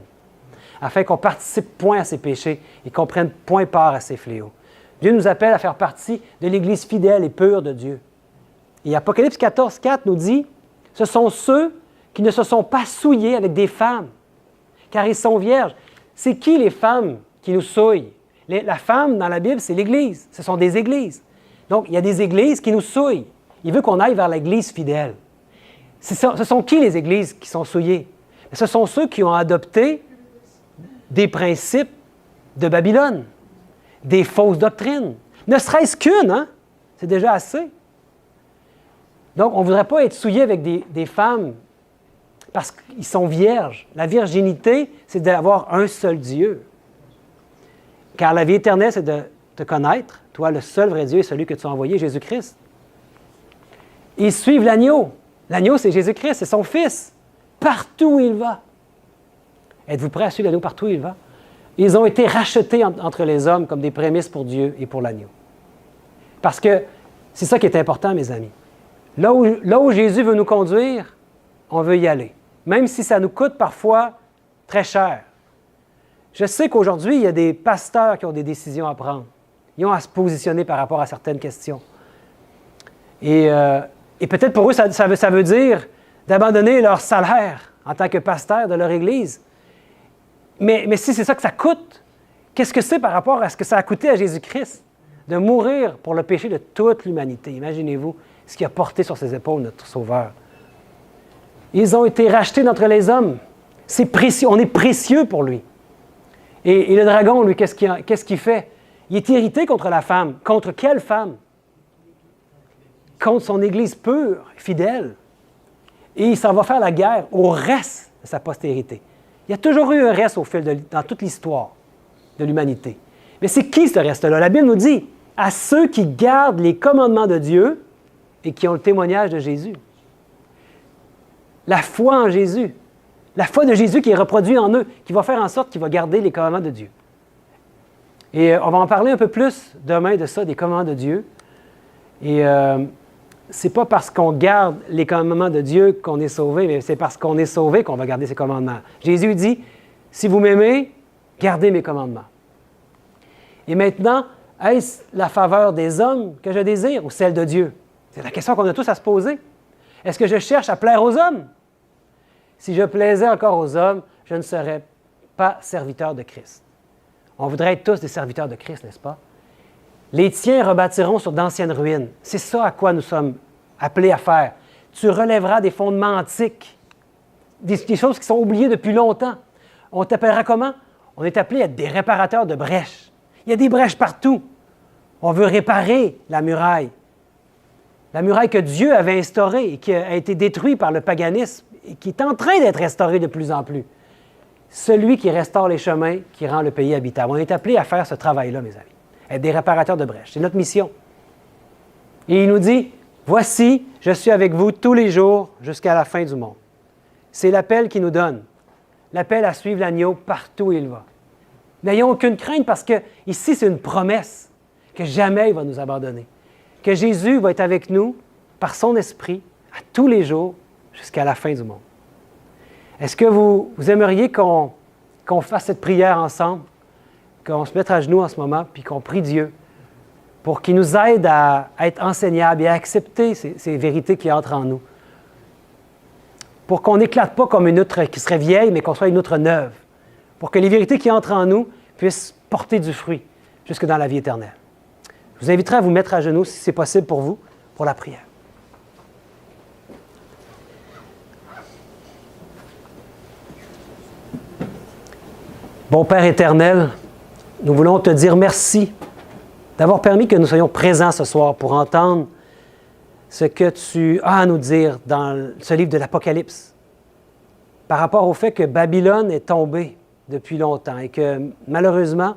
afin qu'on participe point à ses péchés et qu'on prenne point part à ses fléaux. Dieu nous appelle à faire partie de l'Église fidèle et pure de Dieu. Et Apocalypse 14, 4 nous dit « Ce sont ceux qui ne se sont pas souillés avec des femmes, car ils sont vierges. » C'est qui les femmes qui nous souillent? La femme, dans la Bible, c'est l'Église. Ce sont des églises. Donc, il y a des églises qui nous souillent. Il veut qu'on aille vers l'Église fidèle. Ce sont qui les églises qui sont souillées? Ce sont ceux qui ont adopté des principes de Babylone, des fausses doctrines. Ne serait-ce qu'une, hein? C'est déjà assez. Donc, on ne voudrait pas être souillé avec des femmes parce qu'ils sont vierges. La virginité, c'est d'avoir un seul Dieu. Car la vie éternelle, c'est de te connaître, toi, le seul vrai Dieu est celui que tu as envoyé, Jésus-Christ. Ils suivent l'agneau. L'agneau, c'est Jésus-Christ, c'est son Fils. Partout où il va. Êtes-vous prêts à suivre l'agneau partout où il va? Ils ont été rachetés entre les hommes comme des prémices pour Dieu et pour l'agneau. Parce que C'est ça qui est important, mes amis. Là où Jésus veut nous conduire, on veut y aller. Même si ça nous coûte parfois très cher. Je sais qu'aujourd'hui, il y a des pasteurs qui ont des décisions à prendre. Ils ont à se positionner par rapport à certaines questions. Et peut-être pour eux, ça veut dire d'abandonner leur salaire en tant que pasteur de leur Église. Mais si c'est ça que ça coûte, qu'est-ce que c'est par rapport à ce que ça a coûté à Jésus-Christ de mourir pour le péché de toute l'humanité? Imaginez-vous ce qu'il a porté sur ses épaules, notre Sauveur. Ils ont été rachetés d'entre les hommes. C'est précieux, on est précieux pour lui. Et le dragon, lui, qu'est-ce qu'il fait? Il est irrité contre la femme. Contre quelle femme? Contre son Église pure, fidèle. Et il s'en va faire la guerre au reste de sa postérité. Il y a toujours eu un reste dans toute l'histoire de l'humanité. Mais c'est qui ce reste-là? La Bible nous dit, à ceux qui gardent les commandements de Dieu et qui ont le témoignage de Jésus. La foi en Jésus. La foi de Jésus qui est reproduite en eux, qui va faire en sorte qu'il va garder les commandements de Dieu. Et on va en parler un peu plus demain de ça, des commandements de Dieu. Et c'est pas parce qu'on garde les commandements de Dieu qu'on est sauvé, mais c'est parce qu'on est sauvé qu'on va garder ses commandements. Jésus dit, si vous m'aimez, gardez mes commandements. Et maintenant, est-ce la faveur des hommes que je désire ou celle de Dieu? C'est la question qu'on a tous à se poser. Est-ce que je cherche à plaire aux hommes? Si je plaisais encore aux hommes, je ne serais pas serviteur de Christ. On voudrait être tous des serviteurs de Christ, n'est-ce pas? Les tiens rebâtiront sur d'anciennes ruines. C'est ça à quoi nous sommes appelés à faire. Tu relèveras des fondements antiques, des choses qui sont oubliées depuis longtemps. On t'appellera comment? On est appelé à être des réparateurs de brèches. Il y a des brèches partout. On veut réparer la muraille. La muraille que Dieu avait instaurée et qui a été détruite par le paganisme et qui est en train d'être restaurée de plus en plus. Celui qui restaure les chemins, qui rend le pays habitable. On est appelé à faire ce travail-là, mes amis. Être des réparateurs de brèches. C'est notre mission. Et il nous dit, voici, je suis avec vous tous les jours jusqu'à la fin du monde. C'est l'appel qu'il nous donne. L'appel à suivre l'agneau partout où il va. N'ayons aucune crainte parce que ici, c'est une promesse que jamais il va nous abandonner. Que Jésus va être avec nous par son esprit à tous les jours jusqu'à la fin du monde. Est-ce que vous aimeriez qu'on fasse cette prière ensemble, qu'on se mette à genoux en ce moment, puis qu'on prie Dieu pour qu'il nous aide à être enseignables et à accepter ces vérités qui entrent en nous? Pour qu'on n'éclate pas comme une outre qui serait vieille, mais qu'on soit une outre neuve. Pour que les vérités qui entrent en nous puissent porter du fruit jusque dans la vie éternelle. Je vous inviterai à vous mettre à genoux, si c'est possible pour vous, pour la prière. Bon Père éternel, nous voulons te dire merci d'avoir permis que nous soyons présents ce soir pour entendre ce que tu as à nous dire dans ce livre de l'Apocalypse par rapport au fait que Babylone est tombée depuis longtemps et que malheureusement,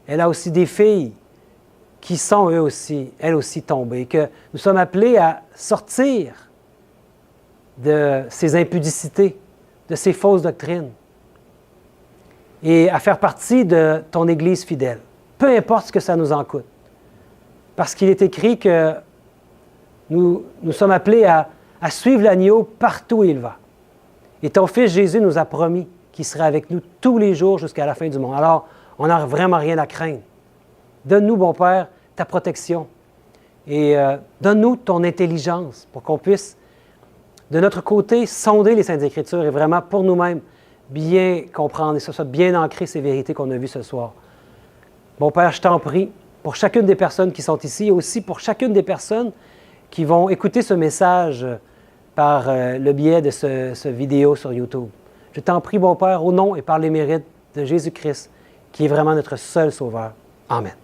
elle a aussi des filles qui sont elles aussi tombées, et que nous sommes appelés à sortir de ces impudicités, de ces fausses doctrines et à faire partie de ton Église fidèle, peu importe ce que ça nous en coûte. Parce qu'il est écrit que nous sommes appelés à suivre l'agneau partout où il va. Et ton Fils Jésus nous a promis qu'il serait avec nous tous les jours jusqu'à la fin du monde. Alors, on n'a vraiment rien à craindre. Donne-nous, bon Père, ta protection et donne-nous ton intelligence pour qu'on puisse, de notre côté, sonder les Saintes Écritures et vraiment, pour nous-mêmes, bien comprendre et que ce soit bien ancré ces vérités qu'on a vues ce soir. Bon Père, je t'en prie, pour chacune des personnes qui sont ici et aussi pour chacune des personnes qui vont écouter ce message par le biais de ce vidéo sur YouTube. Je t'en prie, bon Père, au nom et par les mérites de Jésus-Christ, qui est vraiment notre seul Sauveur. Amen.